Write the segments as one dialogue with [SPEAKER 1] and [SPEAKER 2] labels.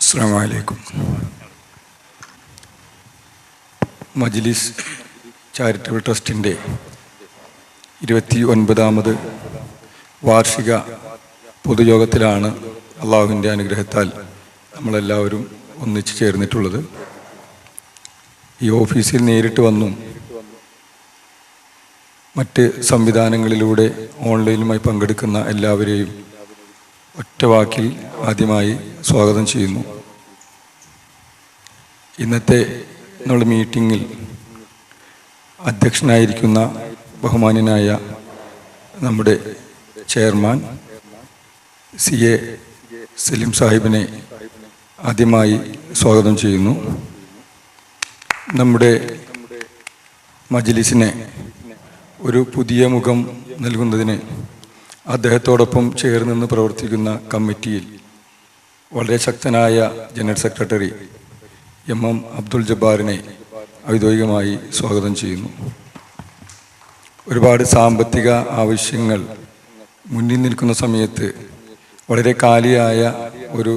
[SPEAKER 1] അസ്സലാമു അലൈക്കും. മജ്ലിസ് ചാരിറ്റബിൾ ട്രസ്റ്റിൻ്റെ 29ാമത് വാർഷിക പൊതുയോഗത്തിലാണ് അള്ളാഹുവിൻ്റെ അനുഗ്രഹത്താൽ നമ്മളെല്ലാവരും ഒന്നിച്ചു ചേർന്നിട്ടുള്ളത്. ഈ ഓഫീസിൽ നേരിട്ട് വന്നും മറ്റ് സംവിധാനങ്ങളിലൂടെ ഓൺലൈനുമായി പങ്കെടുക്കുന്ന എല്ലാവരെയും ഒറ്റ വാക്കിൽ ആദ്യമായി സ്വാഗതം ചെയ്യുന്നു. ഇന്നത്തെ നമ്മുടെ മീറ്റിങ്ങിൽ അധ്യക്ഷനായിരിക്കുന്ന ബഹുമാന്യനായ നമ്മുടെ ചെയർമാൻ CA സലീം സാഹിബിനെ ആദ്യമായി സ്വാഗതം ചെയ്യുന്നു. നമ്മുടെ മജ്ലിസിനെ ഒരു പുതിയ മുഖം നൽകുന്നതിന് അദ്ദേഹത്തോടൊപ്പം ചേർന്ന് പ്രവർത്തിക്കുന്ന കമ്മിറ്റിയിൽ വളരെ ശക്തനായ ജനറൽ സെക്രട്ടറി MM അബ്ദുൽ ജബ്ബാറിനെ ഔദ്യോഗികമായി സ്വാഗതം ചെയ്യുന്നു. ഒരുപാട് സാമ്പത്തിക ആവശ്യങ്ങൾ മുന്നിൽ നിൽക്കുന്ന സമയത്ത് വളരെ കാലിയായ ഒരു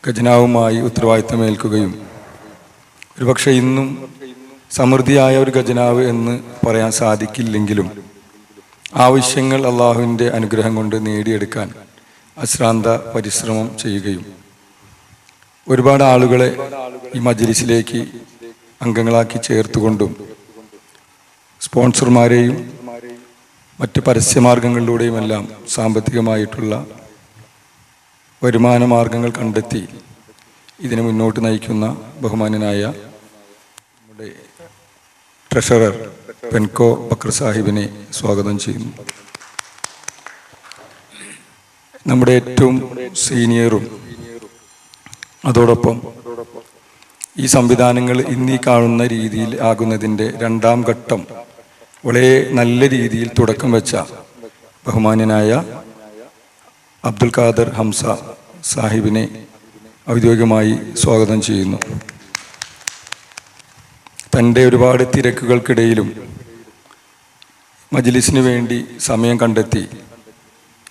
[SPEAKER 1] ഖജനാവുമായി ഉത്തരവാദിത്തമേൽക്കുകയും ഒരുപക്ഷെ ഇന്നും സമൃദ്ധിയായ ഒരു ഖജനാവ് എന്ന് പറയാൻ സാധിക്കില്ലെങ്കിലും ആവശ്യങ്ങൾ അള്ളാഹുവിൻ്റെ അനുഗ്രഹം കൊണ്ട് നേടിയെടുക്കാൻ അശ്രാന്ത പരിശ്രമം ചെയ്യുകയും ഒരുപാട് ആളുകളെ ഈ മജ്ലിസിലേക്ക് അംഗങ്ങളാക്കി ചേർത്തുകൊണ്ടും സ്പോൺസർമാരെയും മറ്റ് പരസ്യമാർഗങ്ങളിലൂടെയുമെല്ലാം സാമ്പത്തികമായിട്ടുള്ള വരുമാന മാർഗങ്ങൾ കണ്ടെത്തി ഇതിനെ മുന്നോട്ട് നയിക്കുന്ന ബഹുമാന്യനായ നമ്മുടെ ട്രഷറർ പെൻകോ ബക്കർ സാഹിബിനെ സ്വാഗതം ചെയ്യുന്നു. നമ്മുടെ ഏറ്റവും സീനിയറും അതോടൊപ്പം ഈ സംവിധാനങ്ങൾ ഇന്നീ കാണുന്ന രീതിയിൽ ആകുന്നതിൻ്റെ 2ാം ഘട്ടം വളരെ നല്ല രീതിയിൽ തുടക്കം വെച്ച ബഹുമാന്യനായ അബ്ദുൽ ഖാദർ ഹംസ സാഹിബിനെ ഔദ്യോഗികമായി സ്വാഗതം ചെയ്യുന്നു. തൻ്റെ ഒരുപാട് തിരക്കുകൾക്കിടയിലും മജ്ലിസിന് വേണ്ടി സമയം കണ്ടെത്തി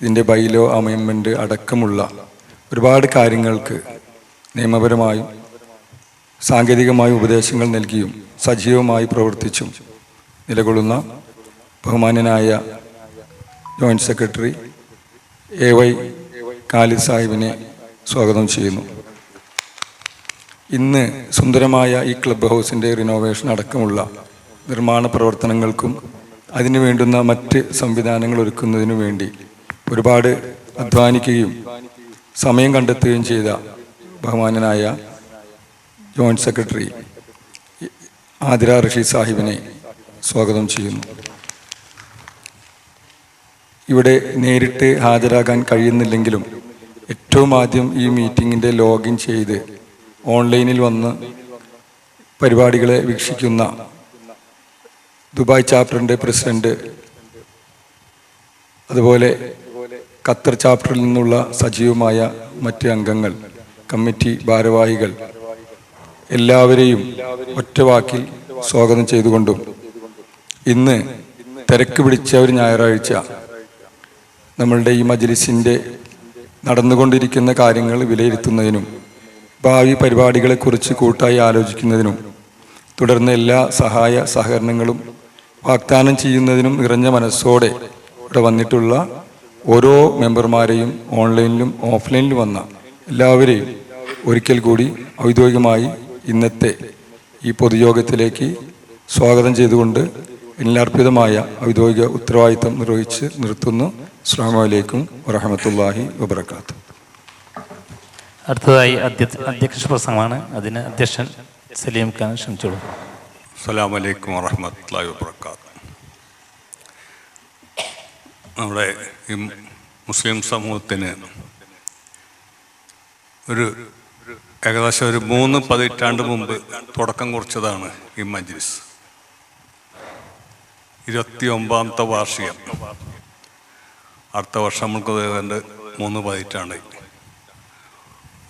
[SPEAKER 1] ഇതിൻ്റെ ബൈലോ അമെൻമെൻറ്റ് അടക്കമുള്ള ഒരുപാട് കാര്യങ്ങൾക്ക് നിയമപരമായും സാങ്കേതികമായും ഉപദേശങ്ങൾ നൽകിയും സജീവമായി പ്രവർത്തിച്ചും നിലകൊള്ളുന്ന ബഹുമാന്യനായ ജോയിൻറ്റ് സെക്രട്ടറി AY ഖാലിദ് സാഹിബിനെ സ്വാഗതം ചെയ്യുന്നു. ഇന്ന് സുന്ദരമായ ഈ ക്ലബ് ഹൗസിൻ്റെ റിനോവേഷൻ അടക്കമുള്ള നിർമ്മാണ പ്രവർത്തനങ്ങൾക്കും അതിനു വേണ്ടുന്ന മറ്റ് സംവിധാനങ്ങൾ ഒരുക്കുന്നതിനു വേണ്ടി ഒരുപാട് അധ്വാനിക്കുകയും സമയം കണ്ടെത്തുകയും ചെയ്ത ബഹുമാന്യനായ ജോയിൻറ്റ് സെക്രട്ടറി ആതിര റഷീദ് സാഹിബിനെ സ്വാഗതം ചെയ്യുന്നു. ഇവിടെ നേരിട്ട് ഹാജരാകാൻ കഴിയുന്നില്ലെങ്കിലും ഏറ്റവും ആദ്യം ഈ മീറ്റിങ്ങിൻ്റെ ലോഗിൻ ചെയ്ത് ഓൺലൈനിൽ വന്ന് പരിപാടികളെ വീക്ഷിക്കുന്ന ദുബായ് ചാപ്റ്ററിൻ്റെ പ്രസിഡന്റ്, അതുപോലെ ഖത്തർ ചാപ്റ്ററിൽ നിന്നുള്ള സജീവമായ മറ്റ് അംഗങ്ങൾ, കമ്മിറ്റി ഭാരവാഹികൾ എല്ലാവരെയും ഒറ്റവാക്കിൽ സ്വാഗതം ചെയ്തുകൊണ്ടും ഇന്ന് തിരക്ക് പിടിച്ച ഒരു ഞായറാഴ്ച നമ്മളുടെ ഈ മജ്ലിസിൻ്റെ നടന്നുകൊണ്ടിരിക്കുന്ന കാര്യങ്ങൾ വിലയിരുത്തുന്നതിനും ഭാവി പരിപാടികളെക്കുറിച്ച് കൂട്ടായി ആലോചിക്കുന്നതിനും തുടർന്ന് എല്ലാ സഹായ സഹകരണങ്ങളും വാഗ്ദാനം ചെയ്യുന്നതിനും നിറഞ്ഞ മനസ്സോടെ ഇവിടെ വന്നിട്ടുള്ള ഓരോ മെമ്പർമാരെയും ഓൺലൈനിലും ഓഫ്ലൈനിലും വന്ന എല്ലാവരെയും ഒരിക്കൽ കൂടി ഔദ്യോഗികമായി ഇന്നത്തെ ഈ പൊതുയോഗത്തിലേക്ക് സ്വാഗതം ചെയ്തുകൊണ്ട് എന്നിലർപ്പിതമായ ഔദ്യോഗിക ഉത്തരവാദിത്തം നിർവഹിച്ച് നിർത്തുന്നു. അസ്സലാമു അലൈക്കും വറഹ്മത്തുള്ളാഹി വബറകാതുഹു.
[SPEAKER 2] അടുത്തതായി അധ്യക്ഷ പ്രസംഗമാണ്. അതിന് അധ്യക്ഷൻ സലീം ഖാൻ ക്ഷണിച്ചോളൂ.
[SPEAKER 3] അസ്സലാമു അലൈക്കും വറഹ്മത്തുള്ളാഹി വബറകാതുഹു. നമ്മുടെ ഈ മുസ്ലിം സമൂഹത്തിന് ഏകദേശം ഒരു 3 പതിറ്റാണ്ട് മുമ്പ് തുടക്കം കുറിച്ചതാണ് ഈ മജ്ലിസ്. 29ാമത്തെ വാർഷികം. അടുത്ത വർഷം നമുക്ക് 3 പതിറ്റാണ്ടായി.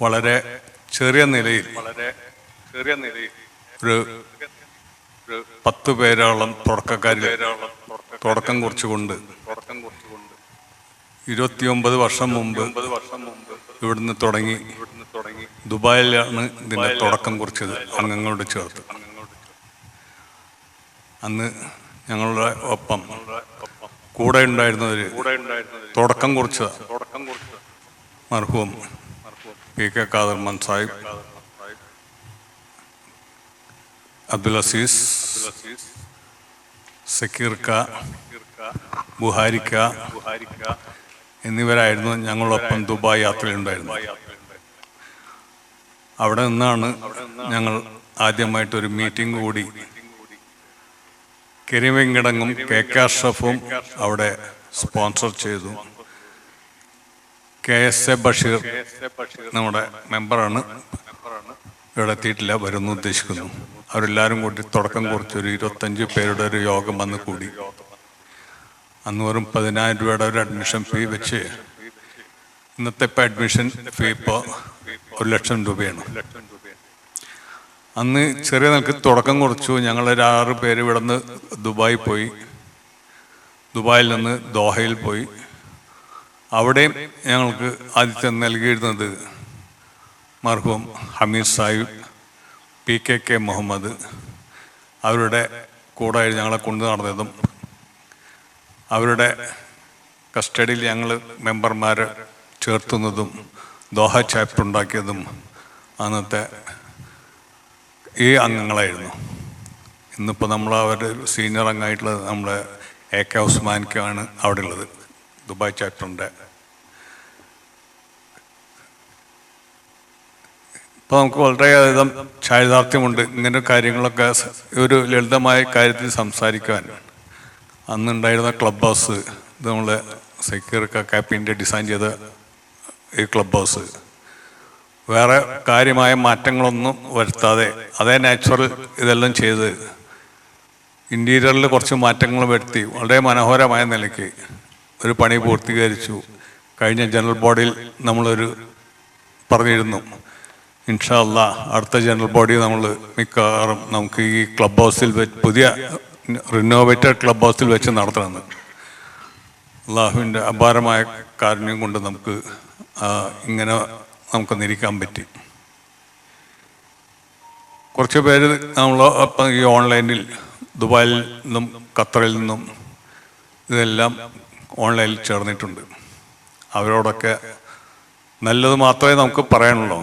[SPEAKER 3] വളരെ ചെറിയ നിലയിൽ ഒരു 10 പേരോളം തുടക്കക്കാരിൽ തുടക്കം കുറിച്ചുകൊണ്ട് 29 വർഷം മുമ്പ് ഇവിടുന്ന് തുടങ്ങി ദുബായിലാണ് ഇതിൻ്റെ തുടക്കം കുറിച്ചത്, അംഗങ്ങളോട് ചേർത്ത്. അന്ന് ഞങ്ങളുടെ ഒപ്പം കൂടെ ഉണ്ടായിരുന്നവർ തുടക്കം കുറിച്ച മർഹൂം PK ഖാദർ മൻ സാഹിബ്, അബ്ദുൽ അസീസ്, സക്കീർക്ക, ബുഹാരിക്ക എന്നിവരായിരുന്നു ഞങ്ങളൊപ്പം ദുബായ് യാത്രയിലുണ്ടായിരുന്നു. അവിടെ നിന്നാണ് ഞങ്ങൾ ആദ്യമായിട്ടൊരു മീറ്റിംഗ് കൂടി. കരീംകിടങ്ങും KK അഷ്റഫും അവിടെ സ്പോൺസർ ചെയ്തു. KSA ബഷീർ നമ്മുടെ മെമ്പറാണ്, ഇവിടെ എത്തിയിട്ടില്ല, വരുന്നു ഉദ്ദേശിക്കുന്നു. അവരെല്ലാവരും കൂടി തുടക്കം കുറിച്ചൊരു 25 പേരുടെ ഒരു യോഗം വന്ന് കൂടി. അന്ന് വെറും 10,000 രൂപയുടെ ഒരു അഡ്മിഷൻ ഫീ വെച്ച് ഇന്നത്തെ ഇപ്പം അഡ്മിഷൻ ഫീ ഇപ്പോൾ 1,00,000 രൂപയാണ്. അന്ന് ചെറിയ നിലക്ക് തുടക്കം കുറിച്ചു. ഞങ്ങളൊരു 6 പേര് ഇവിടെ നിന്ന് ദുബായി പോയി. ദുബായിൽ നിന്ന് ദോഹയിൽ പോയി. അവിടെയും ഞങ്ങൾക്ക് ആദ്യത്തെ നൽകിയിരുന്നത് മർഹൂം ഹമീദ് സാഹിബ്, PKK മുഹമ്മദ്, അവരുടെ കൂടെ ഞങ്ങളെ കൊണ്ടു നടന്നതും അവരുടെ കസ്റ്റഡിയിൽ ഞങ്ങൾ മെമ്പർമാരെ ചേർത്തുന്നതും ദോഹ ചാപ്റ്റർ ഉണ്ടാക്കിയതും അന്നത്തെ ഈ അംഗങ്ങളായിരുന്നു. ഇന്നിപ്പോൾ നമ്മൾ അവരുടെ സീനിയർ അംഗമായിട്ടുള്ളത് നമ്മുടെ AK ഉസ്മാനിക്കാണ് അവിടെ ഉള്ളത്, ദുബായ് ചാപ്റ്ററിൻ്റെ. ഇപ്പോൾ നമുക്ക് വളരെയധികം ചാരിതാർത്ഥ്യമുണ്ട് ഇങ്ങനെ കാര്യങ്ങളൊക്കെ ഒരു ലളിതമായ കാര്യത്തിൽ സംസാരിക്കാൻ. അന്നുണ്ടായിരുന്ന ക്ലബ് ഹൗസ്, ഇത് നമ്മളെ സക്കീർക്ക കാപ്പിൻ്റെ ഡിസൈൻ ചെയ്ത ഈ ക്ലബ് ഹൗസ് വേറെ കാര്യമായ മാറ്റങ്ങളൊന്നും വരുത്താതെ അതേ നാച്ചുറൽ ഇതെല്ലാം ചെയ്ത് ഇൻറ്റീരിയറിൽ കുറച്ച് മാറ്റങ്ങൾ വരുത്തി വളരെ മനോഹരമായ നിലയ്ക്ക് ഒരു പണി പൂർത്തീകരിച്ചു. കഴിഞ്ഞ ജനറൽ ബോഡിയിൽ നമ്മളൊരു പറഞ്ഞിരുന്നു, ഇൻഷാ അല്ലാഹ് അടുത്ത ജനറൽ ബോഡി നമ്മൾ മിക്കവാറും നമുക്ക് ഈ ക്ലബ് ഹൗസിൽ വെച്ച് പുതിയ റിനോവേറ്റഡ് ക്ലബ് ഹൗസിൽ വെച്ച് നടത്തണമെന്ന്. അള്ളാഹുവിൻ്റെ അപാരമായ കാരുണ്യം കൊണ്ട് നമുക്ക് ഇങ്ങനെ നമുക്കൊന്നിരിക്കാൻ പറ്റി. കുറച്ച് പേര് നമ്മൾ അപ്പം ഈ ഓൺലൈനിൽ ദുബായിൽ നിന്നും ഖത്തറിൽ നിന്നും ഇതെല്ലാം ഓൺലൈനിൽ ചേർന്നിട്ടുണ്ട്. അവരോടൊക്കെ നല്ലത് മാത്രമേ നമുക്ക് പറയാനുള്ളൂ.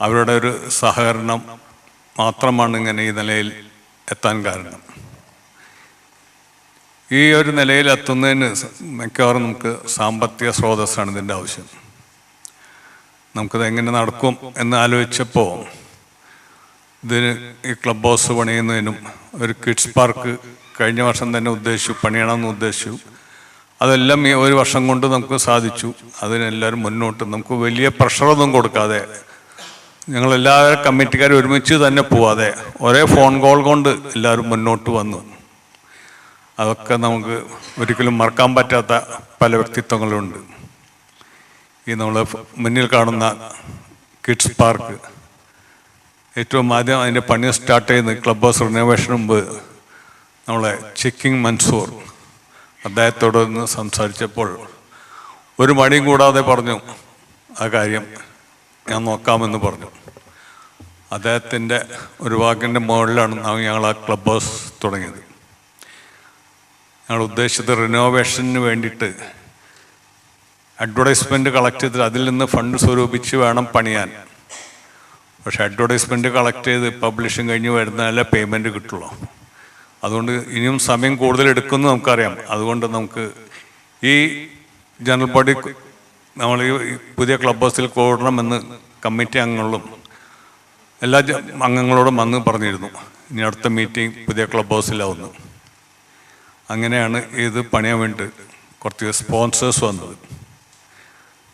[SPEAKER 3] അവരുടെ ഒരു സഹകരണം മാത്രമാണ് ഇങ്ങനെ ഈ നിലയിൽ എത്താൻ കാരണം. ഈ ഒരു നിലയിൽ എത്തുന്നതിന് മിക്കവാറും നമുക്ക് സാമ്പത്തിക സ്രോതസ്സാണ് ഇതിൻ്റെ ആവശ്യം. നമുക്കിത് എങ്ങനെ നടക്കും എന്ന് ആലോചിച്ചപ്പോൾ ഇതിന് ഈ ക്ലബ് ഹൗസ് പണിയുന്നതിനും ഒരു കിഡ്സ് പാർക്ക് കഴിഞ്ഞ വർഷം തന്നെ പണിയണമെന്ന് ഉദ്ദേശിച്ചു. അതെല്ലാം ഈ ഒരു വർഷം കൊണ്ട് നമുക്ക് സാധിച്ചു. അതിനെല്ലാവരും മുന്നോട്ട് നമുക്ക് വലിയ പ്രഷറൊന്നും കൊടുക്കാതെ ഞങ്ങളെല്ലാവരും കമ്മിറ്റിക്കാർ ഒരുമിച്ച് തന്നെ പോവാതെ ഒരേ ഫോൺ കോൾ കൊണ്ട് എല്ലാവരും മുന്നോട്ട് വന്നു. അതൊക്കെ നമുക്ക് ഒരിക്കലും മറക്കാൻ പറ്റാത്ത പല വ്യക്തിത്വങ്ങളുണ്ട്. ഈ നമ്മൾ മുന്നിൽ കാണുന്ന കിഡ്സ് പാർക്ക് ഏറ്റവും ആദ്യം അതിൻ്റെ പണി സ്റ്റാർട്ട് ചെയ്യുന്നത് ക്ലബ് ഹൗസ് റിനോവേഷന് മുമ്പ് നമ്മളെ ചെക്കിങ് മൻസൂർ അദ്ദേഹത്തോട് ഒന്ന് സംസാരിച്ചപ്പോൾ ഒരു മടിയും കൂടാതെ പറഞ്ഞു, ആ കാര്യം ഞാൻ നോക്കാമെന്ന് പറഞ്ഞു. അദ്ദേഹത്തിൻ്റെ ഒരു വാക്കിൻ്റെ മുകളിലാണ് ഞങ്ങൾ ആ ക്ലബ് ഹൗസ് തുടങ്ങിയത്. ഞങ്ങൾ ഉദ്ദേശിച്ചത് റിനോവേഷന് വേണ്ടിയിട്ട് അഡ്വർടൈസ്മെൻറ്റ് കളക്ട് ചെയ്തിട്ട് അതിൽ നിന്ന് ഫണ്ട് സ്വരൂപിച്ച് വേണം പണിയാൻ. പക്ഷെ അഡ്വർടൈസ്മെൻറ്റ് കളക്ട് ചെയ്ത് പബ്ലിഷിങ് കഴിഞ്ഞ് വരുന്നാലേ പേയ്മെൻറ്റ് കിട്ടുള്ളൂ. അതുകൊണ്ട് ഇനിയും സമയം കൂടുതൽ എടുക്കുമെന്ന് നമുക്കറിയാം. അതുകൊണ്ട് നമുക്ക് ഈ ജനറൽ ബോഡി നമ്മൾ ഈ പുതിയ ക്ലബ് ഹൗസിൽ കൂടണമെന്ന് കമ്മിറ്റി അംഗങ്ങളും എല്ലാ അംഗങ്ങളോടും വന്ന് പറഞ്ഞിരുന്നു. ഇനി അടുത്ത മീറ്റിംഗ് പുതിയ ക്ലബ് ഹൗസിലാവുന്നു. അങ്ങനെയാണ് ഇത് പണിയാൻ വേണ്ടി കുറച്ച് സ്പോൺസേഴ്സ് വന്നത്.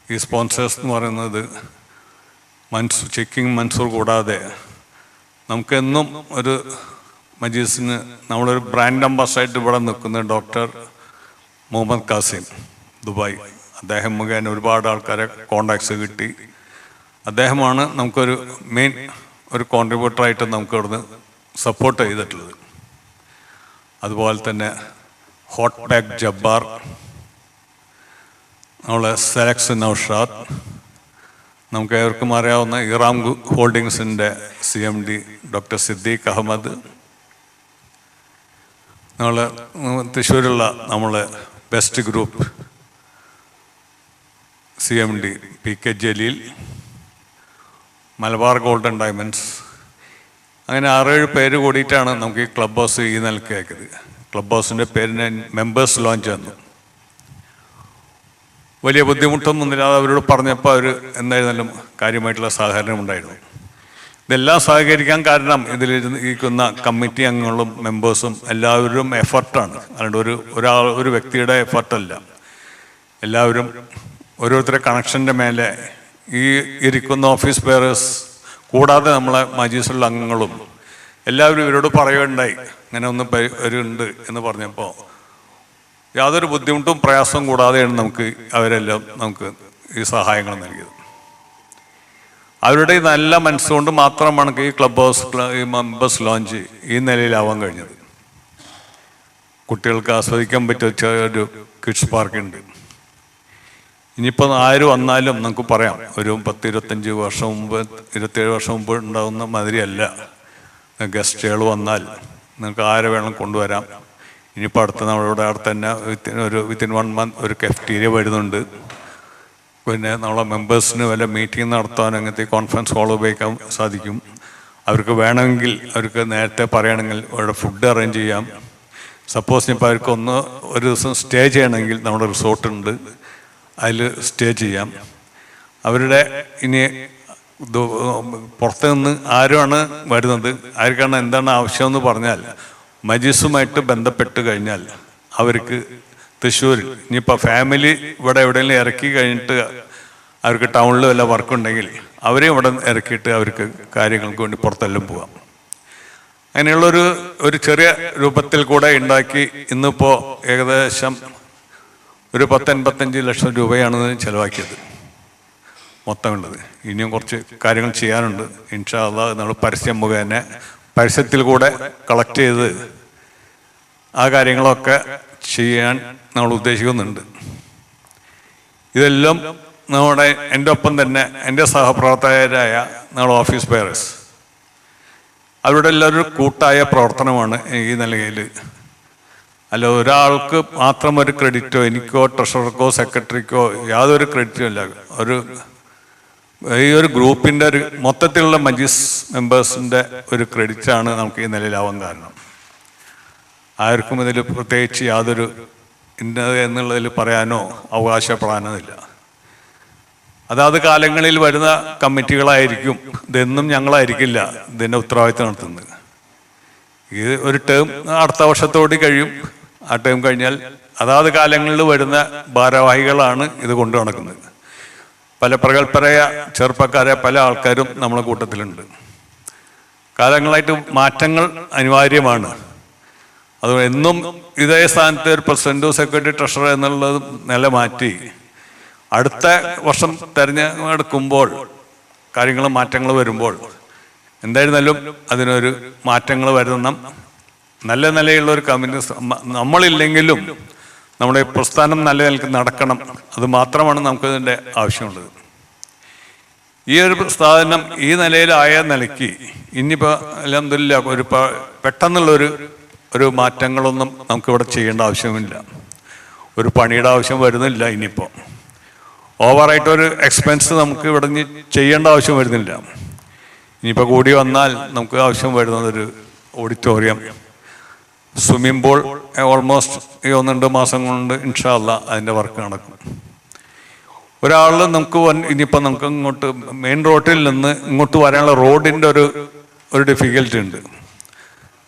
[SPEAKER 3] ഈ സ്പോൺസേഴ്സ് എന്ന് പറയുന്നത് ചെക്കിങ് മൻസൂർ കൂടാതെ നമുക്കെന്നും ഒരു മജീസിന് നമ്മളൊരു ബ്രാൻഡ് അംബാസഡർ ഇവിടെ നിൽക്കുന്ന ഡോക്ടർ മുഹമ്മദ് കാസിം ദുബായ്, അദ്ദേഹം മുഖേന ഒരുപാട് ആൾക്കാരെ കോണ്ടാക്ട്സ് കിട്ടി. അദ്ദേഹമാണ് നമുക്കൊരു മെയിൻ ഒരു കോൺട്രിബ്യൂട്ടറായിട്ട് നമുക്ക് ഇവിടുന്ന് സപ്പോർട്ട് ചെയ്തിട്ടുള്ളത്. അതുപോലെ തന്നെ ഹോട്ട് ബാഗ് ജബ്ബാർ, നമ്മളെ സെലക്സ് നൗഷാദ്, നമുക്ക് ഏവർക്കും അറിയാവുന്ന ഇറാം ഹോൾഡിങ്സിൻ്റെ CMD ഡോക്ടർ സിദ്ദീഖ് അഹമ്മദ്, നമ്മൾ തൃശ്ശൂരുള്ള നമ്മളെ best group CMD PK Jaleel, Malabar golden diamonds, അങ്ങനെ 6-7 പേര് കൂടിയിട്ടാണ് നമുക്ക് ഈ ക്ലബ് ഹൗസ് ഈ നിലക്കാക്കിയത്. ക്ലബ് ഹൗസിൻ്റെ പേരിന് മെമ്പേഴ്സ് ലോഞ്ച് വന്നു. വലിയ ബുദ്ധിമുട്ടൊന്നുമില്ലാതെ അവരോട് പറഞ്ഞപ്പോൾ അവർ എന്തായിരുന്നാലും കാര്യമായിട്ടുള്ള സഹകരണം ഉണ്ടായിരുന്നു. ഇതെല്ലാം സഹകരിക്കാൻ കാരണം ഇതിലിരിക്കുന്ന കമ്മിറ്റി അംഗങ്ങളും മെമ്പേഴ്സും എല്ലാവരും എഫർട്ടാണ്. അതുകൊണ്ട് ഒരു വ്യക്തിയുടെ എഫർട്ടല്ല. എല്ലാവരും ഓരോരുത്തരുടെ കണക്ഷൻ്റെ മേലെ ഈ ഇരിക്കുന്ന ഓഫീസ് ബെയറേഴ്സ് കൂടാതെ നമ്മളെ മജീസുള്ള അംഗങ്ങളും എല്ലാവരും ഇവരോട് പറയുകയുണ്ടായി, ഇങ്ങനെ ഒന്ന് ഉണ്ട് എന്ന് പറഞ്ഞപ്പോൾ യാതൊരു ബുദ്ധിമുട്ടും പ്രയാസവും കൂടാതെയാണ് അവരെല്ലാം നമുക്ക് ഈ സഹായങ്ങൾ നൽകിയത്. അവരുടെ നല്ല മനസ്സുകൊണ്ട് മാത്രമാണ് ഈ ക്ലബ് ഹൗസ് ഈ മെമ്പേഴ്സ് ലോഞ്ച് ഈ നിലയിലാവാൻ കഴിഞ്ഞത്. കുട്ടികൾക്ക് ആസ്വദിക്കാൻ പറ്റിയ ഒരു കിഡ്സ് പാർക്കുണ്ട്. ഇനിയിപ്പോൾ ആര് വന്നാലും നമുക്ക് പറയാം, ഒരു 10-25 വർഷം മുമ്പ് 27 വർഷം മുമ്പ് ഉണ്ടാകുന്ന മാതിരിയല്ല. ഗസ്റ്റുകൾ വന്നാൽ നിങ്ങൾക്ക് ആരെ വേണം കൊണ്ടുവരാം. ഇനിയിപ്പോൾ നമ്മളിവിടെ അടുത്ത് തന്നെ വിത്തിൻ 1 month ഒരു കഫറ്റീരിയ വരുന്നുണ്ട്. പിന്നെ നമ്മളെ മെമ്പേഴ്സിന് വല്ല മീറ്റിംഗ് നടത്താൻ അങ്ങനത്തെ കോൺഫറൻസ് ഹാൾ ഉപയോഗിക്കാൻ സാധിക്കും. അവർക്ക് വേണമെങ്കിൽ അവർക്ക് നേരത്തെ പറയുകയാണെങ്കിൽ അവരുടെ ഫുഡ് അറേഞ്ച് ചെയ്യാം. സപ്പോസ് ഇപ്പോൾ അവർക്ക് ഒരു ദിവസം സ്റ്റേ ചെയ്യണമെങ്കിൽ നമ്മുടെ റിസോർട്ടുണ്ട്, അതിൽ സ്റ്റേ ചെയ്യാം. അവരുടെ ഇനി പുറത്തു നിന്ന് ആരുമാണ് വരുന്നത്, ആർക്കാണ് എന്താണ് ആവശ്യമെന്ന് പറഞ്ഞാൽ മജീസുമായിട്ട് ബന്ധപ്പെട്ട് കഴിഞ്ഞാൽ അവർക്ക് തൃശ്ശൂരിൽ ഇനിയിപ്പോൾ ഫാമിലി ഇവിടെ എവിടെയെങ്കിലും ഇറക്കി കഴിഞ്ഞിട്ട് അവർക്ക് ടൗണിൽ വല്ല വർക്കുണ്ടെങ്കിൽ അവരെ ഇവിടെ ഇറക്കിയിട്ട് അവർക്ക് കാര്യങ്ങൾക്ക് വേണ്ടി പുറത്തെല്ലാം പോകാം. അങ്ങനെയുള്ളൊരു ചെറിയ രൂപത്തിൽ കൂടെ ഉണ്ടാക്കി ഇന്നിപ്പോൾ ഏകദേശം ഒരു 10-85 ലക്ഷം രൂപയാണ് ചിലവാക്കിയത് മൊത്തമുള്ളത്. ഇനിയും കുറച്ച് കാര്യങ്ങൾ ചെയ്യാനുണ്ട്. ഇൻഷാ അല്ലാഹ് നമ്മൾ പരസ്യം മുഖേന പരസ്യത്തിൽ കൂടെ കളക്ട് ചെയ്ത് ആ കാര്യങ്ങളൊക്കെ ചെയ്യാൻ നമ്മൾ ഉദ്ദേശിക്കുന്നുണ്ട്. ഇതെല്ലാം എൻ്റെ ഒപ്പം തന്നെ എൻ്റെ സഹപ്രവർത്തകരായ നമ്മുടെ ഓഫീസ് ബെയറേഴ്സ് അവരുടെ എല്ലാവരും കൂട്ടായ പ്രവർത്തനമാണ് ഈ നിലയിൽ. അല്ല ഒരാൾക്ക് മാത്രം ഒരു ക്രെഡിറ്റോ എനിക്കോ ട്രഷറർക്കോ സെക്രട്ടറിക്കോ യാതൊരു ക്രെഡിറ്റും ഇല്ല. ഈ ഒരു ഗ്രൂപ്പിൻ്റെ ഒരു മൊത്തത്തിലുള്ള മജീസ് മെമ്പേഴ്സിൻ്റെ ഒരു ക്രെഡിറ്റാണ് നമുക്ക് ഈ നിലയിലാവാൻ കാരണം. ആർക്കും ഇതിൽ പ്രത്യേകിച്ച് യാതൊരു ഇന്നത് എന്നുള്ളതിൽ പറയാനോ അവകാശപ്പെടാനോ ഇല്ല. അതാത് കാലങ്ങളിൽ വരുന്ന കമ്മിറ്റികളായിരിക്കും, ഇതെന്നും ഞങ്ങളായിരിക്കില്ല ഇതിൻ്റെ ഉത്തരവാദിത്വം നടത്തുന്നത്. ഇത് ഒരു ടേം അടുത്ത വർഷത്തോടെ കഴിയും. ആ ടേം കഴിഞ്ഞാൽ അതാത് കാലങ്ങളിൽ വരുന്ന ഭാരവാഹികളാണ് ഇത് കൊണ്ടു നടക്കുന്നത്. പല പ്രഗത്ഭരായ ചെറുപ്പക്കാരെ പല ആൾക്കാരും നമ്മളെ കൂട്ടത്തിലുണ്ട്. കാലങ്ങളായിട്ട് മാറ്റങ്ങൾ അനിവാര്യമാണ്. അത് എന്നും ഇതേ സ്ഥാനത്ത് ഒരു പ്രസിഡന്റ്, സെക്രട്ടറി, ട്രഷറർ എന്നുള്ളത് നില മാറ്റി അടുത്ത വർഷം തെരഞ്ഞെടുക്കുമ്പോൾ മാറ്റങ്ങൾ വരുമ്പോൾ എന്തായിരുന്നാലും അതിനൊരു മാറ്റങ്ങൾ വരുന്ന നല്ല നിലയുള്ള ഒരു കമ്മ്യൂണിസ്റ്റ് നമ്മളില്ലെങ്കിലും നമ്മുടെ പ്രസ്ഥാനം നല്ല നിലക്ക് നടക്കണം. അത് മാത്രമാണ് നമുക്കതിൻ്റെ ആവശ്യമുള്ളത്. ഈ ഒരു സ്ഥാപനം ഈ നിലയിലായ നിലയ്ക്ക് ഇനിയിപ്പോൾ അൽഹംദുലില്ലാഹ് ഒരു പെട്ടെന്നുള്ളൊരു മാറ്റങ്ങളൊന്നും നമുക്കിവിടെ ചെയ്യേണ്ട ആവശ്യമില്ല. ഒരു പണിയുടെ ആവശ്യം വരുന്നില്ല. ഇനിയിപ്പോൾ ഓവറായിട്ടൊരു എക്സ്പെൻസ് നമുക്ക് ഇവിടെ ചെയ്യേണ്ട ആവശ്യം വരുന്നില്ല. ഇനിയിപ്പോൾ കൂടി വന്നാൽ നമുക്ക് ആവശ്യം വരുന്നതൊരു ഓഡിറ്റോറിയം, സ്വിമ്മിംഗ് പൂൾ. ഓൾമോസ്റ്റ് ഈ 1-2 മാസം കൊണ്ട് ഇൻഷാ അല്ലാഹ് അതിൻ്റെ വർക്ക് നടക്കും. ഒരാൾ നമുക്ക് ഇനിയിപ്പോൾ നമുക്ക് ഇങ്ങോട്ട് മെയിൻ റോഡിൽ നിന്ന് ഇങ്ങോട്ട് വരാനുള്ള റോഡിൻ്റെ ഒരു ഡിഫിക്കൽറ്റി ഉണ്ട്.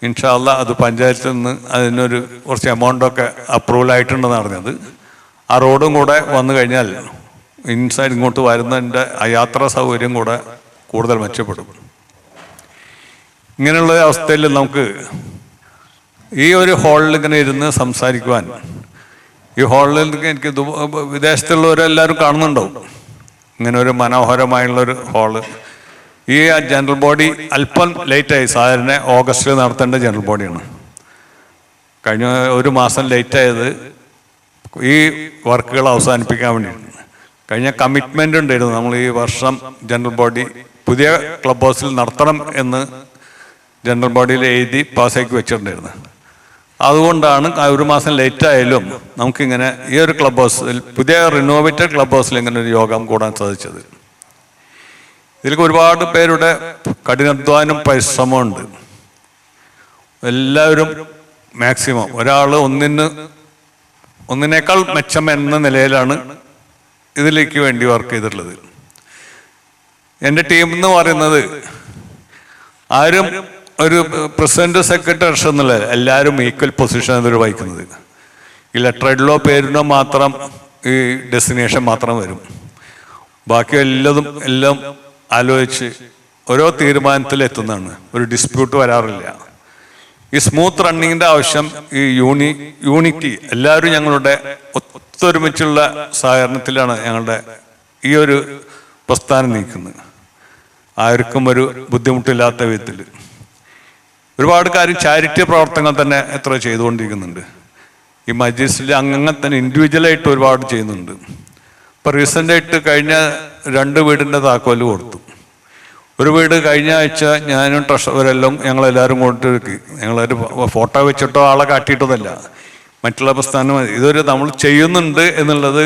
[SPEAKER 3] ഇൻഷാ അല്ലാഹ് അത് പഞ്ചായത്തിൽ നിന്ന് അതിനൊരു കുറച്ച് എമൗണ്ടൊക്കെ അപ്രൂവൽ ആയിട്ടുണ്ടെന്ന് അറിഞ്ഞത്. ആ റോഡും കൂടെ വന്നു കഴിഞ്ഞാൽ ഇൻസൈഡ് ഇങ്ങോട്ട് വരുന്നതിൻ്റെ ആ യാത്രാ സൗകര്യം കൂടെ കൂടുതൽ മെച്ചപ്പെടും. ഇങ്ങനെയുള്ള അവസ്ഥയിൽ നമുക്ക് ഈ ഒരു ഹാളിൽ ഇങ്ങനെ ഇരുന്ന് സംസാരിക്കുവാൻ, ഈ ഹാളിൽ എനിക്ക് വിദേശത്തുള്ളവരെല്ലാവരും കാണുന്നുണ്ടാവും. ഇങ്ങനെ ഒരു മനോഹരമായുള്ളൊരു ഹാള്. ഈ ജനറൽ ബോഡി അല്പം ലേറ്റായി. സാധാരണ ഓഗസ്റ്റിൽ നടത്തേണ്ട ജനറൽ ബോഡിയാണ്. കഴിഞ്ഞ ഒരു മാസം ലേറ്റായത് ഈ വർക്കുകൾ അവസാനിപ്പിക്കാൻ വേണ്ടിയിട്ടുണ്ട്. കഴിഞ്ഞ കമ്മിറ്റ്മെൻ്റ് ഉണ്ടായിരുന്നു, നമ്മൾ ഈ വർഷം ജനറൽ ബോഡി പുതിയ ക്ലബ് ഹൗസിൽ നടത്തണം എന്ന് ജനറൽ ബോഡിയിൽ എഴുതി പാസ്സാക്കി വെച്ചിട്ടുണ്ടായിരുന്നു. അതുകൊണ്ടാണ് ഒരു മാസം ലേറ്റായാലും നമുക്കിങ്ങനെ ഈ ഒരു ക്ലബ് ഹൗസിൽ, പുതിയ റിനോവേറ്റഡ് ക്ലബ് ഹൗസിൽ ഇങ്ങനെ ഒരു യോഗം കൂടാൻ സാധിച്ചത്. ഇതിലേക്ക് ഒരുപാട് പേരുടെ കഠിനാധ്വാനം പരിശ്രമമുണ്ട്. എല്ലാവരും മാക്സിമം ഒരാൾ ഒന്നിനേക്കാൾ മെച്ചം എന്ന നിലയിലാണ് ഇതിലേക്ക് വേണ്ടി വർക്ക് ചെയ്തിട്ടുള്ളത്. എൻ്റെ ടീം എന്ന് പറയുന്നത് ആരും ഒരു പ്രസിഡന്റ് സെക്രട്ടറി എന്നുള്ള എല്ലാവരും ഈക്വൽ പൊസിഷൻ അതിൽ വഹിക്കുന്നത്. ഈ ലെറ്ററിലോ പേരിനോ മാത്രം ഈ ഡെസ്റ്റിനേഷൻ മാത്രം വരും. ബാക്കി എല്ലാം ആലോചിച്ച് ഓരോ തീരുമാനത്തിൽ എത്തുന്നതാണ്. ഒരു ഡിസ്പ്യൂട്ട് വരാറില്ല. ഈ സ്മൂത്ത് റണ്ണിങ്ങിൻ്റെ ആവശ്യം, ഈ യൂണിറ്റി, എല്ലാവരും ഞങ്ങളുടെ ഒത്തൊരുമിച്ചുള്ള സഹകരണത്തിലാണ് ഞങ്ങളുടെ ഈ ഒരു പ്രസ്ഥാനം നീക്കുന്നത്. ആർക്കും ഒരു ബുദ്ധിമുട്ടില്ലാത്ത വിധത്തിൽ ഒരുപാട് കാര്യം ചാരിറ്റി പ്രവർത്തനങ്ങൾ തന്നെ എത്ര ചെയ്തുകൊണ്ടിരിക്കുന്നുണ്ട്. ഈ മജ്ലിസിലെ അംഗങ്ങൾ തന്നെ ഇൻഡിവിജ്വലായിട്ട് ഒരുപാട് ചെയ്യുന്നുണ്ട്. ഇപ്പോൾ റീസെൻ്റായിട്ട് കഴിഞ്ഞ 2 വീടിൻ്റെ താക്കോല് കൊടുത്തു. ഒരു വീട് കഴിഞ്ഞ ആഴ്ച ഞാനും ട്രഷറരെല്ലാം ഞങ്ങളെല്ലാവരും കൊണ്ടിരിക്കും. ഞങ്ങളൊരു ഫോട്ടോ വെച്ചിട്ടോ ആളെ കാട്ടിയിട്ടതല്ല, മറ്റുള്ള പ്രസ്ഥാനം നമ്മൾ ചെയ്യുന്നുണ്ട് എന്നുള്ളത്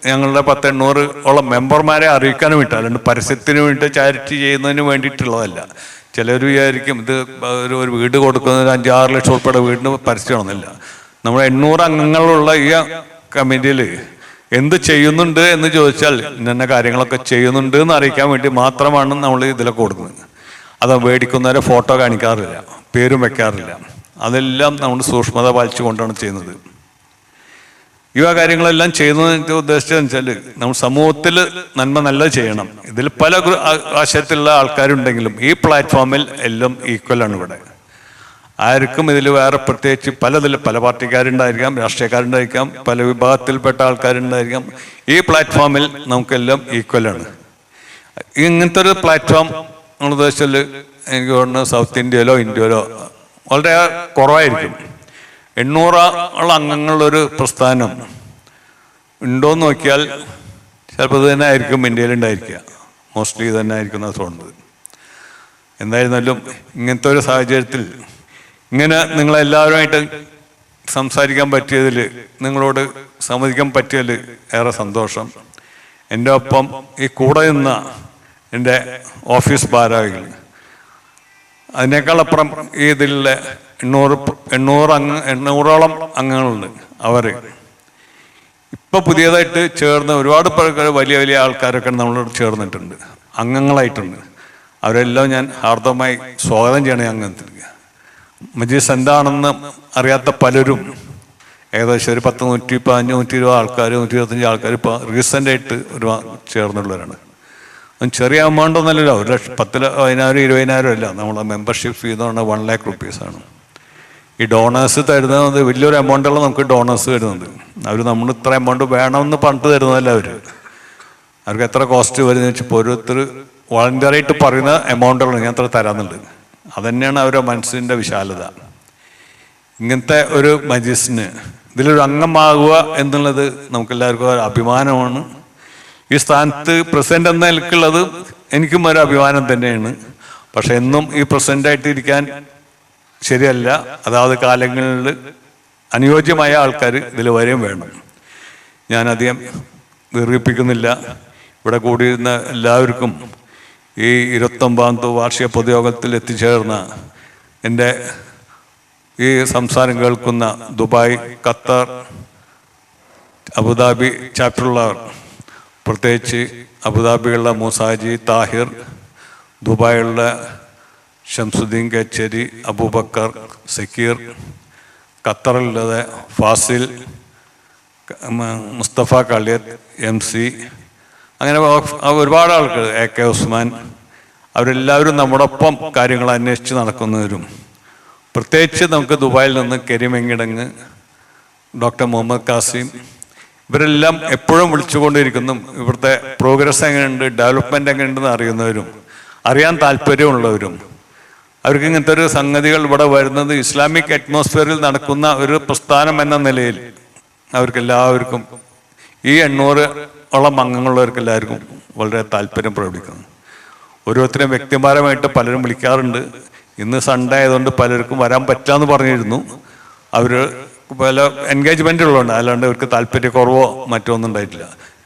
[SPEAKER 3] ഞങ്ങളുടെ 800 മെമ്പർമാരെ അറിയിക്കാനും വേണ്ടി, അല്ലാണ്ട് പരസ്യത്തിന് വേണ്ടി ചാരിറ്റി ചെയ്യുന്നതിന് വേണ്ടിയിട്ടുള്ളതല്ല. ചിലർ വിചാരിക്കും ഇത് ഒരു വീട് കൊടുക്കുന്നത് 5-6 ലക്ഷം ഉൾപ്പെടെ വീടിന് പരസ്യമാണെന്നില്ല. നമ്മൾ 800 അംഗങ്ങളുള്ള ഈ കമ്മിറ്റിയിൽ എന്ത് ചെയ്യുന്നുണ്ട് എന്ന് ചോദിച്ചാൽ ഇന്ന കാര്യങ്ങളൊക്കെ ചെയ്യുന്നുണ്ട് എന്ന് അറിയിക്കാൻ വേണ്ടി മാത്രമാണ് നമ്മൾ ഇതിലൊക്കെ കൊടുക്കുന്നത്. അത് മേടിക്കുന്നവരെ ഫോട്ടോ കാണിക്കാറില്ല, പേരും വെക്കാറില്ല. അതെല്ലാം നമ്മൾ സൂക്ഷ്മത പാലിച്ചുകൊണ്ടാണ് ചെയ്യുന്നത്. ഈ കാര്യങ്ങളെല്ലാം ചെയ്യുന്നതിൻ്റെ ഉദ്ദേശിച്ചതെന്ന് വെച്ചാൽ നമ്മൾ സമൂഹത്തിൽ നന്മ നല്ല ചെയ്യണം. ഇതിൽ പല ആശയത്തിലുള്ള ആൾക്കാരുണ്ടെങ്കിലും ഈ പ്ലാറ്റ്ഫോമിൽ എല്ലാം ഈക്വലാണ്. ഇവിടെ ആർക്കും ഇതിൽ വേറെ പ്രത്യേകിച്ച് പല പാർട്ടിക്കാരുണ്ടായിരിക്കാം, രാഷ്ട്രീയക്കാരുണ്ടായിരിക്കാം, പല വിഭാഗത്തിൽപ്പെട്ട ആൾക്കാരുണ്ടായിരിക്കാം. ഈ പ്ലാറ്റ്ഫോമിൽ നമുക്കെല്ലാം ഈക്വലാണ്. ഇങ്ങനത്തെ ഒരു പ്ലാറ്റ്ഫോം നമ്മൾ ഉദ്ദേശിച്ചാൽ എനിക്ക് തോന്നുന്നു സൗത്ത് ഇന്ത്യയിലോ വളരെ കുറവായിരിക്കും. 800 അംഗങ്ങളുള്ളൊരു പ്രസ്ഥാനം ഉണ്ടോയെന്ന് നോക്കിയാൽ ചിലപ്പോൾ ഇത് തന്നെ ആയിരിക്കും ഇന്ത്യയിലുണ്ടായിരിക്കുക. മോസ്റ്റ്ലി ഇത് തന്നെ ആയിരിക്കും തോന്നുന്നത്. എന്തായിരുന്നാലും ഇങ്ങനത്തെ ഒരു സാഹചര്യത്തിൽ ഇങ്ങനെ നിങ്ങളെല്ലാവരുമായിട്ട് സംസാരിക്കാൻ പറ്റിയതിൽ, നിങ്ങളോട് സമ്മതിക്കാൻ പറ്റിയതിൽ ഏറെ സന്തോഷം. എൻ്റെ ഒപ്പം ഈ കൂടെ നിന്ന എൻ്റെ ഓഫീസ് ഭാരവാഹികൾ, അതിനേക്കാളപ്പുറം ഈ ഇതിലെ 800ഓളം അംഗങ്ങളുണ്ട്. അവർ ഇപ്പോൾ പുതിയതായിട്ട് ചേർന്ന് ഒരുപാട് വലിയ ആൾക്കാരൊക്കെ നമ്മളോട് ചേർന്നിട്ടുണ്ട്, അംഗങ്ങളായിട്ടുണ്ട്. അവരെല്ലാം ഞാൻ ഹാർദവമായി സ്വാഗതം ചെയ്യണം. അംഗത്തിലേക്ക് മജ്ലിസ് എന്താണെന്ന് അറിയാത്ത പലരും, ഏകദേശം ഒരു 10, 115, 120 ആൾക്കാർ, 125 ആൾക്കാർ ഇപ്പോൾ റീസെൻ്റായിട്ട് ചേർന്നുള്ളവരാണ്. ചെറിയ എമൗണ്ട് ഒന്നല്ലല്ലോ, 10,000, 10,000, 20,000 അല്ല. നമ്മളെ മെമ്പർഷിപ്പ് ഫീ എന്ന് പറഞ്ഞാൽ 1 lakh rupees-ആണ്. ഈ ഡോണേഴ്സ് തരുന്നത് വലിയൊരു എമൗണ്ടുള്ള നമുക്ക് ഡോണേഴ്സ് തരുന്നുണ്ട്. അവർ നമ്മൾ ഇത്ര എമൗണ്ട് വേണമെന്ന് പറഞ്ഞിട്ട് തരുന്നതല്ല. അവർക്ക് എത്ര കോസ്റ്റ് വരുന്നത് വെച്ചാൽ ഓരോരുത്തർ വളണ്ടിയറായിട്ട് പറയുന്ന എമൗണ്ടുകൾ ഞാൻ എത്ര തരാമെന്നുണ്ട്. അതുതന്നെയാണ് അവരുടെ മനസ്സിൻ്റെ വിശാലത. ഇങ്ങനത്തെ ഒരു മജ്ലിസിന് ഇതിലൊരു അംഗമാകുക എന്നുള്ളത് നമുക്കെല്ലാവർക്കും ഒരു അഭിമാനമാണ്. ഈ സ്ഥാനത്ത് പ്രസിഡന്റ് എന്ന നിലക്കുള്ളത് എനിക്കും ഒരു അഭിമാനം തന്നെയാണ്. പക്ഷെ എന്നും ഈ പ്രസിഡന്റായിട്ട് ഇരിക്കാൻ ശരിയല്ല. അതാത് കാലങ്ങളിൽ അനുയോജ്യമായ ആൾക്കാർ ഇതിൽ വരെയും വേണം. ഞാനധികം ദീർഘിപ്പിക്കുന്നില്ല. ഇവിടെ കൂടിയിരുന്ന എല്ലാവർക്കും ഈ 29ാമത്തെ വാർഷിക പൊതുയോഗത്തിൽ എത്തിച്ചേർന്ന എൻ്റെ ഈ സംസാരം കേൾക്കുന്ന ദുബായ്, ഖത്തർ, അബുദാബി ചാപ്റ്ററുള്ളവർ, പ്രത്യേകിച്ച് അബുദാബിയുള്ള മൂസാജി താഹിർ, ദുബായിലുള്ള ഷംസുദ്ദീൻ കേച്ചേരി, അബൂബക്കർ, സക്കീർ, ഖത്തറിലുള്ളത് ഫാസിൽ, മുസ്തഫ കളിയത്ത്, MC, അങ്ങനെ ഒരുപാട് ആൾക്കാർ, AK ഉസ്മാൻ, അവരെല്ലാവരും നമ്മോടൊപ്പം കാര്യങ്ങൾ അന്വേഷിച്ച് നടക്കുന്നവരും, പ്രത്യേകിച്ച് നമുക്ക് ദുബായിൽ നിന്ന് കരീമെങ്കിടങ്ങ്, ഡോക്ടർ മുഹമ്മദ് കാസിം, ഇവരെല്ലാം എപ്പോഴും വിളിച്ചുകൊണ്ടിരിക്കുന്നു. ഇവിടുത്തെ പ്രോഗ്രസ് എങ്ങനെയുണ്ട്, ഡെവലപ്മെൻറ്റ് എങ്ങനെയുണ്ടെന്ന് അറിയുന്നവരും അറിയാൻ താല്പര്യമുള്ളവരും, അവർക്ക് ഇങ്ങനത്തെ ഒരു സംഗതികൾ ഇവിടെ വരുന്നത് ഇസ്ലാമിക് അറ്റ്മോസ്ഫിയറിൽ നടക്കുന്ന ഒരു പ്രസ്ഥാനം എന്ന നിലയിൽ അവർക്കെല്ലാവർക്കും, ഈ 800ഓളം അംഗങ്ങളുള്ളവർക്ക് എല്ലാവർക്കും വളരെ താല്പര്യം പ്രകടിപ്പിക്കുന്നു. ഓരോരുത്തരും വ്യക്തിപരമായിട്ട് പലരും വിളിക്കാറുണ്ട്. ഇന്ന് സൺഡേ ആയതുകൊണ്ട് പലർക്കും വരാൻ പറ്റാമെന്ന് പറഞ്ഞിരുന്നു. അവർ പല എൻഗേജ്മെൻ്റ് ഉള്ളതുകൊണ്ട്, അല്ലാണ്ട് അവർക്ക് താല്പര്യക്കുറവോ മറ്റോ ഒന്നും ഉണ്ടായിട്ടില്ല.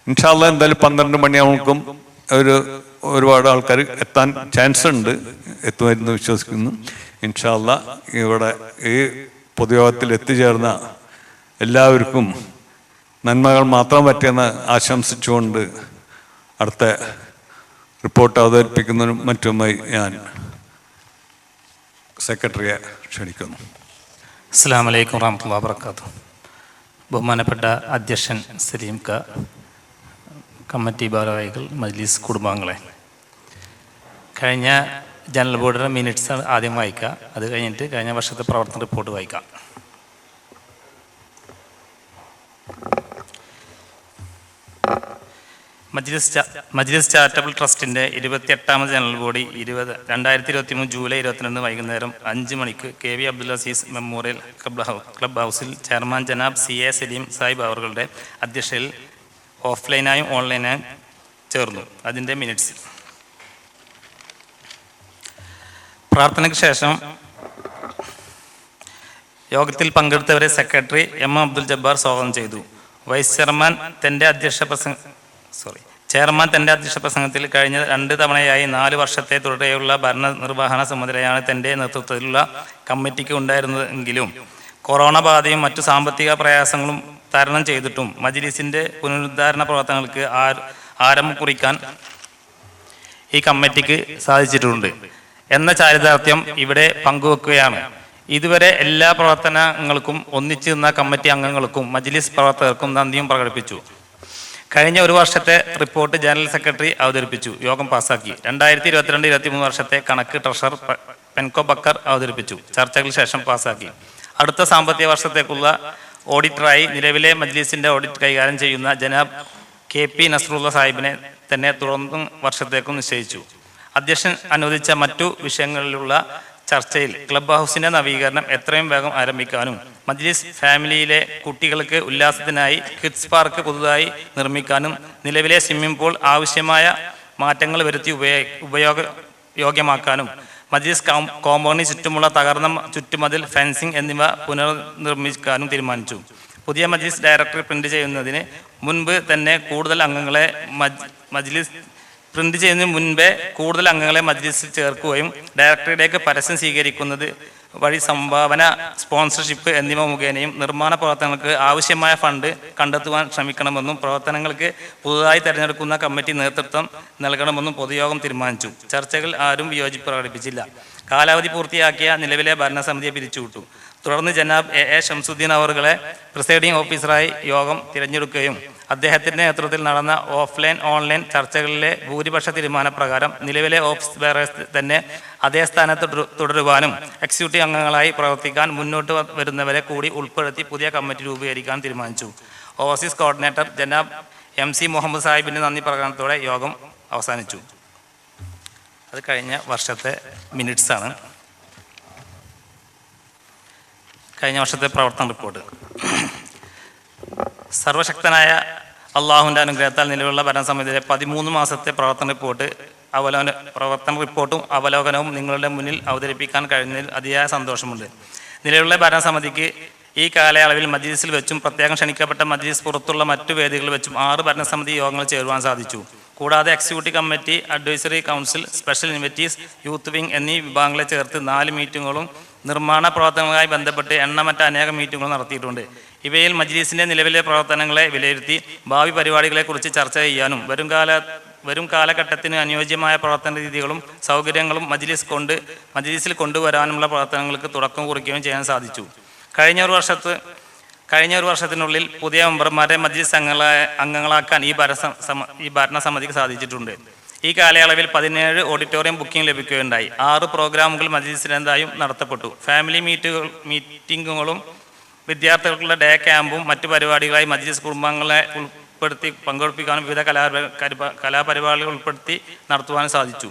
[SPEAKER 3] ഇൻഷാ അല്ലാഹ് എന്തായാലും 12 മണിയാവുമ്പം ഒരുപാട് ആൾക്കാർ എത്താൻ ചാൻസ് ഉണ്ട്, എത്തുമായിരുന്നു വിശ്വസിക്കുന്നു. ഇൻഷാ അല്ലാഹ് ഇവിടെ ഈ പൊതുയോഗത്തിൽ എത്തിച്ചേർന്ന എല്ലാവർക്കും നന്മകൾ മാത്രം പറ്റിയെന്ന് ആശംസിച്ചുകൊണ്ട് അടുത്ത റിപ്പോർട്ട് അവതരിപ്പിക്കുന്നതിനും മറ്റുമായി ഞാൻ സെക്രട്ടറിയെ ക്ഷണിക്കുന്നു.
[SPEAKER 2] അസ്സലാമു അലൈക്കും വറഹ്മത്തുള്ളാഹി വബറകാതുഹു. ബഹുമാനപ്പെട്ട അധ്യക്ഷൻ സലീം ക, കമ്മിറ്റി ഭാരവാഹികൾ, മജ്ലിസ് കുടുംബാംഗങ്ങളെ, കഴിഞ്ഞ ജനറൽ ബോർഡിൻ്റെ മിനിറ്റ്സ് ആദ്യം വായിക്കുക. അത് കഴിഞ്ഞിട്ട് കഴിഞ്ഞ വർഷത്തെ പ്രവർത്തന റിപ്പോർട്ട് വായിക്കാം. മജ്ലിസ് ചാരിറ്റബിൾ ട്രസ്റ്റിൻ്റെ 28ാമത് ജനറൽ ബോഡി 2023 ജൂലൈ 22 വൈകുന്നേരം 5 മണിക്ക് KV Abdul Aziz memorial club ഹൗസിൽ ചെയർമാൻ ജനാബ് CA സലീം സാഹിബ് അവരുടെ അധ്യക്ഷതയിൽ ഓഫ്ലൈനായും ഓൺലൈനായും ചേർന്നു. അതിൻ്റെ മിനിറ്റ്സ്. പ്രാർത്ഥനയ്ക്ക് ശേഷം യോഗത്തിൽ പങ്കെടുത്തവരെ സെക്രട്ടറി M അബ്ദുൽ ജബ്ബാർ സ്വാഗതം ചെയ്തു. വൈസ് ചെയർമാൻ തൻ്റെ ചെയർമാൻ തൻ്റെ അധ്യക്ഷ പ്രസംഗത്തിൽ കഴിഞ്ഞ 2 തവണയായി 4 വർഷത്തെ തുടരെയുള്ള ഭരണനിർവഹണ ചുമതലയാണ് തൻ്റെ നേതൃത്വത്തിലുള്ള കമ്മിറ്റിക്ക് ഉണ്ടായിരുന്നതെങ്കിലും കൊറോണ ബാധയും മറ്റു സാമ്പത്തിക പ്രയാസങ്ങളും തരണം ചെയ്തിട്ടും മജ്ലിസിൻ്റെ പുനരുദ്ധാരണ പ്രവർത്തനങ്ങൾക്ക് ആരംഭം കുറിക്കാൻ ഈ കമ്മിറ്റിക്ക് സാധിച്ചിട്ടുണ്ട് എന്ന ചാരിതാർത്ഥ്യം ഇവിടെ പങ്കുവെക്കുകയാണ്. ഇതുവരെ എല്ലാ പ്രവർത്തനങ്ങൾക്കും ഒന്നിച്ചു നിന്ന കമ്മിറ്റി അംഗങ്ങൾക്കും മജ്ലിസ് പ്രവർത്തകർക്കും നന്ദിയും പ്രകടിപ്പിച്ചു. കഴിഞ്ഞ 1 വർഷത്തെ റിപ്പോർട്ട് ജനറൽ സെക്രട്ടറി അവതരിപ്പിച്ചു. യോഗം പാസാക്കി. 2022-23 വർഷത്തെ കണക്ക് ട്രഷറർ പെൻകോ ബക്കർ അവതരിപ്പിച്ചു. ചർച്ചകൾക്ക് ശേഷം പാസാക്കി. അടുത്ത സാമ്പത്തിക വർഷത്തേക്കുള്ള ഓഡിറ്ററായി നിലവിലെ മജ്ലിസിൻ്റെ ഓഡിറ്റ് കൈകാര്യം ചെയ്യുന്ന ജനാബ് KP നസ്രുള്ള സാഹിബിനെ തന്നെ തുടർന്നും വർഷത്തേക്കും നിശ്ചയിച്ചു. അധ്യക്ഷൻ അനുവദിച്ച മറ്റു വിഷയങ്ങളിലുള്ള ചർച്ചയിൽ ക്ലബ് ഹൗസിൻ്റെ നവീകരണം എത്രയും വേഗം ആരംഭിക്കാനും മജ്ലിസ് ഫാമിലിയിലെ കുട്ടികൾക്ക് ഉല്ലാസത്തിനായി കിഡ്സ് പാർക്ക് പുതുതായി നിർമ്മിക്കാനും നിലവിലെ സ്വിമ്മിംഗ് പൂൾ ആവശ്യമായ മാറ്റങ്ങൾ വരുത്തി ഉപയോഗയോഗ്യമാക്കാനും മജ്ലിസ് കോമ്പൗണ്ടിന് ചുറ്റുമുള്ള തകർന്ന ചുറ്റുമതിൽ, ഫെൻസിംഗ് എന്നിവ പുനർനിർമ്മിക്കാനും തീരുമാനിച്ചു. പുതിയ മജ്ലിസ് ഡയറക്ടറി പ്രിന്റ് ചെയ്യുന്നതിന് മുൻപ് തന്നെ കൂടുതൽ അംഗങ്ങളെ മജ്ലിസിൽ ചേർക്കുകയും ഡയറക്ടറിയിലേക്ക് പരസ്യം സ്വീകരിക്കുന്നത് വഴി സംഭാവന, സ്പോൺസർഷിപ്പ് എന്നിവ മുഖേനയും നിർമ്മാണ പ്രവർത്തനങ്ങൾക്ക് ആവശ്യമായ ഫണ്ട് കണ്ടെത്തുവാൻ ശ്രമിക്കണമെന്നും പ്രവർത്തനങ്ങൾക്ക് പുതുതായി തെരഞ്ഞെടുക്കുന്ന കമ്മിറ്റി നേതൃത്വം നൽകണമെന്നും പൊതുയോഗം തീരുമാനിച്ചു. ചർച്ചകൾ ആരും വിയോജിപ്പ് പ്രകടിപ്പിച്ചില്ല. കാലാവധി പൂർത്തിയാക്കിയ നിലവിലെ ഭരണസമിതിയെ പിരിച്ചുവിട്ടു. തുടർന്ന് ജനാബ് AA ഷംസുദ്ദീൻ അവറുകളെ പ്രിസൈഡിംഗ് ഓഫീസറായി യോഗം തിരഞ്ഞെടുക്കുകയും അദ്ദേഹത്തിൻ്റെ നേതൃത്വത്തിൽ നടന്ന ഓഫ്ലൈൻ ഓൺലൈൻ ചർച്ചകളിലെ ഭൂരിപക്ഷ തീരുമാനപ്രകാരം നിലവിലെ ഓഫീസ് ബെയറേഴ്സ് തന്നെ അതേ സ്ഥാനത്ത് തുടരുവാനും എക്സിക്യൂട്ടീവ് അംഗങ്ങളായി പ്രവർത്തിക്കാൻ മുന്നോട്ട് വരുന്നവരെ കൂടി ഉൾപ്പെടുത്തി പുതിയ കമ്മിറ്റി രൂപീകരിക്കാൻ തീരുമാനിച്ചു. ഓവർസീസ് കോർഡിനേറ്റർ ജനാബ് MC മുഹമ്മദ് സാഹിബിൻ്റെ നന്ദി പ്രകടനത്തോടെ യോഗം അവസാനിച്ചു. അത് കഴിഞ്ഞ വർഷത്തെ മിനിറ്റ്സാണ്. കഴിഞ്ഞ വർഷത്തെ പ്രവർത്തന റിപ്പോർട്ട്. സർവശക്തനായ അള്ളാഹുവിൻ്റെ അനുഗ്രഹത്താൽ നിലവിലുള്ള ഭരണസമിതിയുടെ 13 മാസത്തെ പ്രവർത്തന റിപ്പോർട്ടും അവലോകനവും നിങ്ങളുടെ മുന്നിൽ അവതരിപ്പിക്കാൻ കഴിഞ്ഞതിൽ അതിയായ സന്തോഷമുണ്ട്. നിലവിലുള്ള ഭരണസമിതിക്ക് ഈ കാലയളവിൽ മജ്ലിസിൽ വെച്ചും പ്രത്യേകം ക്ഷണിക്കപ്പെട്ട മജ്ലിസ് പുറത്തുള്ള മറ്റു വേദികളിൽ വെച്ചും 6 ഭരണസമിതി യോഗങ്ങൾ ചേരുവാൻ സാധിച്ചു. കൂടാതെ executive committee, advisory council, special invitees, youth wing എന്നീ വിഭാഗങ്ങളെ ചേർത്ത് 4 മീറ്റിങ്ങുകളും നിർമ്മാണ പ്രവർത്തനങ്ങളുമായി ബന്ധപ്പെട്ട് എണ്ണമറ്റ അനേകം മീറ്റിങ്ങുകൾ നടത്തിയിട്ടുണ്ട്. ഇവയിൽ മജ്ലിസിൻ്റെ നിലവിലെ പ്രവർത്തനങ്ങളെ വിലയിരുത്തി ഭാവി പരിപാടികളെക്കുറിച്ച് ചർച്ച ചെയ്യാനും വരും കാലഘട്ടത്തിന് അനുയോജ്യമായ പ്രവർത്തന രീതികളും സൗകര്യങ്ങളും മജ്ലിസിൽ കൊണ്ടുവരാനുമുള്ള പ്രവർത്തനങ്ങൾക്ക് തുടക്കം കുറിക്കുകയും ചെയ്യാൻ സാധിച്ചു. കഴിഞ്ഞ ഒരു വർഷത്തിനുള്ളിൽ പുതിയ മെമ്പർമാരെ മജ്ലിസ് അംഗങ്ങളാക്കാൻ ഈ ഭരണസമിതിക്ക് സാധിച്ചിട്ടുണ്ട്. ഈ കാലയളവിൽ 17 ഓഡിറ്റോറിയം ബുക്കിംഗ് ലഭിക്കുകയുണ്ടായി. 6 പ്രോഗ്രാമുകൾ മജ്ലിസിലെന്തായും നടത്തപ്പെട്ടു. ഫാമിലി മീറ്റിങ്ങുകളും വിദ്യാർത്ഥികൾക്കുള്ള ഡേ ക്യാമ്പും മറ്റു പരിപാടികളായി മജ്ലിസ് കുടുംബാംഗങ്ങളെ ഉൾപ്പെടുത്തി പങ്കെടുപ്പിക്കാനും വിവിധ കലാപരിപാടികൾ ഉൾപ്പെടുത്തി നടത്തുവാനും സാധിച്ചു.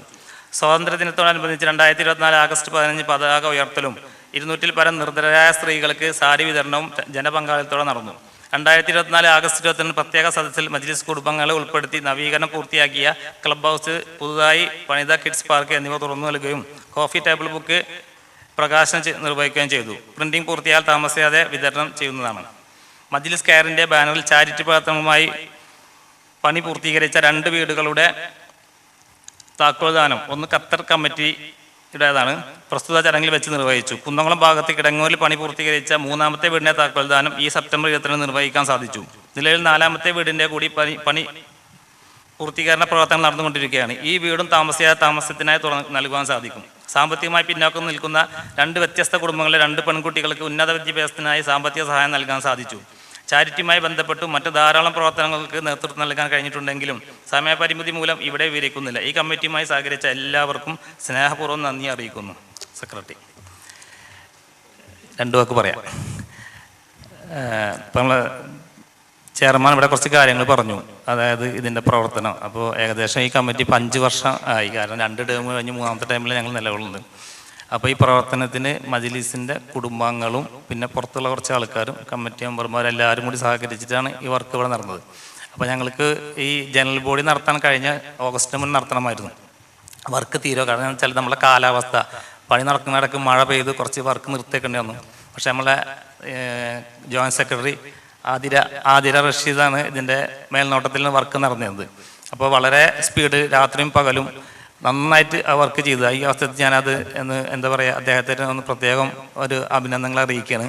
[SPEAKER 2] സ്വാതന്ത്ര്യദിനത്തോടനുബന്ധിച്ച് 2024 ആഗസ്റ്റ് 15 പതാക ഉയർത്തലും 200-ൽ പരം നിർധനരായ സ്ത്രീകൾക്ക് സാരി വിതരണവും ജനപങ്കാളിത്തത്തോടെ നടന്നു. 2024 ആഗസ്റ്റ് 22 പ്രത്യേക സദസ്സിൽ മജ്ലിസ് കുടുംബാംഗങ്ങളെ ഉൾപ്പെടുത്തി നവീകരണം പൂർത്തിയാക്കിയ ക്ലബ് ഹൗസ്, പുതുതായി പണിത കിഡ്സ് പാർക്ക് എന്നിവ തുറന്നു നൽകുകയും കോഫി ടേബിൾ ബുക്ക് പ്രകാശനം നിർവഹിക്കുകയും ചെയ്തു. പ്രിന്റിംഗ് പൂർത്തിയാൽ താമസിയാതെ വിതരണം ചെയ്യുന്നതാണ്. മജ്ലിസ് കെയറിൻ്റെ ബാനറിൽ ചാരിറ്റി പ്രവർത്തനവുമായി പണി പൂർത്തീകരിച്ച 2 വീടുകളുടെ താക്കോൽദാനം, ഒന്ന് ഖത്തർ കമ്മിറ്റിയുടേതാണ്, പ്രസ്തുത ചടങ്ങിൽ വെച്ച് നിർവഹിച്ചു. കുന്നംകുളം ഭാഗത്ത് കിടങ്ങൂരിൽ പണി പൂർത്തീകരിച്ച 3ാമത്തെ വീടിൻ്റെ താക്കോൽദാനം ഈ സെപ്റ്റംബർ 22 നിർവഹിക്കാൻ സാധിച്ചു. നിലവിൽ 4ാമത്തെ വീടിൻ്റെ കൂടി പണി പൂർത്തീകരണ പ്രവർത്തനം നടന്നുകൊണ്ടിരിക്കുകയാണ്. ഈ വീടും താമസത്തിനായി നൽകുവാൻ സാധിക്കും. സാമ്പത്തികമായി പിന്നോക്കം നിൽക്കുന്ന 2 വ്യത്യസ്ത കുടുംബങ്ങളിലെ 2 പെൺകുട്ടികൾക്ക് ഉന്നത വിദ്യാഭ്യാസത്തിനായി സാമ്പത്തിക സഹായം നൽകാൻ സാധിച്ചു. ചാരിറ്റിയുമായി ബന്ധപ്പെട്ട് മറ്റ് ധാരാളം പ്രവർത്തനങ്ങൾക്ക് നേതൃത്വം നൽകാൻ കഴിഞ്ഞിട്ടുണ്ടെങ്കിലും സമയപരിമിതി മൂലം ഇവിടെ വിവരിക്കുന്നില്ല. ഈ കമ്മിറ്റിയുമായി സഹകരിച്ച എല്ലാവർക്കും സ്നേഹപൂർവ്വം നന്ദി അറിയിക്കുന്നു. സെക്രട്ടറി 2 വാക്ക് പറയാം. ഇപ്പം നമ്മൾ ചെയർമാൻ ഇവിടെ കുറച്ച് കാര്യങ്ങൾ പറഞ്ഞു, അതായത് ഇതിൻ്റെ പ്രവർത്തനം. അപ്പോൾ ഏകദേശം ഈ കമ്മിറ്റി 5 വർഷം ആയി. കാരണം 2 ടേം കഴിഞ്ഞ് 3ാമത്തെ ടൈമിൽ ഞങ്ങൾ നിലകൊള്ളുന്നുണ്ട്. അപ്പോൾ ഈ പ്രവർത്തനത്തിന് മജ്ലിസിൻ്റെ കുടുംബാംഗങ്ങളും പിന്നെ പുറത്തുള്ള കുറച്ച് ആൾക്കാരും കമ്മിറ്റി മെമ്പർമാരെല്ലാവരും കൂടി സഹകരിച്ചിട്ടാണ് ഈ വർക്ക് ഇവിടെ നടന്നത്. അപ്പോൾ ഞങ്ങൾക്ക് ഈ ജനറൽ ബോഡി നടത്താൻ കഴിഞ്ഞ ഓഗസ്റ്റ് മുൻ നടത്തണമായിരുന്നു. വർക്ക് തീരുക, കാരണം എന്ന് വെച്ചാൽ നമ്മളെ കാലാവസ്ഥ പണി നടക്കുന്നിടക്ക് മഴ പെയ്ത് കുറച്ച് വർക്ക് നിർത്തിയേക്കേണ്ടി വന്നു. പക്ഷെ നമ്മളെ ജോയിൻറ്റ് സെക്രട്ടറി ആതിര റഷീദാണ് ഇതിൻ്റെ മേൽനോട്ടത്തിൽ വർക്ക് നടന്നത്. അപ്പോൾ വളരെ സ്പീഡ്, രാത്രിയും പകലും നന്നായിട്ട് ആ വർക്ക് ചെയ്തു. ഈ അവസ്ഥയിൽ ഞാനത് എന്താ പറയുക, അദ്ദേഹത്തിന് ഒന്ന് പ്രത്യേകം ഒരു അഭിനന്ദനങ്ങൾ അറിയിക്കുകയാണ്.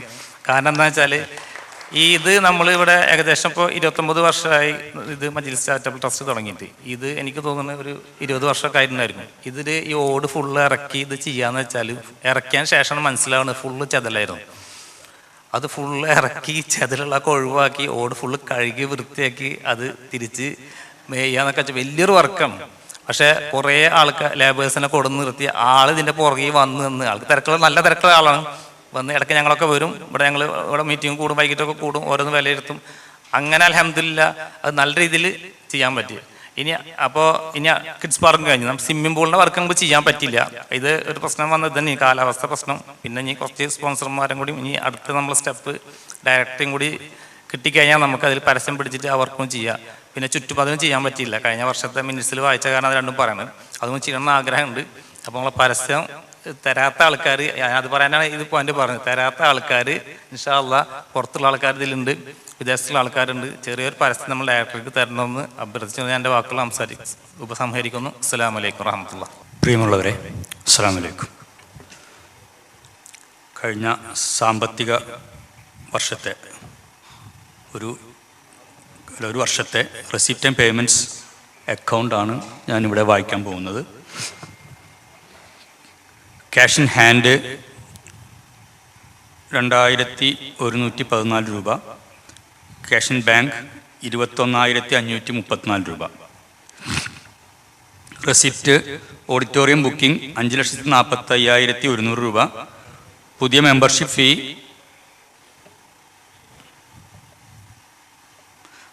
[SPEAKER 2] കാരണം എന്താണെന്ന് വെച്ചാൽ ഇത് നമ്മളിവിടെ ഏകദേശം ഇപ്പോൾ 29 വർഷമായി ഇത് മജ്ലിസ് ചാരിറ്റബിൾ ട്രസ്റ്റ് തുടങ്ങിയിട്ട്. ഇത് എനിക്ക് തോന്നുന്നത് ഒരു 20 വർഷമൊക്കെ ആയിട്ടുണ്ടായിരുന്നു. ഇതിൽ ഈ ഓട് ഫുള്ള് ഇറക്കി ഇത് ചെയ്യാന്ന് വെച്ചാൽ ഇറക്കിയതിന് ശേഷമാണ് മനസ്സിലാവുന്നത് ഫുള്ള് ചെതലായിരുന്നു. അത് ഫുള്ള് ഇറക്കി ചെതലുള്ളൊക്കെ ഒഴിവാക്കി ഓട് ഫുള്ള് കഴുകി വൃത്തിയാക്കി അത് തിരിച്ച് മേയാന്നൊക്കെ വെച്ചാൽ വലിയൊരു വർക്കാണ്. പക്ഷേ കുറേ ലേബേഴ്സിനെ കൊടുന്ന് നിർത്തി ഇതിൻ്റെ പുറകെ വന്ന് നിന്ന് ആൾക്ക് തിരക്കുള്ള നല്ല തിരക്കുള്ള ആളാണ്. വന്ന് ഇടയ്ക്ക് ഞങ്ങളൊക്കെ വരും. ഞങ്ങൾ ഇവിടെ മീറ്റിംഗ് കൂടും, വൈകിട്ടൊക്കെ കൂടും, ഓരോന്ന് വിലയിരുത്തും. അങ്ങനെ അൽഹംദുലില്ലാ അത് നല്ല രീതിയിൽ ചെയ്യാൻ പറ്റി. ഇനി കിഡ്സ് പാർക്ക് കഴിഞ്ഞു. നമുക്ക് സ്വിമ്മിംഗ് പൂളിൻ്റെ വർക്ക് നമുക്ക് ചെയ്യാൻ പറ്റില്ല. ഇത് ഒരു പ്രശ്നം വന്നത് തന്നെ കാലാവസ്ഥ പ്രശ്നം. പിന്നെ ഇനി കുറച്ച് സ്പോൺസർമാരും കൂടി ഇനി അടുത്ത നമ്മൾ സ്റ്റെപ്പ് ഡയറക്ടറും കൂടി കിട്ടിക്കഴിഞ്ഞാൽ നമുക്കതിൽ പരസ്യം പിടിച്ചിട്ട് ആ വർക്കും ചെയ്യാം. പിന്നെ ചുറ്റുപാടും ചെയ്യാൻ പറ്റിയില്ല. കഴിഞ്ഞ വർഷത്തെ മിനിറ്റ്സിൽ വായിച്ച കാരണം അത് രണ്ടും പറയണത്. അതൊന്നും ചെയ്യണമെന്ന് ആഗ്രഹമുണ്ട്. അപ്പോൾ നമ്മളെ പരസ്യം തരാത്ത ആൾക്കാർ, അത് പറയാനാണ് ഇത് പോയിന്റ് പറഞ്ഞത്, തരാത്ത ആൾക്കാർ ഇൻഷാ അല്ലാഹ് പുറത്തുള്ള ആൾക്കാർ ഇതിലുണ്ട്, വിദേശത്തുള്ള ആൾക്കാരുണ്ട്. ചെറിയൊരു പരസ്യം നമ്മൾ ഡയറക്ടർക്ക് തരണമെന്ന് അഭ്യർത്ഥിച്ചു ഞാൻ എൻ്റെ വാക്കുകൾ ഉപസംഹരിക്കുന്നു. അസ്സലാമു അലൈക്കും വറഹ്മത്തുള്ളാഹി.
[SPEAKER 4] പ്രിയമുള്ളവരെ, അസ്സലാമു അലൈക്കും. കഴിഞ്ഞ സാമ്പത്തിക വർഷത്തെ ഒരു വർഷത്തെ റെസിപ്റ്റ് ആൻഡ് പേയ്മെൻറ്റ്സ് അക്കൗണ്ടാണ് ഞാനിവിടെ വായിക്കാൻ പോകുന്നത്. ക്യാഷ് ഇൻ ഹാൻഡ് 2114 രൂപ, ക്യാഷ് ഇൻ ബാങ്ക് 21,534 രൂപ. റെസിപ്റ്റ് ഓഡിറ്റോറിയം ബുക്കിംഗ് 5,45,100 രൂപ. പുതിയ മെമ്പർഷിപ്പ് ഫീ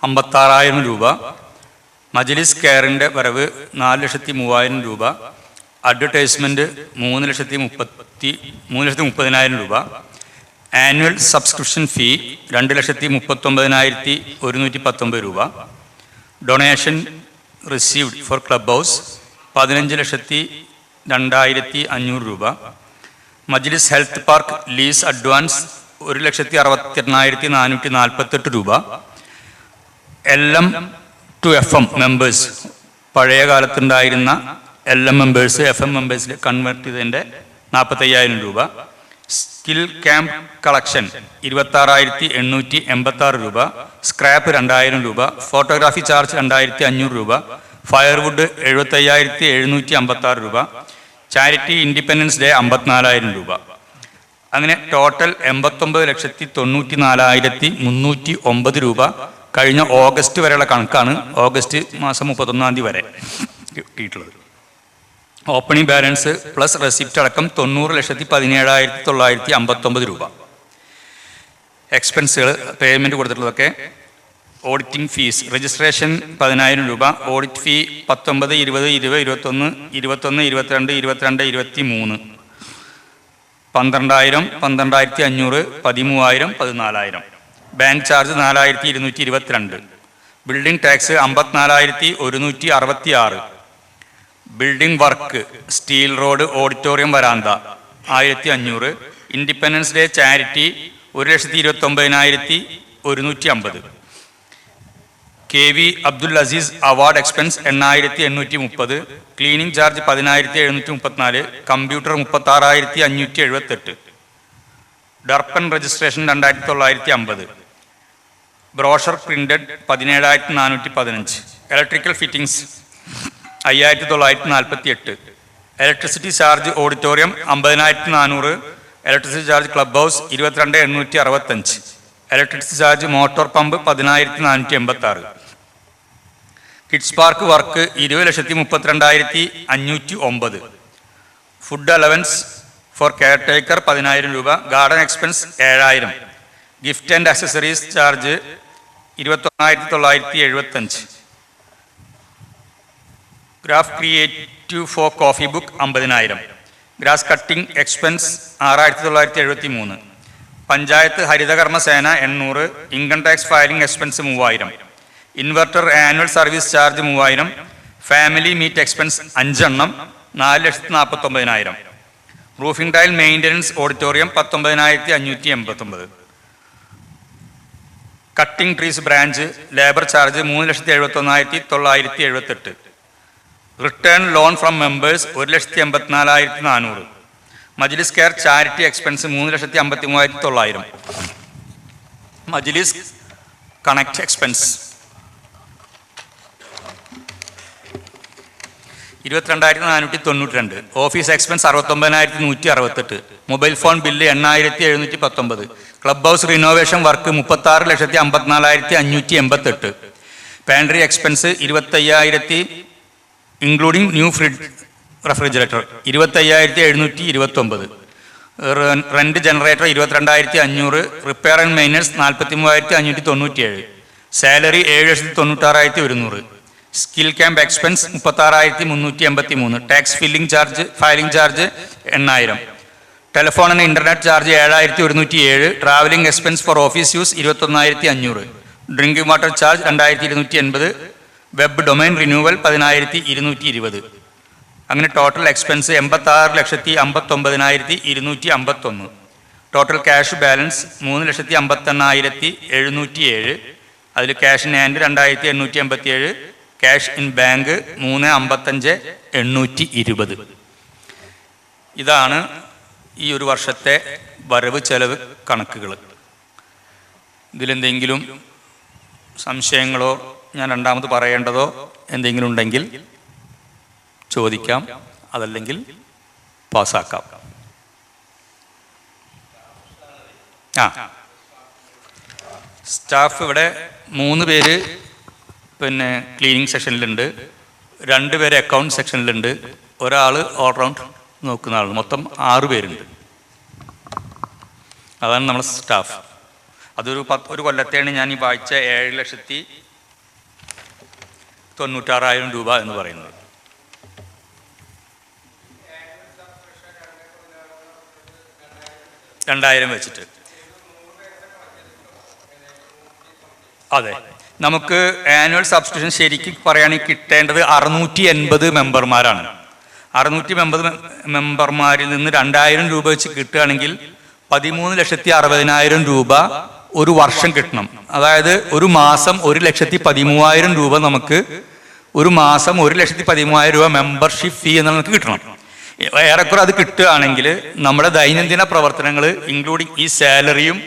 [SPEAKER 4] 56,000 രൂപ. മജ്ലിസ് കെയറിൻ്റെ വരവ് 4,03,000 രൂപ. അഡ്വർടൈസ്മെൻറ്റ് 3,30,000 രൂപ. ആനുവൽ സബ്സ്ക്രിപ്ഷൻ ഫീ 2,39,119 രൂപ. Donation received four club house 15,02,500 രൂപ. മജ്ലിസ് ഹെൽത്ത് പാർക്ക് ലീസ് അഡ്വാൻസ് 1,68,448 രൂപ. LM to FM മെമ്പേഴ്സ്, പഴയ കാലത്തുണ്ടായിരുന്ന LM മെമ്പേഴ്സ് FM മെമ്പേഴ്സിൽ കൺവേർട്ട് ചെയ്തതിൻ്റെ 45,000 രൂപ. സ്കിൽ ക്യാമ്പ് കളക്ഷൻ 26,886 രൂപ, സ്ക്രാപ്പ് 2,000 രൂപ, ഫോട്ടോഗ്രാഫി ചാർജ് 2,500 രൂപ, ഫയർവുഡ് 75,756 രൂപ, ചാരിറ്റി ഇൻഡിപെൻഡൻസ് ഡേ 54,000 രൂപ. അങ്ങനെ ടോട്ടൽ 89,94,309 രൂപ കഴിഞ്ഞ ഓഗസ്റ്റ് വരെയുള്ള കണക്കാണ്. ഓഗസ്റ്റ് മാസം 31 വരെ കിട്ടിയിട്ടുള്ളത്. ഓപ്പണിംഗ് ബാലൻസ് പ്ലസ് റെസിപ്റ്റ് അടക്കം 90,17,959 രൂപ. എക്സ്പെൻസുകൾ പേയ്മെൻറ്റ് കൊടുത്തിട്ടുള്ളതൊക്കെ ഓഡിറ്റിംഗ് ഫീസ് രജിസ്ട്രേഷൻ 10,000 രൂപ, audit fee 19, 20, 20, 21, 22, 22, 22, 23, 12,000, 12,500, 13,000, 14,000. Bank charge 4,222. Building tax 54,166. Building work steel road auditorium വരാന്ത 1,500. Independence day charity 1,29,150. KV Abdul Azeez award expense 8,830. Cleaning charge 10,734. Computer 36,578. Darpan registration 2,950. Brochure printed 17,415. Electrical fittings 5,948. Electricity charge auditorium 50,400. Electricity charge club house 22,865. Electricity charge motor pump 10,486. Kids park work 20,32,509. Food allowance for caretaker 10,000 രൂപ. Garden expense 7,000. Gift and accessories charge 21,975. Graph creative for coffee book 50,000. Grass cutting expense 6,973. Panchayat Harithakarma Sena 800. Income tax filing expense 3,000. Inverter annual service charge 3,000. Family meet expense 5 എണ്ണം 4,49,000. Roofing tile maintenance auditorium 19,589. Cutting trees branch labour charge 3,71,978. Return loan from members 1,84,400. Majlis care charity expense 3,53,900. Majlis connect expense 22,492. Office expense 69,168. Mobile phone bill 8,719. Club house renovation work 36,54,588. Pantry expense 25,000 including new refrigerator 25,729. Rent generator 22,500. Repair and maintenance 43,597. Salary 7,96,100. Skill camp expense 36,383. Tax filing charge 8,000. Telephone and internet charge 7,107. Travelling expense four office use 21,500. Drinking water charge 2,280. Web domain renewal 10,220. അങ്ങനെ total expense 86,59,251. Total cash balance 3,58,707. അതിൽ cash in hand 2,887. Cash in bank 3,55,820. ഇതാണ് ഈ ഒരു വർഷത്തെ വരവ് ചെലവ് കണക്കുകൾ. ഇതിലെന്തെങ്കിലും സംശയങ്ങളോ ഞാൻ രണ്ടാമത് പറയേണ്ടതോ എന്തെങ്കിലും ഉണ്ടെങ്കിൽ ചോദിക്കാം, അതല്ലെങ്കിൽ പാസ്സാക്കാം. സ്റ്റാഫ് ഇവിടെ 3 പേര് ക്ലീനിങ് സെക്ഷനിലുണ്ട്, 2 പേര് അക്കൗണ്ട് സെക്ഷനിലുണ്ട്, ഒരാൾ ഓൾറൗണ്ട് നോക്കുന്ന ആൾ. മൊത്തം 6 പേരുണ്ട്. അതാണ് നമ്മുടെ സ്റ്റാഫ്. അതൊരു കൊല്ലത്തെയാണ് ഞാൻ ഈ വായിച്ച 7,96,000 രൂപ എന്ന് പറയുന്നത്. $2,000 വെച്ചിട്ട്. അതെ, നമുക്ക് ആനുവൽ സബ്സ്ക്രിപ്ഷൻ ശരിക്കും പറയുകയാണെങ്കിൽ കിട്ടേണ്ടത് 680 മെമ്പർമാരാണ്. 680 മെമ്പർമാരിൽ നിന്ന് 2,000 രൂപ വെച്ച് കിട്ടുകയാണെങ്കിൽ 13,60,000 രൂപ ഒരു വർഷം കിട്ടണം. അതായത് ഒരു മാസം 1,13,000 രൂപ നമുക്ക് ഒരു മാസം 1,13,000 രൂപ മെമ്പർഷിപ്പ് ഫീ എന്ന് നമുക്ക് കിട്ടണം. ഏറെക്കുറെ അത് കിട്ടുകയാണെങ്കിൽ നമ്മുടെ ദൈനംദിന പ്രവർത്തനങ്ങൾ ഇൻക്ലൂഡിങ് ഈ സാലറിയും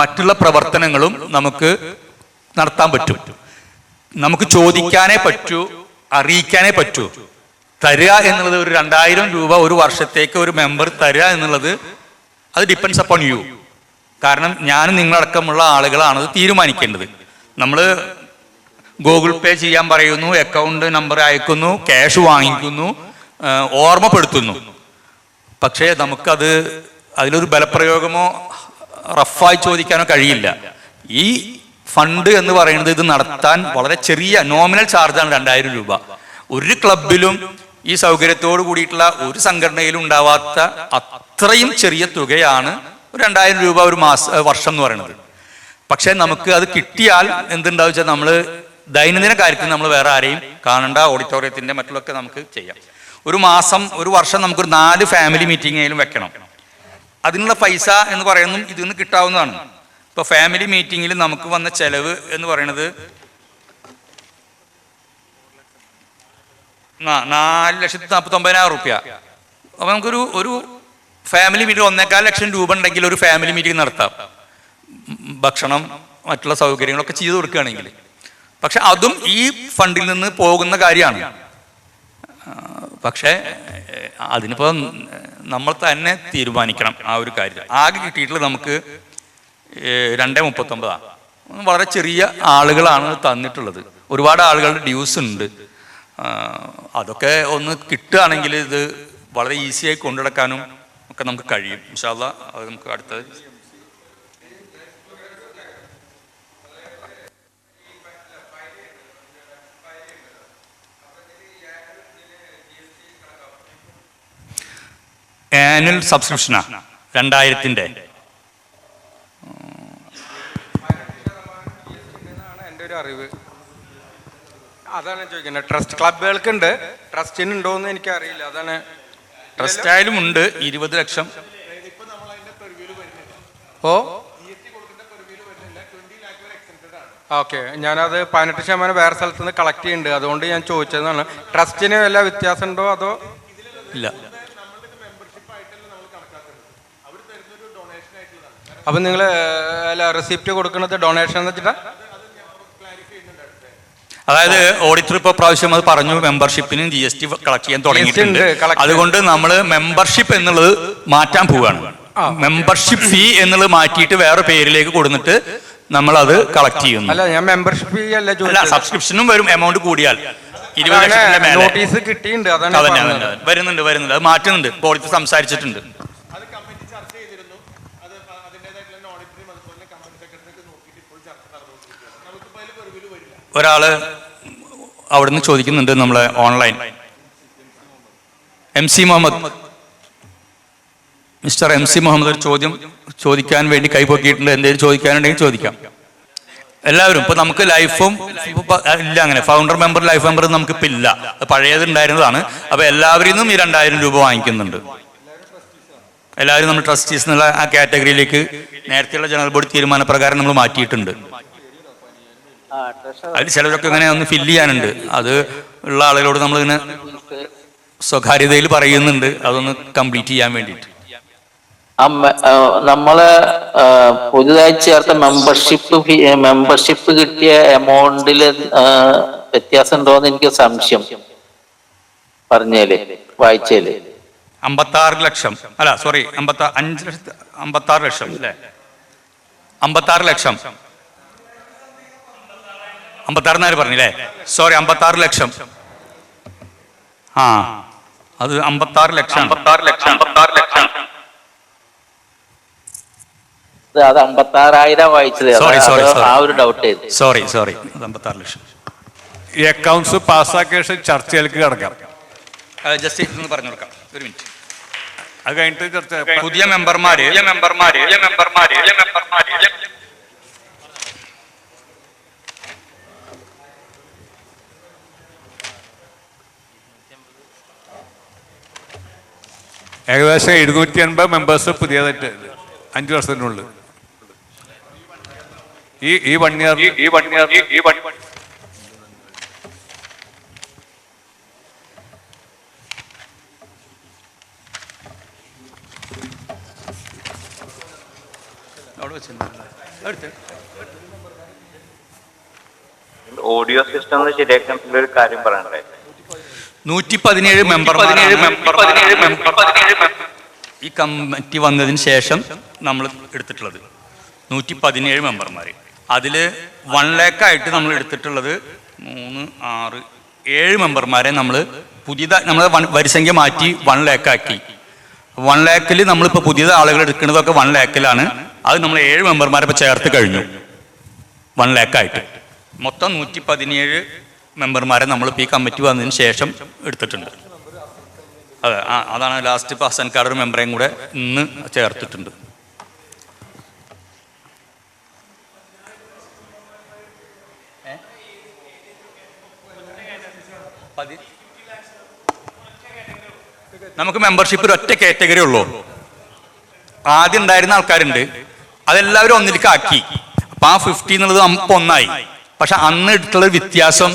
[SPEAKER 4] മറ്റുള്ള പ്രവർത്തനങ്ങളും നമുക്ക് നടത്താൻ പറ്റും. നമുക്ക് ചോദിക്കാനേ പറ്റൂ, അറിയിക്കാനേ പറ്റൂ. തരിക എന്നുള്ളത് ഒരു 2000 രൂപ ഒരു വർഷത്തേക്ക് ഒരു മെമ്പർ തരിക എന്നുള്ളത് അത് ഡിപ്പെൻഡ്സ് അപ്പോൺ യു. കാരണം ഞാനും നിങ്ങളടക്കമുള്ള ആളുകളാണ് അത് തീരുമാനിക്കേണ്ടത്. നമ്മൾ ഗൂഗിൾ പേ ചെയ്യാൻ പറയുന്നു, അക്കൗണ്ട് നമ്പർ അയക്കുന്നു, ക്യാഷ് വാങ്ങിക്കുന്നു, ഓർമ്മപ്പെടുത്തുന്നു. പക്ഷേ നമുക്കത് അതിലൊരു ബലപ്രയോഗമോ റഫായി ചോദിക്കാനോ കഴിയില്ല. ഈ ഫണ്ട് എന്ന് പറയുന്നത് ഇത് നടത്താൻ വളരെ ചെറിയ നോമിനൽ ചാർജാണ് 2000 രൂപ. ഒരു ക്ലബിലും ഈ സൗകര്യത്തോട് കൂടിയിട്ടുള്ള ഒരു സംഘടനയിലും ഉണ്ടാവാത്ത അത്രയും ചെറിയ തുകയാണ് ഒരു 2000 രൂപ ഒരു വർഷം എന്ന് പറയുന്നത്. പക്ഷെ നമുക്ക് അത് കിട്ടിയാൽ എന്തുണ്ടാവും വെച്ചാൽ നമ്മൾ ദൈനംദിന കാര്യത്തിൽ നമ്മൾ വേറെ ആരെയും കാണേണ്ട, ഓഡിറ്റോറിയത്തിന്റെ മറ്റുള്ളൊക്കെ നമുക്ക് ചെയ്യാം. ഒരു മാസം ഒരു വർഷം നമുക്കൊരു 4 ഫാമിലി മീറ്റിംഗിലും വെക്കണം. അതിനുള്ള പൈസ എന്ന് പറയുന്നതും ഇതിൽ നിന്ന് കിട്ടാവുന്നതാണ്. ഇപ്പോൾ ഫാമിലി മീറ്റിങ്ങിൽ നമുക്ക് വന്ന ചെലവ് എന്ന് പറയുന്നത് 4,49,000 രൂപ. അപ്പോൾ നമുക്കൊരു ഫാമിലി മീറ്റിംഗ് 1.25 ലക്ഷം രൂപ ഉണ്ടെങ്കിൽ ഒരു ഫാമിലി മീറ്റിംഗ് നടത്താം. ഭക്ഷണം മറ്റുള്ള സൗകര്യങ്ങളൊക്കെ ചെയ്തു കൊടുക്കുകയാണെങ്കിൽ. പക്ഷെ അതും ഈ ഫണ്ടിൽ നിന്ന് പോകുന്ന കാര്യമാണ്. പക്ഷേ അതിനിപ്പോൾ നമ്മൾ തന്നെ തീരുമാനിക്കണം ആ ഒരു കാര്യം. ആകെ കിട്ടിയിട്ടുള്ളത് നമുക്ക് 2.39. വളരെ ചെറിയ ആളുകളാണ് തന്നിട്ടുള്ളത്. ഒരുപാട് ആളുകളുടെ ഡ്യൂസ് ഉണ്ട്. അതൊക്കെ ഒന്ന് കിട്ടുകയാണെങ്കിൽ ഇത് വളരെ ഈസിയായി കൊണ്ടുനടക്കാനും ഒക്കെ നമുക്ക് കഴിയും. ഇൻഷാ അല്ലാഹ് അത് നമുക്ക് അടുത്തത് ആനുവൽ സബ്സ്ക്രിപ്ഷനാണ് 2000-ന്റെ.
[SPEAKER 5] എൻ്റെ ഒരു അറിവ് അതാണ് ചോദിക്കുന്നത്. ട്രസ്റ്റ് ക്ലബുകൾക്കുണ്ട്, ട്രസ്റ്റിന് ഉണ്ടോയെന്ന് എനിക്കറിയില്ല. അതാണ്
[SPEAKER 4] ട്രസ്റ്റ് ആയാലും ഉണ്ട് 20 ലക്ഷം.
[SPEAKER 5] ഓ ഓക്കെ, ഞാനത് 18% വേറെ സ്ഥലത്ത് നിന്ന് കളക്ട് ചെയ്യുന്നുണ്ട്. അതുകൊണ്ട് ഞാൻ ചോദിച്ചതാണ്. ട്രസ്റ്റിന് വല്ല വ്യത്യാസം ഉണ്ടോ അതോ
[SPEAKER 4] ഇല്ല?
[SPEAKER 5] അപ്പം നിങ്ങൾ റെസിപ്റ്റ് കൊടുക്കുന്നത് ഡൊണേഷൻ എന്ന് വെച്ചിട്ടാ?
[SPEAKER 4] അതായത് ഓഡിറ്റർ ഇപ്പോൾ പ്രാവശ്യം അത് പറഞ്ഞു, മെമ്പർഷിപ്പിനും GST കളക്ട് ചെയ്യാൻ തുടങ്ങിയിട്ടുണ്ട്. അതുകൊണ്ട് നമ്മൾ മെമ്പർഷിപ്പ് എന്നുള്ളത് മാറ്റാൻ പോവുകയാണ്. മെമ്പർഷിപ്പ് ഫീ എന്നുള്ളത് മാറ്റിയിട്ട് വേറെ പേരിലേക്ക് കൊടുത്തിട്ട് നമ്മൾ അത് കളക്ട് ചെയ്യുന്നു.
[SPEAKER 5] അല്ല, ഞാൻ മെമ്പർഷിപ്പ് ഫീ അല്ല,
[SPEAKER 4] സബ്സ്ക്രിപ്ഷനും വരും. എമൗണ്ട് കൂടിയാൽ 20 ലക്ഷത്തിന്റെ മേലെ
[SPEAKER 5] നോട്ടീസ് കിട്ടിയിട്ടുണ്ട്.
[SPEAKER 4] വരുന്നുണ്ട്. അത് മാറ്റുന്നുണ്ട്. ഓഡിറ്റർ സംസാരിച്ചിട്ടുണ്ട്. ഒരാള് അവിടുന്ന് ചോദിക്കുന്നുണ്ട്, നമ്മളെ online MC Muhammad, mister MC Muhammad ഒരു ചോദ്യം ചോദിക്കാൻ വേണ്ടി കൈപൊക്കിയിട്ടുണ്ട്. എന്തെങ്കിലും ചോദിക്കാനുണ്ടെങ്കിൽ ചോദിക്കാം. എല്ലാവരും ഇപ്പൊ നമുക്ക് ലൈഫും ഇല്ല, അങ്ങനെ ഫൗണ്ടർ മെമ്പർ ലൈഫ് മെമ്പർ നമുക്കിപ്പോൾ ഇല്ല. പഴയത് ഉണ്ടായിരുന്നതാണ്. അപ്പൊ എല്ലാവരിൽ നിന്നും ഈ 2000 രൂപ വാങ്ങിക്കുന്നുണ്ട്. എല്ലാവരും നമ്മൾ ട്രസ്റ്റീസ് എന്നുള്ള ആ കാറ്റഗറിയിലേക്ക് നേരത്തെയുള്ള ജനറൽ ബോഡി തീരുമാനപ്രകാരം നമ്മൾ മാറ്റിയിട്ടുണ്ട്. അതിൽ ചിലരൊക്കെ ഇങ്ങനെ ഒന്ന് ഫില്ല് ചെയ്യാനുണ്ട്. അത് ഉള്ള ആളുകളോട് നമ്മളിങ്ങനെ സ്വകാര്യതയിൽ പറയുന്നുണ്ട് അതൊന്ന് കംപ്ലീറ്റ് ചെയ്യാൻ വേണ്ടിയിട്ട്.
[SPEAKER 6] നമ്മള് പുതുതായി ചേർത്ത മെമ്പർഷിപ്പ് കിട്ടിയ എമൗണ്ടില് വ്യത്യാസം ഉണ്ടോന്ന് എനിക്ക് സംശയം. പറഞ്ഞേല് വായിച്ചേല്
[SPEAKER 4] 56 ലക്ഷം അല്ല, സോറി 56 ലക്ഷം അല്ലേ? 56 ലക്ഷം 56 പറഞ്ഞില്ലേ? സോറി 56 ലക്ഷം. അത് 56 ലക്ഷം.
[SPEAKER 6] അത് 56,000 വായിച്ചത്. ആ ഒരു ഡൗട്ട്.
[SPEAKER 4] സോറി 56 ലക്ഷം.
[SPEAKER 3] ഈ അക്കൗണ്ട്സ് പാസ്സാക്കിയ ശേഷം ചർച്ചയിലേക്ക് കിടക്കാം.
[SPEAKER 4] ജസ്റ്റ് ഇതൊന്ന് പറഞ്ഞു കൊടുക്കാം, ഒരു മിനിറ്റ്.
[SPEAKER 3] അത് കഴിഞ്ഞിട്ട് ചർച്ച.
[SPEAKER 4] പുതിയ മെമ്പർമാര്
[SPEAKER 3] ഏകദേശം 280 മെമ്പേഴ്സ് പുതിയതായിട്ട് 5 വർഷത്തിനുള്ളിൽ ഈ 1 ഇയർ
[SPEAKER 6] ഓഡിയോ സിസ്റ്റം ശരിയാക്കാൻ ഒരു കാര്യം പറയണ്ടേ?
[SPEAKER 4] 117 മെമ്പർമാർ ഈ കമ്മിറ്റി വന്നതിന് ശേഷം നമ്മൾ എടുത്തിട്ടുള്ളത് 117 മെമ്പർമാർ. അതിൽ 1 ലക്ഷമായിട്ട് നമ്മൾ എടുത്തിട്ടുള്ളത് 3, 6, 7 മെമ്പർമാരെ നമ്മൾ പുതിയതായി നമ്മൾ വരിസംഖ്യ മാറ്റി 1 ലക്ഷമാക്കി. 1 ലക്ഷത്തിൽ നമ്മളിപ്പോൾ പുതിയ ആളുകൾ എടുക്കുന്നതൊക്കെ 1 ലക്ഷത്തിലാണ്. അത് നമ്മൾ 7 മെമ്പർമാരെ ഇപ്പോൾ ചേർത്ത് കഴിഞ്ഞു 1 ലക്ഷമായിട്ട്. മൊത്തം 117 മെമ്പർമാരെ നമ്മളിപ്പോൾ ഈ കമ്മിറ്റി വന്നതിന് ശേഷം എടുത്തിട്ടുണ്ട്. അതെ, അതാണ് ലാസ്റ്റ് ഇപ്പോൾ ഹസൻകാർ ഒരു മെമ്പറേയും കൂടെ ഇന്ന് ചേർത്തിട്ടുണ്ട്. നമുക്ക് മെമ്പർഷിപ്പ് ഒറ്റ കാറ്റഗറി ഉള്ളൂ. ആദ്യം ഉണ്ടായിരുന്ന ആൾക്കാരുണ്ട്, അതെല്ലാവരും ഒന്നിലേക്ക് ആക്കി. അപ്പം ആ 50 എന്നുള്ളത് നമുക്ക് ഒന്നായി. പക്ഷെ അന്ന് എടുത്തുള്ള വ്യത്യാസം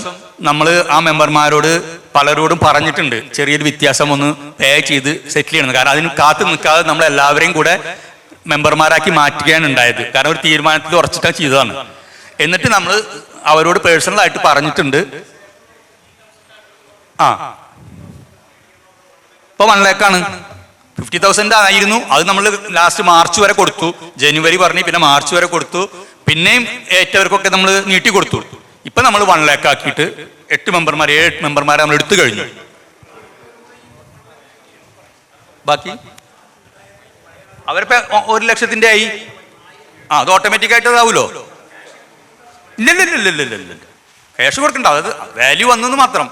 [SPEAKER 4] നമ്മൾ ആ മെമ്പർമാരോട് പലരോടും പറഞ്ഞിട്ടുണ്ട്, ചെറിയൊരു വ്യത്യാസം ഒന്ന് പേ ചെയ്ത് സെറ്റിൽ ചെയ്യണം. കാരണം അതിന് കാത്തു നിൽക്കാതെ നമ്മൾ എല്ലാവരെയും കൂടെ മെമ്പർമാരാക്കി മാറ്റുകയാണ് ഉണ്ടായത്. കാരണം ഒരു തീരുമാനത്തിൽ ഉറച്ചിട്ടാണ് ചെയ്തതാണ്. എന്നിട്ട് നമ്മൾ അവരോട് പേഴ്സണലായിട്ട് പറഞ്ഞിട്ടുണ്ട്. ഇപ്പൊ 1 ലക്ഷമാണ്. 50,000 ആയിരുന്നു. അത് നമ്മൾ ലാസ്റ്റ് മാർച്ച് വരെ കൊടുത്തു. ജനുവരി പറഞ്ഞു, പിന്നെ മാർച്ച് വരെ കൊടുത്തു. പിന്നെയും ഏറ്റവർക്കൊക്കെ നമ്മൾ നീട്ടി കൊടുത്തു. ഇപ്പൊ നമ്മൾ 1 ലക്ഷം ആക്കിയിട്ട് 8 മെമ്പർമാർ 7 മെമ്പർമാരെ നമ്മൾ എടുത്തു കഴിഞ്ഞു. ബാക്കി അവരിപ്പോ 1 ലക്ഷത്തിന്റെ ആയി. അത് ഓട്ടോമാറ്റിക് ആയിട്ട് അതാവൂലോ? ഇല്ല, ക്യാഷ് കൊടുക്കണ്ട. അത് വാല്യൂ വന്നെന്ന് മാത്രം.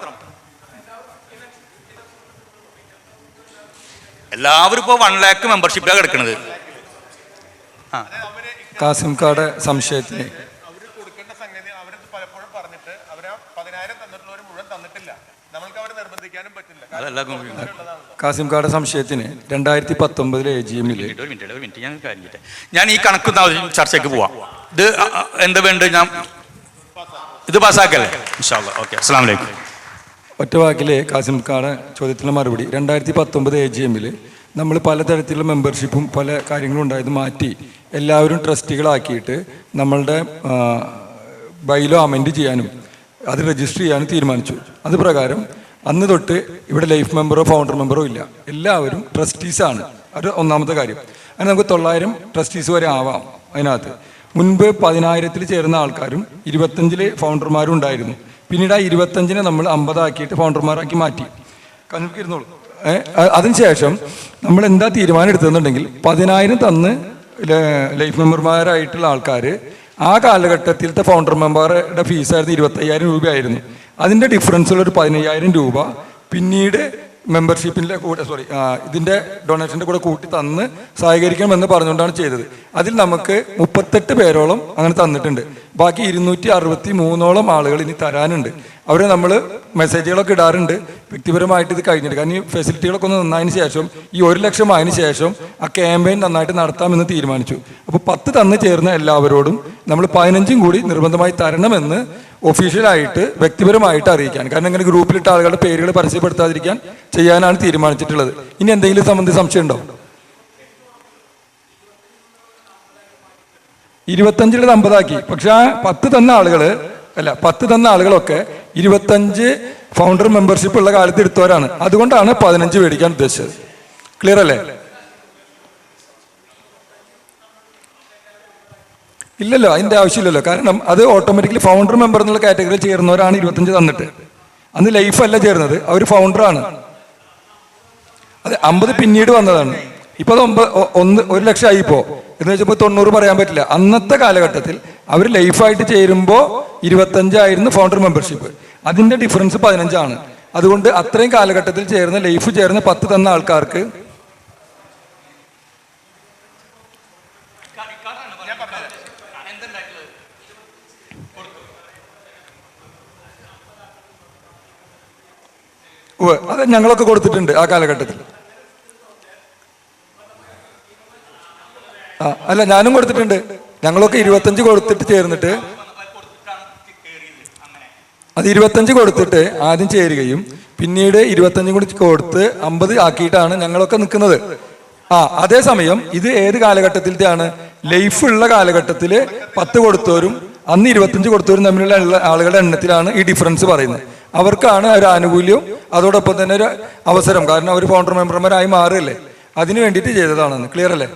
[SPEAKER 4] എല്ലാവരും ഇപ്പോൾ 1 ലക്ഷം മെമ്പർഷിപ്പിലാണ് കിടക്കുന്നത്.
[SPEAKER 1] കാസിംകാടെ സംശയത്തിന് കാസിംകാടെ സംശയത്തിന് 2019 AGM-ൽ
[SPEAKER 4] ഞാൻ ഈ കണക്ക് ചർച്ചയ്ക്ക് പോവാം. ഇത് എന്താ വേണ്ടത്? ഞാൻ ഇത് പാസ്സാക്കല്ലേ? ഇൻഷാ അല്ലാഹ്. ഓക്കെ, അസ്സലാമു അലൈക്കും.
[SPEAKER 1] ഒറ്റ വാക്കിലെ കാസിംകാടെ ചോദ്യത്തിനുള്ള മറുപടി. 2019 AGM-ൽ നമ്മൾ പലതരത്തിലുള്ള മെമ്പർഷിപ്പും പല കാര്യങ്ങളും ഉണ്ടായത് മാറ്റി എല്ലാവരും ട്രസ്റ്റികളാക്കിയിട്ട് നമ്മളുടെ ബൈലോ അമെൻഡ് ചെയ്യാനും അത് രജിസ്റ്റർ ചെയ്യാനും തീരുമാനിച്ചു. അത് പ്രകാരം അന്ന് തൊട്ട് ഇവിടെ ലൈഫ് മെമ്പറോ ഫൗണ്ടർ മെമ്പറോ ഇല്ല, എല്ലാവരും ട്രസ്റ്റീസാണ്. അത് ഒന്നാമത്തെ കാര്യം. അങ്ങനെ നമുക്ക് 900 ട്രസ്റ്റീസ് വരെ ആവാം. അതിനകത്ത് മുൻപ് 10,000-ൽ ചേർന്ന ആൾക്കാരും 25 ഫൗണ്ടർമാരും ഉണ്ടായിരുന്നു. പിന്നീട് ആ 25-നെ നമ്മൾ 50 ആക്കിയിട്ട് ഫൗണ്ടർമാരാക്കി മാറ്റി. ഇരുന്നോളൂ. അതിനുശേഷം നമ്മൾ എന്താ തീരുമാനം എടുത്തതെന്നുണ്ടെങ്കിൽ 10,000 തന്ന് ലൈഫ് മെമ്പർമാരായിട്ടുള്ള ആൾക്കാർ ആ കാലഘട്ടത്തിലത്തെ ഫൗണ്ടർ മെമ്പറുടെ ഫീസായിരുന്നു 25,000 രൂപയായിരുന്നു. അതിൻ്റെ ഡിഫറൻസുള്ളൊരു 15,000 രൂപ പിന്നീട് മെമ്പർഷിപ്പിൻ്റെ കൂടെ ഇതിൻ്റെ ഡൊണേഷൻ്റെ കൂടെ കൂട്ടി തന്ന് സഹകരിക്കണമെന്ന് പറഞ്ഞുകൊണ്ടാണ് ചെയ്തത്. അതിൽ നമുക്ക് 38 പേരോളം അങ്ങനെ തന്നിട്ടുണ്ട്. ബാക്കി 263 ആളുകൾ ഇനി തരാനുണ്ട്. അവരെ നമ്മൾ മെസ്സേജുകളൊക്കെ ഇടാറുണ്ട്. വ്യക്തിപരമായിട്ട് ഇത് കഴിഞ്ഞിട്ട്, കാരണം ഈ ഫെസിലിറ്റികളൊക്കെ ഒന്ന് നന്നതിന് ശേഷം ഈ 1 ലക്ഷം ആയതിനു ശേഷം ആ ക്യാമ്പയിൻ നന്നായിട്ട് നടത്താമെന്ന് തീരുമാനിച്ചു. അപ്പോൾ 10 തന്ന് ചേർന്ന എല്ലാവരോടും നമ്മൾ 15 കൂടി നിർബന്ധമായി തരണമെന്ന് ഒഫീഷ്യലായിട്ട് വ്യക്തിപരമായിട്ട് അറിയിക്കാൻ, കാരണം ഇങ്ങനെ ഗ്രൂപ്പിലിട്ട ആളുകളുടെ പേരുകൾ പരസ്യപ്പെടുത്താതിരിക്കാൻ ചെയ്യാനാണ് തീരുമാനിച്ചിട്ടുള്ളത്. ഇനി എന്തെങ്കിലും സംബന്ധിച്ച് സംശയം ഉണ്ടോ? 25-ൽ 50 ആക്കി. പക്ഷെ ആ 10 തന്ന ആളുകളൊക്കെ 25 ഫൗണ്ടർ മെമ്പർഷിപ്പ് ഉള്ള കാലത്ത് എടുത്തവരാണ്. അതുകൊണ്ടാണ് 15 മേടിക്കാൻ ഉദ്ദേശിച്ചത്. ക്ലിയർ അല്ലേ? ഇല്ലല്ലോ, അതിൻ്റെ ആവശ്യമില്ലല്ലോ. കാരണം അത് ഓട്ടോമാറ്റിക്കലി ഫൗണ്ടർ മെമ്പർ എന്നുള്ള കാറ്റഗറിയിൽ ചേർന്നവരാണ് 25 തന്നിട്ട്. അന്ന് ലൈഫ് അല്ല ചേർന്നത്, അവർ ഫൗണ്ടറാണ്. അത് 50 പിന്നീട് വന്നതാണ്. ഇപ്പൊ അത് 1 ലക്ഷം ആയി. ഇപ്പോ എന്ന് വെച്ചപ്പോൾ 90 പറയാൻ പറ്റില്ല. അന്നത്തെ കാലഘട്ടത്തിൽ അവർ ലൈഫായിട്ട് ചേരുമ്പോൾ 25 ആയിരുന്നു ഫൗണ്ടർ മെമ്പർഷിപ്പ്. അതിന്റെ ഡിഫറൻസ് 15 ആണ്. അതുകൊണ്ട് അത്രയും കാലഘട്ടത്തിൽ ചേർന്ന ലൈഫ് ചേർന്ന 10 തന്ന ആൾക്കാർക്ക് അത് ഞങ്ങളൊക്കെ കൊടുത്തിട്ടുണ്ട് ആ കാലഘട്ടത്തിൽ. അല്ല, ഞാനും കൊടുത്തിട്ടുണ്ട്. ഞങ്ങളൊക്കെ 25 കൊടുത്തിട്ട് ചേർന്നിട്ട് അത് 25 കൊടുത്തിട്ട് ആദ്യം ചേരുകയും പിന്നീട് 25 കൂടി കൊടുത്ത് 50 ആക്കിയിട്ടാണ് ഞങ്ങളൊക്കെ നിൽക്കുന്നത്. അതേസമയം ഇത് ഏത് കാലഘട്ടത്തിലത്തെയാണ്? ലൈഫുള്ള കാലഘട്ടത്തിൽ 10 കൊടുത്തവരും അന്ന് 25 കൊടുത്തവരും തമ്മിലുള്ള ആളുകളുടെ എണ്ണത്തിലാണ് ഈ ഡിഫറൻസ് പറയുന്നത്. അവർക്കാണ് ഒരു ആനുകൂല്യവും അതോടൊപ്പം തന്നെ ഒരു അവസരം, കാരണം അവർ ഫൗണ്ടർ മെമ്പർമാരായി മാറുകയല്ലേ, അതിനു വേണ്ടിയിട്ട് ചെയ്തതാണെന്ന്. ക്ലിയർ അല്ലേ?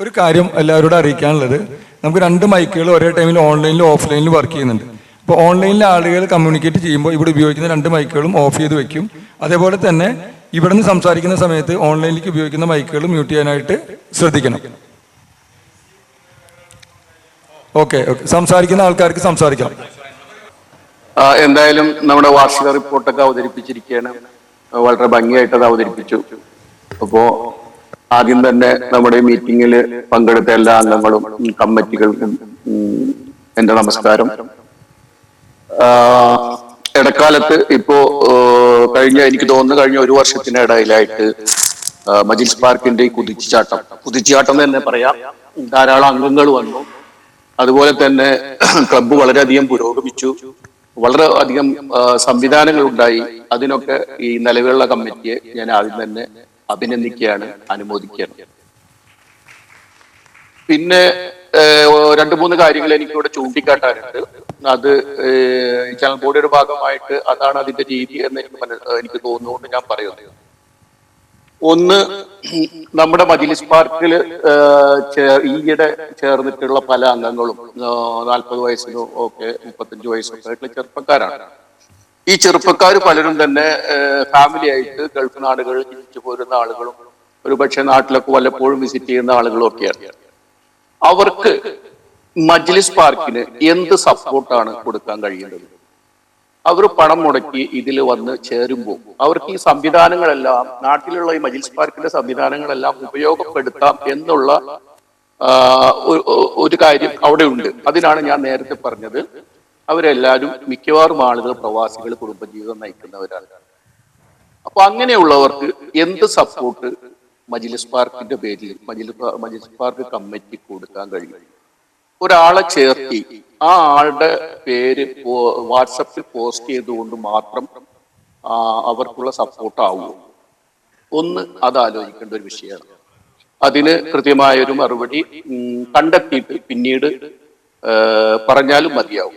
[SPEAKER 1] ഒരു കാര്യം എല്ലാവരോടും അറിയിക്കാനുള്ളത്, നമുക്ക് 2 മൈക്കുകൾ ഒരേ ടൈമിൽ ഓൺലൈനിലും ഓഫ്ലൈനിലും വർക്ക് ചെയ്യുന്നുണ്ട്. അപ്പോൾ ഓൺലൈനിലെ ആളുകൾ കമ്മ്യൂണിക്കേറ്റ് ചെയ്യുമ്പോൾ ഇവിടെ ഉപയോഗിക്കുന്ന 2 മൈക്കുകളും ഓഫ് ചെയ്ത് വെക്കും. അതേപോലെ തന്നെ ഇവിടെ നിന്ന് സംസാരിക്കുന്ന സമയത്ത് ഓൺലൈനിലേക്ക് ഉപയോഗിക്കുന്ന മൈക്കുകൾ മ്യൂട്ട് ചെയ്യാനായിട്ട് ശ്രദ്ധിക്കണം. ഓക്കെ, സംസാരിക്കുന്ന ആൾക്കാർക്ക് സംസാരിക്കാം.
[SPEAKER 7] എന്തായാലും നമ്മുടെ വാർഷിക റിപ്പോർട്ടൊക്കെ അവതരിപ്പിച്ചിരിക്കുകയാണ്. വളരെ ഭംഗിയായിട്ട് അത് അവതരിപ്പിച്ചു. അപ്പോ ആദ്യം തന്നെ നമ്മുടെ മീറ്റിംഗിൽ പങ്കെടുത്ത എല്ലാ അംഗങ്ങളും കമ്മിറ്റികൾക്കും എന്റെ നമസ്കാരം. ഇടക്കാലത്ത് ഇപ്പോ എനിക്ക് തോന്നുന്നു കഴിഞ്ഞ 1 വർഷത്തിനിടയിലായിട്ട് മജിൽസ് പാർക്കിന്റെ ഈ കുതിച്ചുചാട്ടം തന്നെ പറയാം, ധാരാളം അംഗങ്ങൾ വന്നു. അതുപോലെ തന്നെ ക്ലബ്ബ് വളരെയധികം പുരോഗമിച്ചു, വളരെ അധികം സംവിധാനങ്ങൾ ഉണ്ടായി. അതിനൊക്കെ ഈ നിലവിലുള്ള കമ്മിറ്റിയെ ഞാൻ ആദ്യം തന്നെ അഭിനന്ദിക്കുകയാണ്, അനുമോദിക്കുകയാണ്. പിന്നെ 2-3 കാര്യങ്ങൾ എനിക്കിവിടെ ചൂണ്ടിക്കാട്ടാനുണ്ട്. അത് ചാനൽ ബോർഡിയുടെ ഭാഗമായിട്ട് അതാണ് അതിന്റെ രീതി എന്ന് എനിക്ക് തോന്നുന്നുകൊണ്ട് ഞാൻ പറയുന്നത്. ഒന്ന്, നമ്മുടെ മജ്‌ലിസ് പാർക്കിൽ ഈയിടെ ചേർന്നിട്ടുള്ള പല അംഗങ്ങളും 40 വയസ്സിനോ ഒക്കെ 35 വയസ്സൊക്കെ ആയിട്ടുള്ള ചെറുപ്പക്കാരാണ്. ഈ ചെറുപ്പക്കാർ പലരും തന്നെ ഫാമിലി ആയിട്ട് ഗൾഫ് നാടുകളിൽ ജീവിച്ചു പോരുന്ന ആളുകളും ഒരുപക്ഷെ നാട്ടിലൊക്കെ വല്ലപ്പോഴും വിസിറ്റ് ചെയ്യുന്ന ആളുകളും ഒക്കെയാണ്. അവർക്ക് മജ്‌ലിസ് പാർക്കിന് എന്ത് സപ്പോർട്ടാണ് കൊടുക്കാൻ കഴിയുന്നത്? അവർ പണം മുടക്കി ഇതിൽ വന്ന് ചേരുമ്പോൾ അവർക്ക് ഈ സംവിധാനങ്ങളെല്ലാം, നാട്ടിലുള്ള ഈ മജ്‌ലിസ് പാർക്കിന്റെ സംവിധാനങ്ങളെല്ലാം ഉപയോഗപ്പെടുത്താം എന്നുള്ള ഒരു കാര്യം അവിടെ ഉണ്ട്. അതിനാണ് ഞാൻ നേരത്തെ പറഞ്ഞത്, അവരെല്ലാവരും മിക്കവാറും ആളുകൾ പ്രവാസികൾ, കുടുംബജീവിതം നയിക്കുന്നവരാണ്. അപ്പൊ അങ്ങനെയുള്ളവർക്ക് എന്ത് സപ്പോർട്ട് മജ്‌ലിസ് പാർക്കിന്റെ പേരിൽ മജ്‌ലിസ് പാർക്ക് കമ്മിറ്റി കൊടുക്കാൻ കഴിയും? ഒരാളെ ചേർത്തി ആ ആളുടെ പേര് വാട്സപ്പിൽ പോസ്റ്റ് ചെയ്തുകൊണ്ട് മാത്രം അവർക്കുള്ള സപ്പോർട്ട് ആവുമോ? ഒന്ന്, അത് ആലോചിക്കേണ്ട ഒരു വിഷയമാണ്. അതിന് കൃത്യമായൊരു മറുപടി കണ്ടെത്തിയിട്ട് പിന്നീട് പറഞ്ഞാലും മതിയാവും.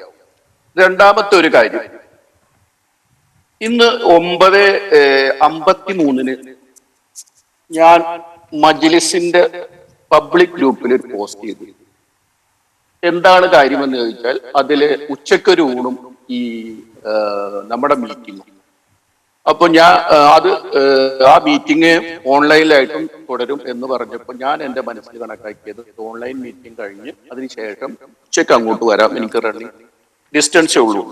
[SPEAKER 7] രണ്ടാമത്തെ ഒരു കാര്യം, ഇന്ന് 9:53 ഞാൻ മജ്‌ലിസിന്റെ പബ്ലിക് ഗ്രൂപ്പിൽ ഒരു പോസ്റ്റ് ചെയ്തു. എന്താണ് കാര്യമെന്ന് ചോദിച്ചാൽ, അതില് ഉച്ചക്കൊരു ഊണും ഈ നമ്മുടെ മീറ്റിംഗും. അപ്പൊ ഞാൻ ആ മീറ്റിംഗ് ഓൺലൈനിലായിട്ടും തുടരും എന്ന് പറഞ്ഞപ്പോൾ ഞാൻ എന്റെ മനസ്സിൽ കണക്കാക്കിയത് ഓൺലൈൻ മീറ്റിംഗ് കഴിഞ്ഞ് അതിനുശേഷം ഉച്ചക്ക് അങ്ങോട്ട് വരാം, എനിക്ക് റണ്ണിങ് ഡിസ്റ്റൻസേ ഉള്ളൂ.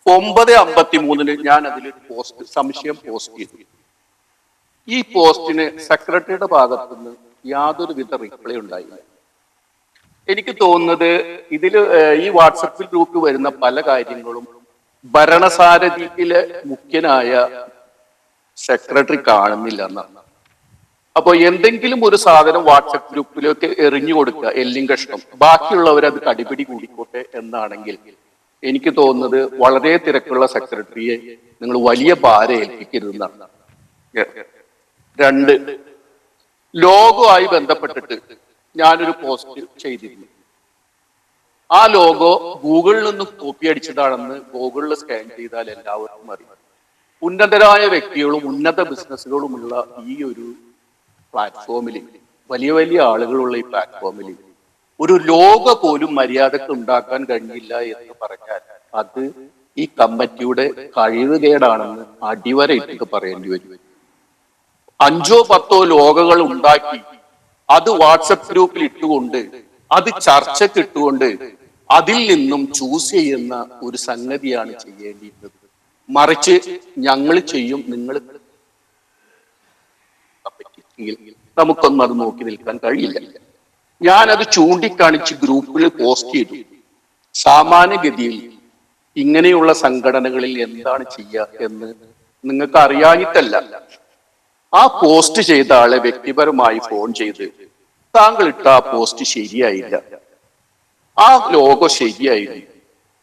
[SPEAKER 7] 9:53 ഞാൻ അതിലൊരു സംശയം പോസ്റ്റ് ചെയ്തു. ഈ പോസ്റ്റിന് സെക്രട്ടറിയുടെ ഭാഗത്തുനിന്ന് യാതൊരുവിധ റിപ്ലൈ ഉണ്ടായില്ല. എനിക്ക് തോന്നുന്നത് ഈ വാട്സപ്പിൽ ഗ്രൂപ്പ് വരുന്ന പല കാര്യങ്ങളും ഭരണസാരഥിയിലെ മുഖ്യനായ സെക്രട്ടറി കാണുന്നില്ല എന്നാണ്. അപ്പൊ എന്തെങ്കിലും ഒരു സാധനം വാട്സപ്പ് ഗ്രൂപ്പിലേക്ക് എറിഞ്ഞു കൊടുക്കുക, എല്ലും കഷ്ണം, ബാക്കിയുള്ളവരത് കടിപിടി കൂടിക്കോട്ടെ എന്നാണെങ്കിൽ എനിക്ക് തോന്നുന്നത് വളരെ തിരക്കുള്ള സെക്രട്ടറിയെ നിങ്ങൾ വലിയ ഭാരം ഏൽപ്പിക്കരുതെന്നാണ്. 2, ലോഗോ ആയി ബന്ധപ്പെട്ടിട്ട് ഞാനൊരു പോസ്റ്റ് ചെയ്തിരുന്നു. ആ ലോഗോ ഗൂഗിളിൽ നിന്ന് കോപ്പി അടിച്ചതാണെന്ന് ഗൂഗിളിൽ സ്കാൻ ചെയ്താൽ എല്ലാവർക്കും അറിയാം. ഉന്നതരായ വ്യക്തികളും ഉന്നത ബിസിനസ്സുകളുമുള്ള ഈ ഒരു പ്ലാറ്റ്ഫോമിൽ, വലിയ വലിയ ആളുകളുള്ള ഈ പ്ലാറ്റ്ഫോമിൽ ഒരു ലോഗോ പോലും മര്യാദക്ക് ഉണ്ടാക്കാൻ കഴിഞ്ഞില്ല എന്ന് പറഞ്ഞാൽ അത് ഈ കമ്മിറ്റിയുടെ കഴിവുകേടാണെന്ന് അടിവരയിട്ട് പറയേണ്ടി വരും. 5-10 ലോഗോകൾ ഉണ്ടാക്കി അത് വാട്സപ്പ് ഗ്രൂപ്പിൽ ഇട്ടുകൊണ്ട് അത് ചർച്ചയ്ക്ക് ഇട്ടുകൊണ്ട് അതിൽ നിന്നും ചൂസ് ചെയ്യുന്ന ഒരു സംഗതിയാണ് ചെയ്യേണ്ടിയിരുന്നത്. മറിച്ച് ഞങ്ങൾ ചെയ്യും, നിങ്ങൾ നമുക്കൊന്നും അത് നോക്കി നിൽക്കാൻ കഴിയില്ല. ഞാനത് ചൂണ്ടിക്കാണിച്ച് ഗ്രൂപ്പിൽ പോസ്റ്റ് ചെയ്തു. സാമാന്യഗതിയിൽ ഇങ്ങനെയുള്ള സംഘടനകളിൽ എന്താണ് ചെയ്യുക എന്ന് നിങ്ങൾക്ക് അറിയാഞ്ഞിട്ടല്ല. ആ പോസ്റ്റ് ചെയ്ത ആളെ വ്യക്തിപരമായി ഫോൺ ചെയ്ത്, താങ്കൾ ഇട്ട ആ പോസ്റ്റ് ശരിയായില്ല, ആ ലോഗോ ശരിയായില്ല,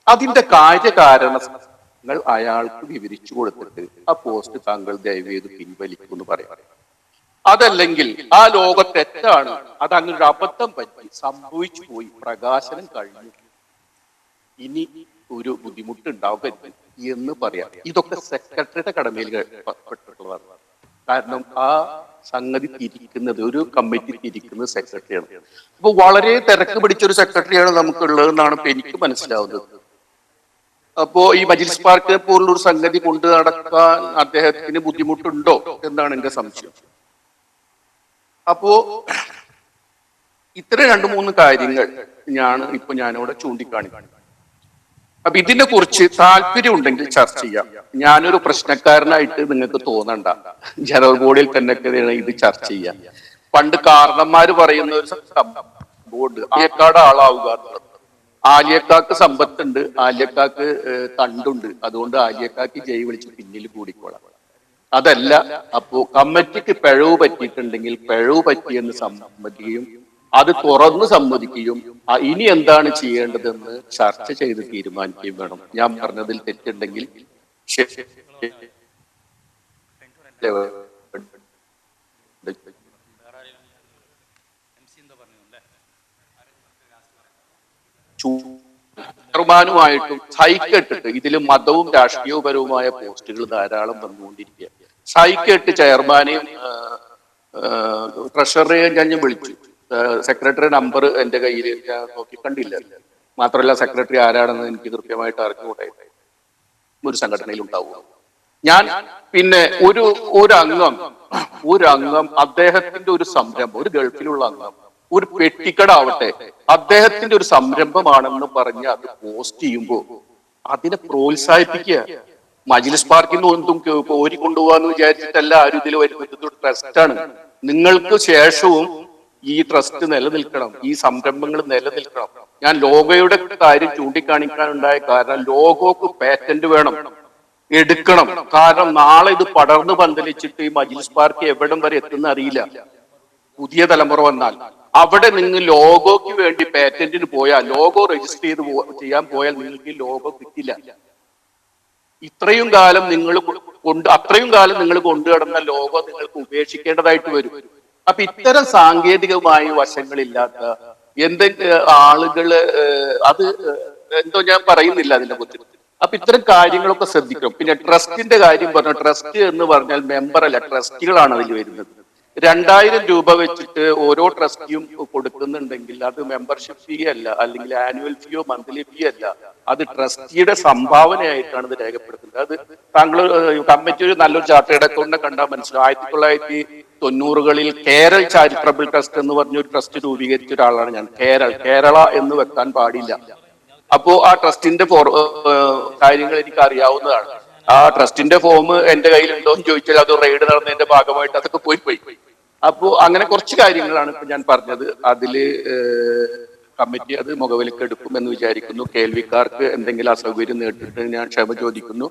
[SPEAKER 7] അതിന്റെ കാര്യകാരണങ്ങൾ അയാൾക്ക് വിവരിച്ചു കൊടുത്തിട്ട് ആ പോസ്റ്റ് താങ്കൾ ദയവേത് പിൻവലിക്കുമെന്ന് പറയാം. അതല്ലെങ്കിൽ ആ ലോകം തെറ്റാണ്, അത് അങ്ങനെ ഒരു അബദ്ധം പറ്റി സംഭവിച്ചു പോയി, പ്രകാശനം കഴിഞ്ഞു, ഇനി ഒരു ബുദ്ധിമുട്ടുണ്ടാവരുത് എന്ന് പറയാം. ഇതൊക്കെ സെക്രട്ടറിയുടെ കടമയിൽ പെട്ടിട്ടുള്ളതാണ്. കാരണം ആ സംഗതി തിരിക്കുന്നത്, ഒരു കമ്മിറ്റി തിരിക്കുന്നത് സെക്രട്ടറിയാണ്. അപ്പൊ വളരെ തിരക്ക് പിടിച്ചൊരു സെക്രട്ടറിയാണ് നമുക്കുള്ളതെന്നാണ് ഇപ്പൊ എനിക്ക് മനസ്സിലാവുന്നത്. അപ്പോ ഈ മജിൽസ് പാർക്ക് പോലുള്ളൊരു സംഗതി കൊണ്ടു നടക്കാൻ അദ്ദേഹത്തിന് ബുദ്ധിമുട്ടുണ്ടോ എന്നാണ് എന്റെ സംശയം. അപ്പോ ഇത്ര 2-3 കാര്യങ്ങൾ ഞാനിവിടെ ചൂണ്ടിക്കാണിക്കുന്നു. അപ്പൊ ഇതിനെ കുറിച്ച് താല്പര്യം ഉണ്ടെങ്കിൽ ചർച്ച ചെയ്യാം. ഞാനൊരു പ്രശ്നക്കാരനായിട്ട് നിങ്ങൾക്ക് തോന്നണ്ട, ജനറൽ ബോഡിയിൽ തന്നെ ഇത് ചർച്ച ചെയ്യാം. പണ്ട് കാരണന്മാര് പറയുന്ന ഒരു ബോർഡ് ആലിയക്കാട് ആളാവുക എന്നുള്ളത്. ആലിയക്കാക്ക് സമ്പത്തുണ്ട്, ആലിയക്കാക്ക് തണ്ടുണ്ട്, അതുകൊണ്ട് ആലിയക്കാക്ക് ജയ് വിളിച്ച് പിന്നിൽ കൂടിക്കോളാം. അതല്ല, അപ്പോ കമ്മിറ്റിക്ക് പിഴവ് പറ്റിയിട്ടുണ്ടെങ്കിൽ പിഴവ് പറ്റിയെന്ന് സമ്മതിക്കുകയും അത് തുറന്ന് സമ്മതിക്കുകയും ഇനി എന്താണ് ചെയ്യേണ്ടതെന്ന് ചർച്ച ചെയ്ത് തീരുമാനിക്കുകയും വേണം. ഞാൻ പറഞ്ഞതിൽ തെറ്റുണ്ടെങ്കിൽ ചെയർമാനുമായിട്ടും സൈക്കിട്ടിട്ട് ഇതിൽ മതവും രാഷ്ട്രീയപരവുമായ പോസ്റ്റുകൾ ധാരാളം വന്നുകൊണ്ടിരിക്കുക. സൈക്കിട്ട് ചെയർമാനെയും ട്രഷററെയും ഞാൻ വിളിച്ചു. സെക്രട്ടറി നമ്പർ എന്റെ കയ്യിൽ ഞാൻ നോക്കി കണ്ടില്ല. മാത്രമല്ല സെക്രട്ടറി ആരാണെന്ന് എനിക്ക് കൃത്യമായിട്ട് അറിഞ്ഞുകൂടെ, ഒരു സംഘടനയിൽ ഉണ്ടാവുക. ഞാൻ പിന്നെ ഒരു അംഗം അദ്ദേഹത്തിന്റെ ഒരു സംരംഭം, ഒരു ഗൾഫിലുള്ള അംഗം, ഒരു പെട്ടിക്കട ആവട്ടെ, അദ്ദേഹത്തിന്റെ ഒരു സംരംഭമാണെന്ന് പറഞ്ഞ് അത് പോസ്റ്റ് ചെയ്യുമ്പോൾ അതിനെ പ്രോത്സാഹിപ്പിക്കുക. മജ്ലിസ് പാർക്കിൽ നിന്ന് ഒന്നും കോരി കൊണ്ടുപോകാന്ന് വിചാരിച്ചിട്ടല്ല ആരും ഇതിൽ വരുന്നത്. ട്രസ്റ്റാണ്. നിങ്ങൾക്ക് ശേഷവും ഈ ട്രസ്റ്റ് നിലനിൽക്കണം, ഈ സംരംഭങ്ങൾ നിലനിൽക്കണം. ഞാൻ ലോഗോയുടെ കാര്യം ചൂണ്ടിക്കാണിക്കാനുണ്ടായ കാരണം, ലോഗോക്ക് പാറ്റന്റ് വേണം, എടുക്കണം. കാരണം നാളെ ഇത് പടർന്നു പന്തലിച്ചിട്ട് ഈ മജ്ലിസ് പാർക്ക് എവിടം വരെ എത്തുന്ന അറിയില്ല. പുതിയ തലമുറ വന്നാൽ അവിടെ നിങ്ങൾ ലോഗോയ്ക്ക് വേണ്ടി പാറ്റന്റിന് പോയാൽ, ലോഗോ രജിസ്റ്റർ ചെയ്യാൻ പോയാൽ നിങ്ങൾക്ക് ഈ ലോഗോ കിട്ടില്ല. അത്രയും കാലം നിങ്ങൾ കൊണ്ടുനടന്ന ലോഗോ നിങ്ങൾക്ക് ഉപേക്ഷിക്കേണ്ടതായിട്ട് വരും. അപ്പൊ ഇത്തരം സാങ്കേതികമായ വശങ്ങളില്ലാത്ത ആളുകള് അത് എന്തോ ഞാൻ പറയുന്നില്ല അതിനെ കുറിച്ച്. അപ്പൊ ഇത്തരം കാര്യങ്ങളൊക്കെ ശ്രദ്ധിക്കണം. പിന്നെ ട്രസ്റ്റിന്റെ കാര്യം പറഞ്ഞു. ട്രസ്റ്റ് എന്ന് പറഞ്ഞാൽ മെമ്പർ അല്ല, ട്രസ്റ്റികളാണ് അതിൽ വരുന്നത്. 2000 രൂപ വെച്ചിട്ട് ഓരോ ട്രസ്റ്റിയും കൊടുക്കുന്നുണ്ടെങ്കിൽ അത് മെമ്പർഷിപ്പ് ഫീ അല്ല, അല്ലെങ്കിൽ ആനുവൽ ഫീയോ മന്ത്ലി ഫീ അല്ല, അത് ട്രസ്റ്റിയുടെ സംഭാവനയായിട്ടാണ് ഇത് രേഖപ്പെടുത്തുന്നത്. അത് താങ്കൾ കമ്മിറ്റി ഒരു നല്ലൊരു ചാർട്ടേഡ് അക്കൗണ്ടിനെ കണ്ടാൽ മനസ്സിലാവും. 1990കളിൽ കേരൾ ചാരിറ്റബിൾ ട്രസ്റ്റ് എന്ന് പറഞ്ഞൊരു ട്രസ്റ്റ് രൂപീകരിച്ച ഒരാളാണ് ഞാൻ. കേരള എന്ന് വെക്കാൻ പാടില്ല. അപ്പോ ആ ട്രസ്റ്റിന്റെ കാര്യങ്ങൾ എനിക്ക് അറിയാവുന്നതാണ്. ആ ട്രസ്റ്റിന്റെ ഫോം എന്റെ കയ്യിലുണ്ടോ എന്ന് ചോദിച്ചാൽ അത് റെയ്ഡ് നടന്നതിന്റെ ഭാഗമായിട്ട് അതൊക്കെ പോയി. അപ്പോ അങ്ങനെ കുറച്ച് കാര്യങ്ങളാണ് ഇപ്പൊ ഞാൻ പറഞ്ഞത്. അതില് കമ്മിറ്റി അത് മുഖവിലേക്ക് എടുക്കും എന്ന് വിചാരിക്കുന്നു. കേൾവിക്കാർക്ക് എന്തെങ്കിലും അസൗകര്യം നേരിട്ടിട്ട് ഞാൻ ക്ഷമ ചോദിക്കുന്നു.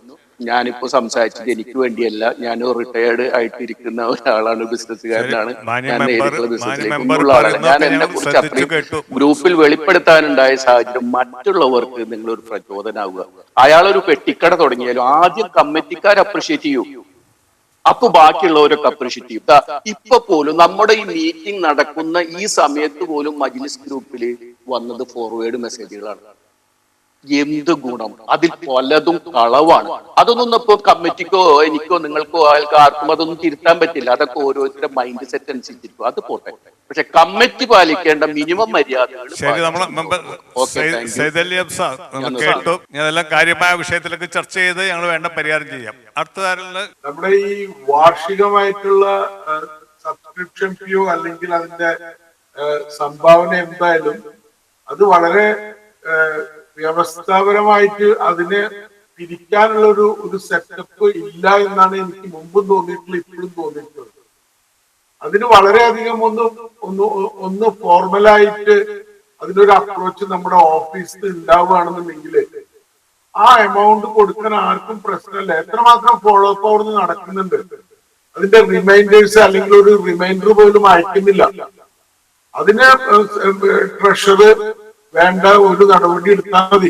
[SPEAKER 7] ഞാനിപ്പോ സംസാരിച്ചത് എനിക്ക് വേണ്ടിയല്ല. ഞാൻ റിട്ടയർഡ് ആയിട്ടിരിക്കുന്ന ഒരാളാണ്, ബിസിനസ്സുകാരനാണ്. ഞാൻ നേരിട്ടുള്ള ബിസിനസ്സിലേക്കുള്ള ആളാണ്. ഞാൻ എന്നെ കുറിച്ച് അത്രയും ഗ്രൂപ്പിൽ വെളിപ്പെടുത്താനുണ്ടായ സാഹചര്യം മറ്റുള്ളവർക്ക് നിങ്ങളൊരു പ്രചോദനമാവുക. അയാളൊരു പെട്ടിക്കട തുടങ്ങിയാലും ആദ്യം കമ്മിറ്റിക്കാർ അപ്രിഷ്യേറ്റ് ചെയ്യൂ, അപ്പൊ ബാക്കിയുള്ളവരൊക്കെ അപ്രീഷിയേറ്റ് ചെയ്യും. ഇപ്പൊ പോലും നമ്മുടെ ഈ മീറ്റിംഗ് നടക്കുന്ന ഈ സമയത്ത് പോലും മജ്ലിസ് ഗ്രൂപ്പിൽ വന്നത് ഫോർവേഡ് മെസ്സേജുകളാണ്. എന്ത് ഗുണം? അതിൽ പലതും കളവാണ്. അതൊന്നും ഇപ്പൊ കമ്മിറ്റിക്കോ എനിക്കോ നിങ്ങൾക്കോ ആർക്കും അതൊന്നും തിരുത്താൻ പറ്റില്ല. അതൊക്കെ ഓരോരുത്തരുടെ മൈൻഡ് സെറ്റ് അനുസരിച്ചിരിക്കും. അത് പോട്ടെ. പക്ഷെ കമ്മിറ്റി പാലിക്കേണ്ട മിനിമം മര്യാദകൾ.
[SPEAKER 3] ഞാനെല്ലാം കാര്യമായ വിഷയത്തിലേക്ക് ചർച്ച ചെയ്ത് ഞങ്ങൾ വേണ്ട പരിഹാരം ചെയ്യാം. അടുത്തതാരല്ല
[SPEAKER 8] നമ്മുടെ ഈ വാർഷികമായിട്ടുള്ള സബ്സ്ക്രിപ്ഷൻ ഫീയോ അല്ലെങ്കിൽ അതിന്റെ സംഭാവന എന്തായാലും അത് വളരെ വ്യവസ്ഥാപരമായിട്ട് അതിനെ പിരിക്കാനുള്ള ഒരു സെറ്റപ്പ് ഇല്ല എന്നാണ് എനിക്ക് മുമ്പും തോന്നിയിട്ടുള്ളത്, ഇപ്പോഴും തോന്നിയിട്ടുള്ളത്. അതിന് വളരെയധികം ഒന്ന് ഫോർമലായിട്ട് അതിനൊരു അപ്രോച്ച് നമ്മുടെ ഓഫീസിൽ ഉണ്ടാവുകയാണെന്നുണ്ടെങ്കിൽ ആ എമൗണ്ട് കൊടുക്കാൻ ആർക്കും പ്രശ്നമില്ല. എത്രമാത്രം ഫോളോ അപ്പ് അവിടെ നടക്കുന്നുണ്ട്, അതിന്റെ റിമൈൻഡേഴ്സ് അല്ലെങ്കിൽ ഒരു റിമൈൻഡർ പോലും അയക്കുന്നില്ല. അതിന് ട്രഷറ് വേണ്ട ഒരു നടപടി എടുത്താൽ മതി.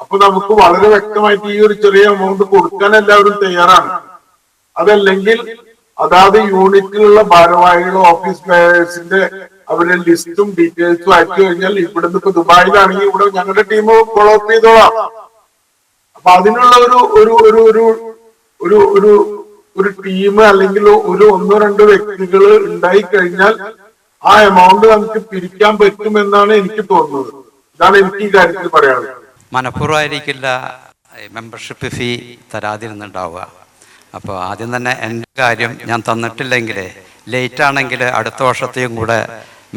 [SPEAKER 8] അപ്പൊ നമുക്ക് വളരെ വ്യക്തമായിട്ട് ഈ ഒരു ചെറിയ എമൗണ്ട് കൊടുക്കാൻ എല്ലാവരും തയ്യാറാണ്. അതല്ലെങ്കിൽ അതാത് യൂണിറ്റിലുള്ള ഭാരവാഹികളും ഓഫീസ് ബേയേഴ്സിന്റെ അവരുടെ ലിസ്റ്റും ഡീറ്റെയിൽസും അയച്ചു കഴിഞ്ഞാൽ ഇവിടുന്ന് ഇപ്പൊ ദുബായിലാണെങ്കിൽ ഇവിടെ ഞങ്ങളുടെ ടീം ഫോളോ അപ്പ് ചെയ്തോളാം. അപ്പൊ അതിനുള്ള ഒരു ഒരു ഒരു ഒരു ഒരു ഒരു ഒരു ടീം അല്ലെങ്കിൽ ഒരു ഒന്നോ രണ്ടോ വ്യക്തികൾ ഉണ്ടായി കഴിഞ്ഞാൽ ആ എമൗണ്ട് നമുക്ക് പിരിക്കാൻ പറ്റുമെന്നാണ് എനിക്ക് തോന്നുന്നത്. ഇതാണ് എനിക്ക് ഈ കാര്യത്തിൽ പറയാനുള്ളത്.
[SPEAKER 9] മനഃപൂർവ്വമായിരിക്കില്ല മെമ്പർഷിപ്പ് ഫീ തരാതിരുന്നുണ്ടാവുക. അപ്പോൾ ആദ്യം തന്നെ എൻ്റെ കാര്യം ഞാൻ തന്നിട്ടില്ലെങ്കിൽ ലേറ്റ് ആണെങ്കിൽ അടുത്ത വർഷത്തെയും കൂടെ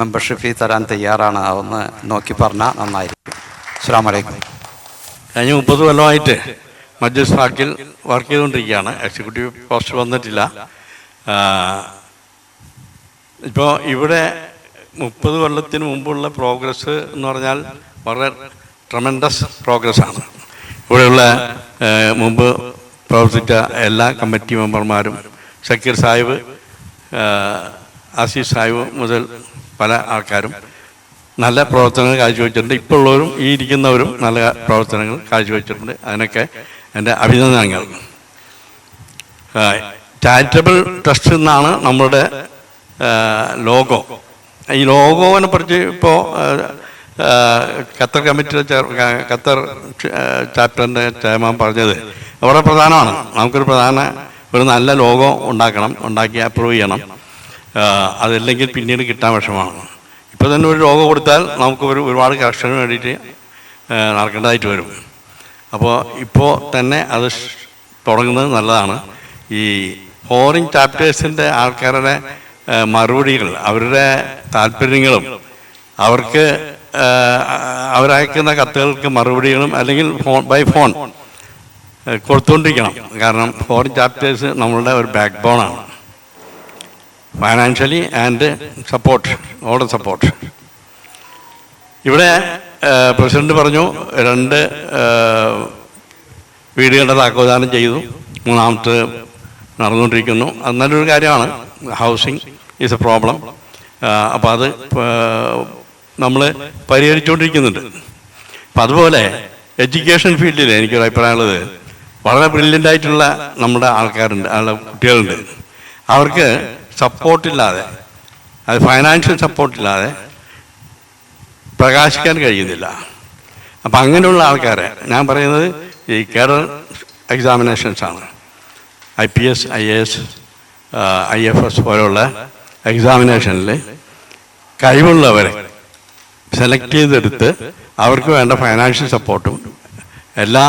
[SPEAKER 9] മെമ്പർഷിപ്പ് ഫീ തരാൻ തയ്യാറാണ്. അതൊന്ന് നോക്കി പറഞ്ഞാൽ നന്നായിരിക്കും. അസ്സലാമു അലൈക്കും.
[SPEAKER 10] കഴിഞ്ഞ 30 കൊല്ലമായിട്ട് മജ്ലിസ് ഹാക്കിൽ വർക്ക് ചെയ്തുകൊണ്ടിരിക്കുകയാണ്. എക്സിക്യൂട്ടീവ് പോസ്റ്റ് വന്നിട്ടില്ല. ഇപ്പോൾ ഇവിടെ 30 കൊല്ലത്തിന് മുമ്പുള്ള പ്രോഗ്രസ് എന്ന് പറഞ്ഞാൽ വളരെ ട്രമൻഡസ് പ്രോഗ്രസ്സാണ്. ഇവിടെയുള്ള മുമ്പ് പ്രവർത്തിച്ച എല്ലാ കമ്മിറ്റി മെമ്പർമാരും, ഷക്കീർ സാഹിബ്, ആസിഫ് സാഹിബ് മുതൽ പല ആൾക്കാരും നല്ല പ്രവർത്തനങ്ങൾ കാഴ്ചവെച്ചിട്ടുണ്ട്. ഇപ്പോൾ ഉള്ളവരും ഈ ഇരിക്കുന്നവരും നല്ല പ്രവർത്തനങ്ങൾ കാഴ്ചവെച്ചിട്ടുണ്ട്. അതിനൊക്കെ എൻ്റെ അഭിനന്ദനങ്ങൾ. ചാരിറ്റബിൾ ട്രസ്റ്റ് എന്നാണ് നമ്മളുടെ ലോഗോ. ഈ ലോഗോനെ കുറിച്ച് ഇപ്പോൾ ഖത്തർ കമ്മിറ്റിയുടെ ഖത്തർ ചാപ്റ്ററിൻ്റെ ചെയർമാൻ പറഞ്ഞത് വളരെ പ്രധാനമാണ്. ഒരു നല്ല ലോഗോ ഉണ്ടാക്കണം, ഉണ്ടാക്കി അപ്രൂവ് ചെയ്യണം. അതല്ലെങ്കിൽ പിന്നീട് കിട്ടാൻ വിഷമമാണ്. ഇപ്പോൾ തന്നെ ഒരു ലോഗോ കൊടുത്താൽ നമുക്ക് ഒരുപാട് കറക്ഷന് വേണ്ടിയിട്ട് നടക്കേണ്ടതായിട്ട് വരും. അപ്പോൾ ഇപ്പോൾ തന്നെ അത് തുടങ്ങുന്നത് നല്ലതാണ്. ഈ ഫോറിൻ ചാപ്റ്റേഴ്സിൻ്റെ ആൾക്കാരുടെ മറുപടികൾ, അവരുടെ താല്പര്യങ്ങളും അവർക്ക് അവരയക്കുന്ന കത്തുകൾക്ക് മറുപടികളും അല്ലെങ്കിൽ ബൈ ഫോൺ കൊടുത്തുകൊണ്ടിരിക്കണം. കാരണം ഫോറിൻ ചാപ്റ്റേഴ്സ് നമ്മളുടെ ഒരു ബാക്ക് ബോണാണ്. Financially and support, order support. ഇവിടെ പ്രസിഡന്റ് പറഞ്ഞു 2 വീടുകളുടെ താക്കോൽദാനം ചെയ്തു, 3ാമത്തെ നടന്നുകൊണ്ടിരിക്കുന്നു. അത് നല്ലൊരു കാര്യമാണ്. Housing is A problem. അപ്പോൾ അത് നമ്മൾ പരിഹരിച്ചുകൊണ്ടിരിക്കുന്നുണ്ട്. അപ്പം അതുപോലെ എഡ്യൂക്കേഷൻ ഫീൽഡിൽ എനിക്കൊരു അഭിപ്രായമുള്ളത്, വളരെ ബ്രില്യൻ്റായിട്ടുള്ള നമ്മുടെ ആൾക്കാരുണ്ട്, കുട്ടികളുണ്ട്. അവർക്ക് സപ്പോർട്ടില്ലാതെ, അത് ഫൈനാൻഷ്യൽ സപ്പോർട്ടില്ലാതെ പ്രകാശിക്കാൻ കഴിയുന്നില്ല. അപ്പം അങ്ങനെയുള്ള ആൾക്കാരെ ഞാൻ പറയുന്നത് ഈ കേഡർ എക്സാമിനേഷൻസാണ്. IPS, IAS, IFS പോലുള്ള എക്സാമിനേഷനിൽ കഴിവുള്ളവരെ സെലക്ട് ചെയ്തെടുത്ത് അവർക്ക് വേണ്ട ഫൈനാൻഷ്യൽ സപ്പോർട്ടും എല്ലാ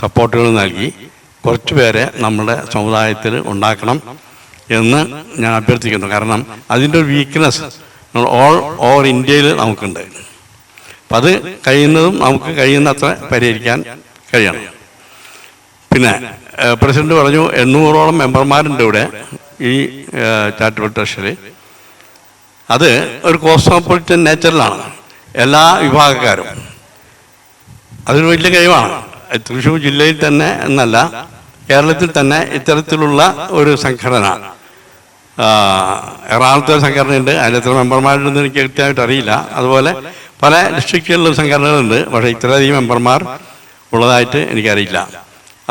[SPEAKER 10] സപ്പോർട്ടുകളും നൽകി കുറച്ച് പേരെ നമ്മുടെ സമുദായത്തിൽ ഉണ്ടാക്കണം എന്ന് ഞാൻ അഭ്യർത്ഥിക്കുന്നു. കാരണം അതിൻ്റെ ഒരു വീക്ക്നെസ് ഓൾ ഓവർ ഇന്ത്യയിൽ നമുക്കുണ്ട്. അപ്പം അത് നമുക്ക് കഴിയുന്നത്ര പരിഹരിക്കാൻ കഴിയണം. പിന്നെ പ്രസിഡന്റ് പറഞ്ഞു 800ഓളം മെമ്പർമാരുണ്ട് ഇവിടെ ഈ ചാരിറ്റബിൾ ട്രസ്റ്റിൽ. അത് ഒരു കോസ്മോപൊളിറ്റൻ നേച്ചറിലാണ്, എല്ലാ വിഭാഗക്കാരും. അതൊരു വലിയ കഴിവാണ്. തൃശ്ശൂർ ജില്ലയിൽ തന്നെ എന്നല്ല, കേരളത്തിൽ തന്നെ ഇത്തരത്തിലുള്ള ഒരു സംഘടന, എറണാകുളത്തെ സംഘടനയുണ്ട്. അതിലെത്ര മെമ്പർമാരുണ്ടെന്ന് എനിക്ക് കൃത്യമായിട്ട് അറിയില്ല. അതുപോലെ പല ഡിസ്ട്രിക്റ്റുകളിലും സംഘടനകളുണ്ട്. പക്ഷേ ഇത്രയധികം മെമ്പർമാർ ഉള്ളതായിട്ട് എനിക്കറിയില്ല.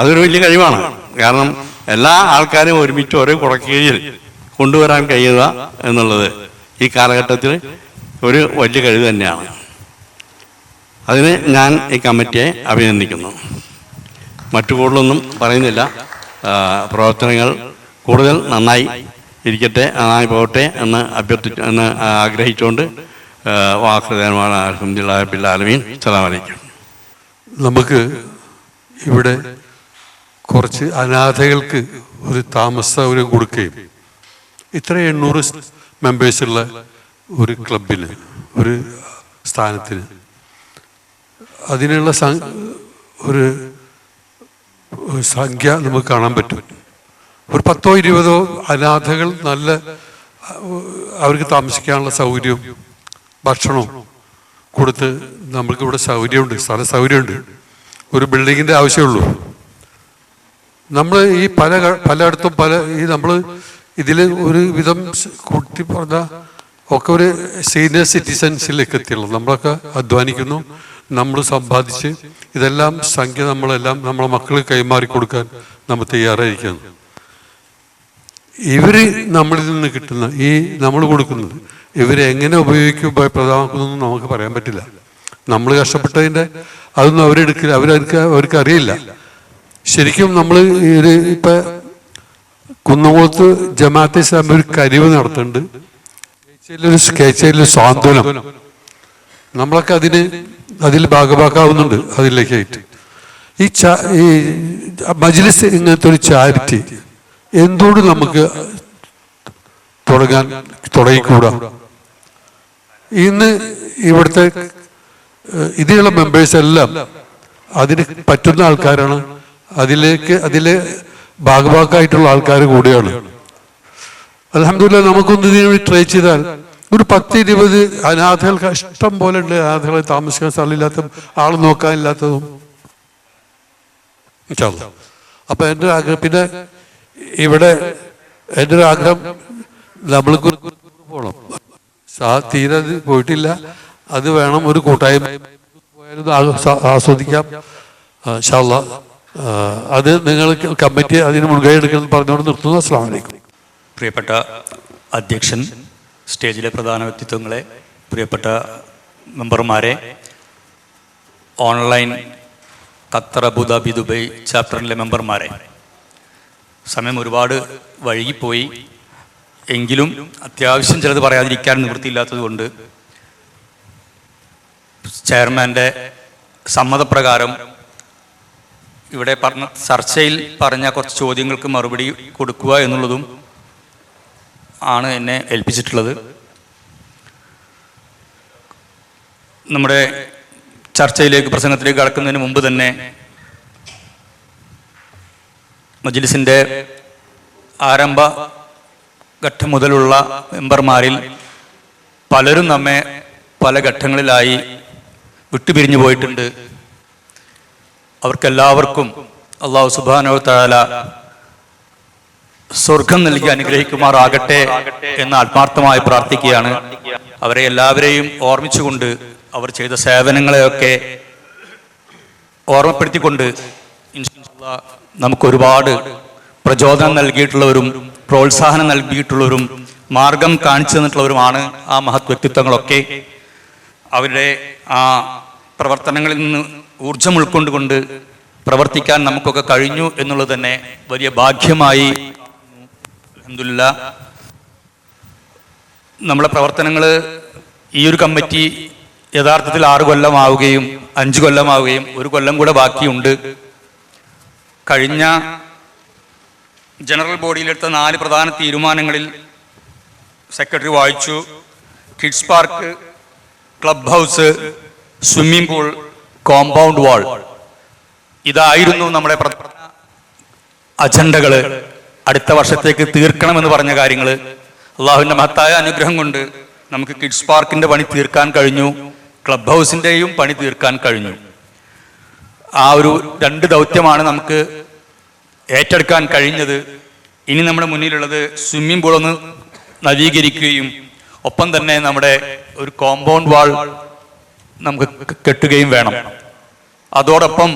[SPEAKER 10] അതൊരു വലിയ കഴിവാണ്. കാരണം എല്ലാ ആൾക്കാരെയും ഒരുമിച്ച് ഒരേ കുടക്കീഴിൽ കൊണ്ടുവരാൻ കഴിയുക എന്നുള്ളത് ഈ കാലഘട്ടത്തിൽ ഒരു വലിയ കഴിവ് തന്നെയാണ്. അതിന് ഞാൻ ഈ കമ്മിറ്റിയെ അഭിനന്ദിക്കുന്നു. മറ്റു കൂടുതലൊന്നും പറയുന്നില്ല. പ്രവർത്തനങ്ങൾ കൂടുതൽ നന്നായി ഇരിക്കട്ടെ, നന്നായി പോകട്ടെ എന്ന് ആഗ്രഹിച്ചുകൊണ്ട് വാഹൃദയമാണ്. അൽഹംദുലില്ലാഹി റബ്ബിൽ ആലമീൻ. അസ്സലാമു അലൈക്കും.
[SPEAKER 11] നമുക്ക് ഇവിടെ കുറച്ച് അനാഥകൾക്ക് ഒരു താമസ സൗകര്യം കൊടുക്കുകയും ഇത്ര 800 മെമ്പേഴ്സുള്ള ഒരു ക്ലബിന്, ഒരു സ്ഥാനത്തിന് അതിനുള്ള ഒരു സംഖ്യ നമുക്ക് കാണാൻ പറ്റും. ഒരു 10ഓ 20ഓ അനാഥകൾ നല്ല അവർക്ക് താമസിക്കാനുള്ള സൗകര്യവും ഭക്ഷണവും കൊടുത്ത് നമ്മൾക്കിവിടെ സൗകര്യമുണ്ട്, സ്ഥല സൗകര്യമുണ്ട്. ഒരു ബിൽഡിങ്ങിൻ്റെ ആവശ്യമുള്ളൂ. നമ്മൾ ഈ പലയിടത്തും നമ്മൾ ഇതിൽ ഒരു വിധം കൂട്ടി പറഞ്ഞാൽ ഒക്കെ ഒരു സീനിയർ സിറ്റിസൺസിലേക്ക് എത്തിയുള്ളൂ. നമ്മളൊക്കെ അധ്വാനിക്കുന്നു, നമ്മൾ സമ്പാദിച്ച് ഇതെല്ലാം സംഖ്യ നമ്മളെ മക്കൾ കൈമാറി കൊടുക്കാൻ നമ്മൾ തയ്യാറായിരിക്കുന്നു. ഇവർ നമ്മളിൽ നിന്ന് കിട്ടുന്ന ഈ നമ്മൾ കൊടുക്കുന്നത് ഇവരെങ്ങനെ ഉപയോഗിക്കും പ്രധാനമാക്കുന്നതെന്ന് നമുക്ക് പറയാൻ പറ്റില്ല. നമ്മൾ കഷ്ടപ്പെട്ടതിൻ്റെ അതൊന്നും അവരെടുക്കില്ല, അവർക്ക് അറിയില്ല. ശരിക്കും നമ്മൾ ഇപ്പം കുന്നംകുളത്ത് ജമാഅത്തെ ഇസ്ലാമി ഒരു കരിവ് നടത്തുന്നുണ്ട്, കേച്ചയിലൊരു സാന്ത്വനം. നമ്മളൊക്കെ അതിൽ ഭാഗഭാക്കാവുന്നുണ്ട് അതിലേക്കായിട്ട്. ഈ മജ്ലിസ് ഇങ്ങനത്തെ ഒരു ചാരിറ്റി എന്തുകൊണ്ട് നമുക്ക് തുടങ്ങിക്കൂടാ? ഇന്ന് ഇവിടുത്തെ ഇതിലുള്ള മെമ്പേഴ്സ് എല്ലാം അതിന് പറ്റുന്ന ആൾക്കാരാണ്, അതിലെ ഭാഗഭാക്കായിട്ടുള്ള ആൾക്കാർ കൂടിയാണ്. അൽഹംദുലില്ലാഹ് നമുക്കൊന്ന് ഇതിനു വേണ്ടി ട്രൈ ചെയ്താൽ ഒരു 10-20 അനാഥകൾക്ക് ഇഷ്ടം പോലെ ഉണ്ട്. അനാഥകളെ താമസിക്കാൻ സ്ഥലമില്ലാത്ത ആൾ നോക്കാനില്ലാത്തതും. അപ്പൊ എൻ്റെ ആഗ്രഹം, പിന്നെ ഇവിടെ എൻ്റെ ഒരു ആഗ്രഹം നമ്മൾക്ക് പോകണം. തീരെ പോയിട്ടില്ല, അത് വേണം. ഒരു കൂട്ടായ്മ പോയാലും ആസ്വദിക്കാം ഇൻഷാ അല്ലാഹ്. അത് നിങ്ങൾ കമ്മിറ്റി അതിന് മുൻകൈ എടുക്കുമെന്ന് പറഞ്ഞുകൊണ്ട് നിർത്തുന്നു. അസ്സലാമു അലൈക്കും.
[SPEAKER 4] പ്രിയപ്പെട്ട അധ്യക്ഷൻ, സ്റ്റേജിലെ പ്രധാന വ്യക്തിത്വങ്ങളെ, പ്രിയപ്പെട്ട മെമ്പർമാരെ, ഓൺലൈൻ ഖത്തർ, അബുദാബി, ദുബൈ ചാപ്റ്ററിലെ മെമ്പർമാരെ, സമയം ഒരുപാട് വൈകിപ്പോയി. എങ്കിലും അത്യാവശ്യം ചിലത് പറയാതിരിക്കാൻ നിവൃത്തിയില്ലാത്തതുകൊണ്ട് ചെയർമാൻ്റെ സമ്മതപ്രകാരം ഇവിടെ പറഞ്ഞ ചർച്ചയിൽ പറഞ്ഞ കുറച്ച് ചോദ്യങ്ങൾക്ക് മറുപടി കൊടുക്കുക എന്നുള്ളതും ആണ് എന്നെ ഏൽപ്പിച്ചിട്ടുള്ളത്. നമ്മുടെ ചർച്ചയിലേക്ക്, പ്രസംഗത്തിലേക്ക് കടക്കുന്നതിന് മുമ്പ് തന്നെ മജ്ലിസിൻ്റെ ആരംഭ ഘട്ടം മുതലുള്ള മെമ്പർമാരിൽ പലരും നമ്മെ പല ഘട്ടങ്ങളിലായി വിട്ടുപിരിഞ്ഞു പോയിട്ടുണ്ട്. അവർക്കെല്ലാവർക്കും അല്ലാഹു സുബ്ഹാനഹു വ തആല സ്വർഗം നൽകി അനുഗ്രഹിക്കുമാറാകട്ടെ എന്ന് ആത്മാർത്ഥമായി പ്രാർത്ഥിക്കുകയാണ്. അവരെ എല്ലാവരെയും ഓർമ്മിച്ചുകൊണ്ട് അവർ ചെയ്ത സേവനങ്ങളെയൊക്കെ ഓർമ്മപ്പെടുത്തിക്കൊണ്ട് ഇൻഷാ അല്ലാഹ് നമുക്കൊരുപാട് പ്രചോദനം നൽകിയിട്ടുള്ളവരും പ്രോത്സാഹനം നൽകിയിട്ടുള്ളവരും മാർഗം കാണിച്ചു തന്നിട്ടുള്ളവരുമാണ് ആ മഹത് വ്യക്തിത്വങ്ങളൊക്കെ. അവരുടെ ആ പ്രവർത്തനങ്ങളിൽ നിന്ന് ഊർജം ഉൾക്കൊണ്ടുകൊണ്ട് പ്രവർത്തിക്കാൻ നമുക്കൊക്കെ കഴിഞ്ഞു എന്നുള്ളത് തന്നെ വലിയ ഭാഗ്യമായി. അൽഹംദുലില്ലാഹ്. നമ്മുടെ പ്രവർത്തനങ്ങൾ, ഈ ഒരു കമ്മിറ്റി യഥാർത്ഥത്തിൽ 6 കൊല്ലമാവുകയും 5 കൊല്ലമാവുകയും 1 കൊല്ലം കൂടെ ബാക്കിയുണ്ട്. കഴിഞ്ഞ ജനറൽ ബോഡിയിലെടുത്ത 4 പ്രധാന തീരുമാനങ്ങളിൽ സെക്രട്ടറി വായിച്ചു. Kids park, club house, swimming pool, compound wall, ഇതായിരുന്നു നമ്മുടെ അജണ്ടകൾ. അടുത്ത വർഷത്തേക്ക് തീർക്കണമെന്ന് പറഞ്ഞ കാര്യങ്ങൾ അള്ളാഹുവിൻ്റെ മഹത്തായ അനുഗ്രഹം കൊണ്ട് നമുക്ക് കിഡ്സ് പാർക്കിൻ്റെ പണി തീർക്കാൻ കഴിഞ്ഞു, ക്ലബ് ഹൗസിൻ്റെയും പണി തീർക്കാൻ കഴിഞ്ഞു. ആ ഒരു 2 ദൗത്യമാണ് നമുക്ക് ഏറ്റെടുക്കാൻ കഴിഞ്ഞത്. ഇനി നമ്മുടെ മുന്നിലുള്ളത് സ്വിമ്മിംഗ് പൂൾ ഒന്ന് നവീകരിക്കുകയും ഒപ്പം തന്നെ നമ്മുടെ ഒരു കോമ്പൗണ്ട് വാൾ നമുക്ക് കെട്ടുകയും വേണം. അതോടൊപ്പം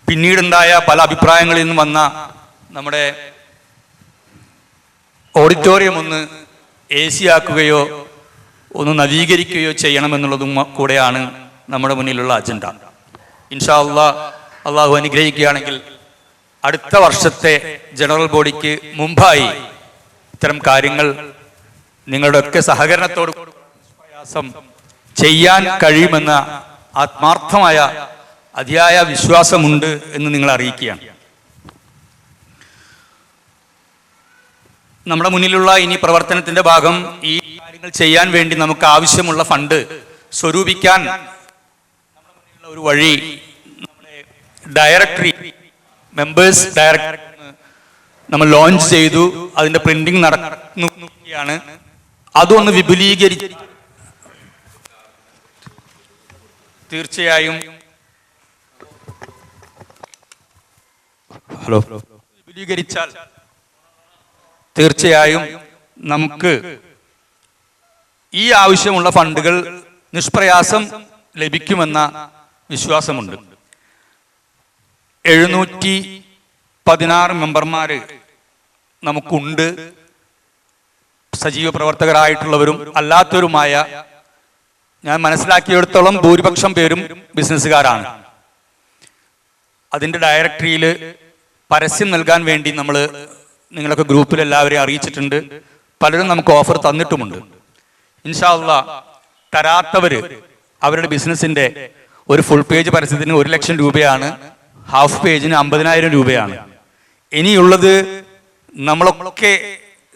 [SPEAKER 4] പിന്നീടുണ്ടായ പല അഭിപ്രായങ്ങളിൽ നിന്നും വന്ന നമ്മുടെ ഓഡിറ്റോറിയം ഒന്ന് AC ആക്കുകയോ ഒന്ന് നവീകരിക്കുകയോ ചെയ്യണമെന്നുള്ളതും കൂടെയാണ് നമ്മുടെ മുന്നിലുള്ള അജണ്ട. ഇൻഷാ അല്ലാഹ്, അള്ളാഹു അനുഗ്രഹിക്കുകയാണെങ്കിൽ അടുത്ത വർഷത്തെ ജനറൽ ബോഡിക്ക് മുമ്പായി ഇത്തരം കാര്യങ്ങൾ നിങ്ങളുടെയൊക്കെ സഹകരണത്തോട് പ്രയാസം ചെയ്യാൻ കഴിയുമെന്ന ആത്മാർത്ഥമായ അതിയായ വിശ്വാസമുണ്ട് എന്ന് നിങ്ങൾ അറിയിക്കുകയാണ്. നമ്മുടെ മുന്നിലുള്ള ഇനി പ്രവർത്തനത്തിന്റെ ഭാഗം ഈ കാര്യങ്ങൾ ചെയ്യാൻ വേണ്ടി നമുക്ക് ആവശ്യമുള്ള ഫണ്ട് സ്വരൂപിക്കാൻ നമ്മുടെ മുന്നിലുള്ള ഒരു വഴി നമ്മുടെ ഡയറക്ടറി, മെമ്പേഴ്സ് ഡയറക്ടറി നമ്മൾ ലോഞ്ച് ചെയ്തു. അതിന്റെ പ്രിന്റിംഗ് നടക്കുകയാണ്. അതൊന്ന് വിപുലീകരിച്ച് തീർച്ചയായും വിപുലീകരിച്ചാൽ തീർച്ചയായും നമുക്ക് ഈ ആവശ്യമുള്ള ഫണ്ടുകൾ നിഷ്പ്രയാസം ലഭിക്കുമെന്ന വിശ്വാസമുണ്ട്. 716 മെമ്പർമാര് നമുക്കുണ്ട്. സജീവ പ്രവർത്തകരായിട്ടുള്ളവരും അല്ലാത്തവരുമായ ഞാൻ മനസ്സിലാക്കിയെടുത്തോളം ഭൂരിപക്ഷം പേരും ബിസിനസ്സുകാരാണ്. അതിൻ്റെ ഡയറക്ടറിയിൽ പരസ്യം നൽകാൻ വേണ്ടി നമ്മൾ നിങ്ങളൊക്കെ ഗ്രൂപ്പിൽ എല്ലാവരെയും അറിയിച്ചിട്ടുണ്ട്. പലരും നമുക്ക് ഓഫർ തന്നിട്ടുമുണ്ട്. ഇൻഷാ അല്ലാഹ് തരാത്തവർ അവരുടെ ബിസിനസ്സിൻ്റെ ഒരു ഫുൾ പേജ് പരസ്യത്തിന് 1 ലക്ഷം രൂപയാണ്, ഹാഫ് പേജിന് 50,000 രൂപയാണ്. ഇനിയുള്ളത് നമ്മളൊക്കെ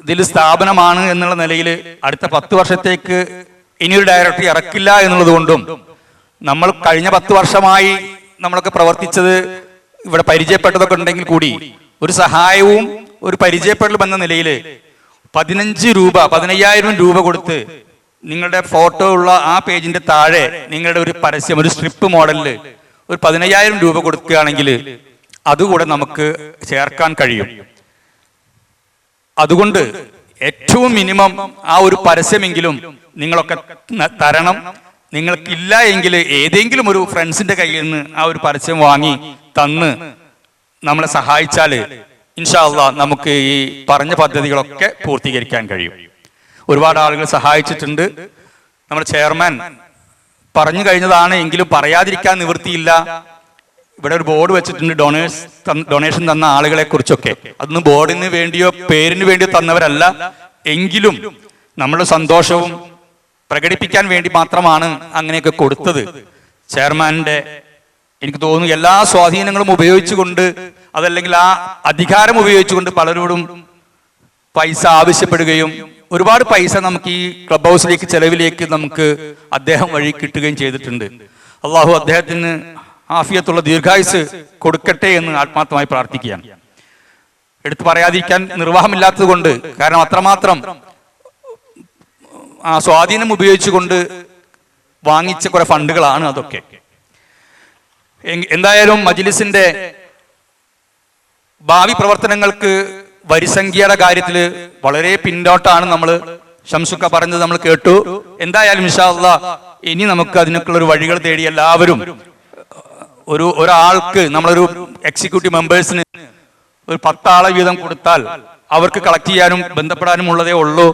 [SPEAKER 4] ഇതിൽ സ്ഥാപനമാണ് എന്നുള്ള നിലയിൽ അടുത്ത 10 വർഷത്തേക്ക് ഇനിയൊരു ഡയറക്ടറി ഇറക്കില്ല എന്നുള്ളത് കൊണ്ടും നമ്മൾ കഴിഞ്ഞ 10 വർഷമായി നമ്മളൊക്കെ പ്രവർത്തിച്ചത് ഇവിടെ പരിചയപ്പെട്ടതൊക്കെ ഉണ്ടെങ്കിൽ കൂടി ഒരു സഹായവും ഒരു പരിചയപ്പെടലും എന്ന നിലയിൽ 15,000 രൂപ കൊടുത്ത് നിങ്ങളുടെ ഫോട്ടോ ഉള്ള ആ പേജിന്റെ താഴെ നിങ്ങളുടെ ഒരു പരസ്യം, ഒരു സ്ട്രിപ്പ് മോഡലിൽ ഒരു 15,000 രൂപ കൊടുക്കുകയാണെങ്കിൽ അതുകൂടെ നമുക്ക് ചേർക്കാൻ കഴിയും. അതുകൊണ്ട് ഏറ്റവും മിനിമം ആ ഒരു പരസ്യമെങ്കിലും നിങ്ങളൊക്കെ തരണം. നിങ്ങൾക്കില്ല എങ്കിൽ ഏതെങ്കിലും ഒരു ഫ്രണ്ട്സിന്റെ കയ്യിൽ നിന്ന് ആ ഒരു പരസ്യം വാങ്ങി തന്ന് നമ്മളെ സഹായിച്ചാൽ ഇൻഷാ അല്ലാഹ് നമുക്ക് ഈ പറഞ്ഞ പദ്ധതികളൊക്കെ പൂർത്തീകരിക്കാൻ കഴിയും. ഒരുപാട് ആളുകൾ സഹായിച്ചിട്ടുണ്ട്. നമ്മുടെ ചെയർമാൻ പറഞ്ഞു കഴിഞ്ഞതാണ് എങ്കിലും പറയാതിരിക്കാൻ നിവൃത്തിയില്ല. ഇവിടെ ഒരു ബോർഡ് വെച്ചിട്ടുണ്ട്, ഡൊണേഷൻ തന്ന ആളുകളെ കുറിച്ചൊക്കെ. അതൊന്നും ബോർഡിന് വേണ്ടിയോ പേരിന് വേണ്ടിയോ തന്നവരല്ല, എങ്കിലും നമ്മുടെ സന്തോഷവും പ്രകടിപ്പിക്കാൻ വേണ്ടി മാത്രമാണ് അങ്ങനെയൊക്കെ കൊടുത്തത്. ചെയർമാന്റെ എനിക്ക് തോന്നുന്നു എല്ലാ സ്വാധീനങ്ങളും ഉപയോഗിച്ചുകൊണ്ട്, അതല്ലെങ്കിൽ ആ അധികാരം ഉപയോഗിച്ചുകൊണ്ട് പലരോടും പൈസ ആവശ്യപ്പെടുകയും ഒരുപാട് പൈസ നമുക്ക് ഈ ക്ലബ് ഹൗസിലേക്ക് ചെലവിലേക്ക് നമുക്ക് അദ്ദേഹം വഴി കിട്ടുകയും ചെയ്തിട്ടുണ്ട്. അള്ളാഹു അദ്ദേഹത്തിന് ആഫിയത്തുള്ള ദീർഘായുസ് കൊടുക്കട്ടെ എന്ന് ആത്മാർത്ഥമായി പ്രാർത്ഥിക്കുകയാണ്. എടുത്തു പറയാതിരിക്കാൻ നിർവാഹമില്ലാത്തത് കൊണ്ട്, കാരണം അത്രമാത്രം ആ സ്വാധീനം ഉപയോഗിച്ചുകൊണ്ട് വാങ്ങിച്ച കുറെ ഫണ്ടുകളാണ് അതൊക്കെ. എന്തായാലും മജ്ലിസിന്റെ ഭാവി പ്രവർത്തനങ്ങൾക്ക് വരിസംഖ്യയുടെ കാര്യത്തിൽ വളരെ പിന്നോട്ടാണ് നമ്മൾ. ഷംസുക്ക പറഞ്ഞത് നമ്മൾ കേട്ടു. എന്തായാലും ഇൻഷാ അല്ലാഹ് ഇനി നമുക്ക് അതിനൊക്കെയുള്ള ഒരു വഴികൾ തേടി എല്ലാവരും ഒരാൾക്ക് നമ്മളൊരു എക്സിക്യൂട്ടീവ് മെമ്പേഴ്സിന് ഒരു 10 ആളെ വീതം കൊടുത്താൽ അവർക്ക് കളക്ട് ചെയ്യാനും ബന്ധപ്പെടാനും ഉള്ളതേ ഉള്ളൂ.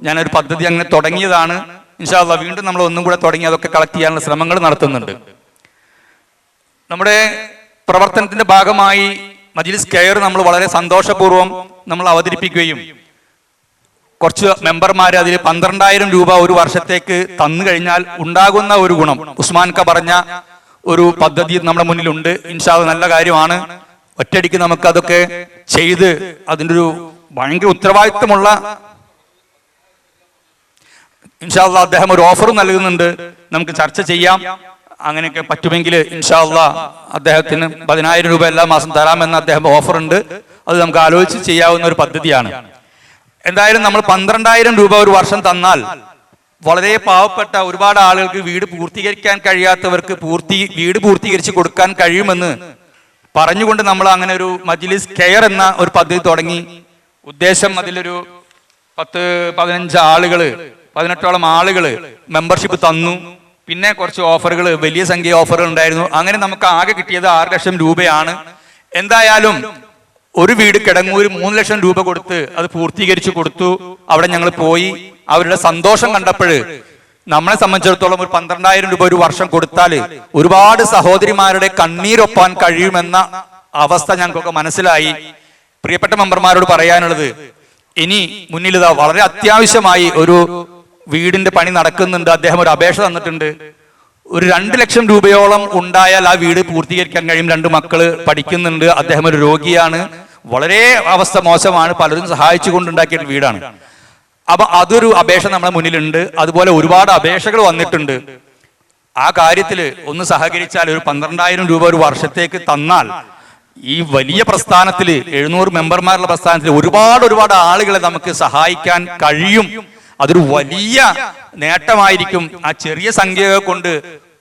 [SPEAKER 4] ഞാനൊരു പദ്ധതി അങ്ങനെ തുടങ്ങിയതാണ്. ഇൻഷാ അല്ലാഹ് വീണ്ടും നമ്മൾ ഒന്നും കൂടെ തുടങ്ങി അതൊക്കെ കളക്ട് ചെയ്യാനുള്ള ശ്രമങ്ങൾ നടത്തുന്നുണ്ട്. നമ്മുടെ പ്രവർത്തനത്തിന്റെ ഭാഗമായി മജ്ലിസ് കെയർ നമ്മൾ വളരെ സന്തോഷപൂർവ്വം നമ്മൾ അവതരിപ്പിക്കുകയും കുറച്ച് മെമ്പർമാർ അതിൽ 12,000 രൂപ ഒരു വർഷത്തേക്ക് തന്നു കഴിഞ്ഞാൽ ഉണ്ടാകുന്ന ഒരു ഗുണം ഉസ്മാൻ ക പറഞ്ഞ ഒരു പദ്ധതി നമ്മുടെ മുന്നിലുണ്ട്. ഇൻഷാ അല്ലാഹ് നല്ല കാര്യമാണ്. ഒറ്റയടിക്ക് നമുക്ക് അതൊക്കെ ചെയ്ത് അതിൻ്റെ ഒരു ഭയങ്കര ഉത്തരവാദിത്വമുള്ള ഇൻഷാ അല്ലാഹ് അദ്ദേഹം ഒരു ഓഫറും നൽകുന്നുണ്ട്. നമുക്ക് ചർച്ച ചെയ്യാം. അങ്ങനെയൊക്കെ പറ്റുമെങ്കിൽ ഇൻഷാ അല്ലാഹ് അദ്ദേഹത്തിന് 10,000 രൂപ എല്ലാ മാസം തരാമെന്ന് അദ്ദേഹം ഓഫർ ഉണ്ട്. അത് നമുക്ക് ആലോചിച്ച് ചെയ്യാവുന്ന ഒരു പദ്ധതിയാണ്. എന്തായാലും നമ്മൾ 12,000 രൂപ ഒരു വർഷം തന്നാൽ വളരെ പാവപ്പെട്ട ഒരുപാട് ആളുകൾക്ക് വീട് പൂർത്തീകരിക്കാൻ കഴിയാത്തവർക്ക് വീട് പൂർത്തീകരിച്ച് കൊടുക്കാൻ കഴിയുമെന്ന് പറഞ്ഞുകൊണ്ട് നമ്മൾ അങ്ങനെ ഒരു മജ്ലിസ് കെയർ എന്ന ഒരു പദ്ധതി തുടങ്ങി. ഉദ്ദേശം അതിലൊരു 10-15 ആളുകൾ 18ഓളം ആളുകൾ മെമ്പർഷിപ്പ് തന്നു. പിന്നെ കുറച്ച് ഓഫറുകൾ, വലിയ സംഖ്യ ഓഫറുകൾ ഉണ്ടായിരുന്നു. അങ്ങനെ നമുക്ക് ആകെ കിട്ടിയത് 6 ലക്ഷം രൂപയാണ്. എന്തായാലും ഒരു വീട് കിടങ്ങൂര് 3 ലക്ഷം രൂപ കൊടുത്ത് അത് പൂർത്തീകരിച്ചു കൊടുത്തു. അവിടെ ഞങ്ങൾ പോയി അവരുടെ സന്തോഷം കണ്ടപ്പോൾ നമ്മളെ സംബന്ധിച്ചിടത്തോളം ഒരു 12,000 രൂപ ഒരു വർഷം കൊടുത്താൽ ഒരുപാട് സഹോദരിമാരുടെ കണ്ണീരൊപ്പാൻ കഴിയുമെന്ന അവസ്ഥ ഞങ്ങൾക്കൊക്കെ മനസ്സിലായി. പ്രിയപ്പെട്ട മെമ്പർമാരോട് പറയാനുള്ളത്, ഇനി മുന്നിൽ ഇതാ വളരെ അത്യാവശ്യമായി ഒരു വീടിന്റെ പണി നടക്കുന്നുണ്ട്. അദ്ദേഹം ഒരു അപേക്ഷ തന്നിട്ടുണ്ട്. ഒരു 2 ലക്ഷം രൂപയോളം ഉണ്ടായാൽ ആ വീട് പൂർത്തീകരിക്കാൻ കഴിയും. 2 മക്കള് പഠിക്കുന്നുണ്ട്. അദ്ദേഹം ഒരു രോഗിയാണ്. വളരെ അവസ്ഥ മോശമാണ്. പലരും സഹായിച്ചു കൊണ്ടുണ്ടാക്കിയ വീടാണ്. അപ്പൊ അതൊരു അപേക്ഷ നമ്മുടെ മുന്നിലുണ്ട്. അതുപോലെ ഒരുപാട് അപേക്ഷകൾ വന്നിട്ടുണ്ട്. ആ കാര്യത്തിൽ ഒന്ന് സഹകരിച്ചാൽ ഒരു 12,000 രൂപ ഒരു വർഷത്തേക്ക് തന്നാൽ ഈ വലിയ പ്രസ്ഥാനത്തിൽ 700 മെമ്പർമാരുള്ള പ്രസ്ഥാനത്തിൽ ഒരുപാട് ആളുകളെ നമുക്ക് സഹായിക്കാൻ കഴിയും. അതൊരു വലിയ നേട്ടമായിരിക്കും. ആ ചെറിയ സംഖ്യകൾ കൊണ്ട്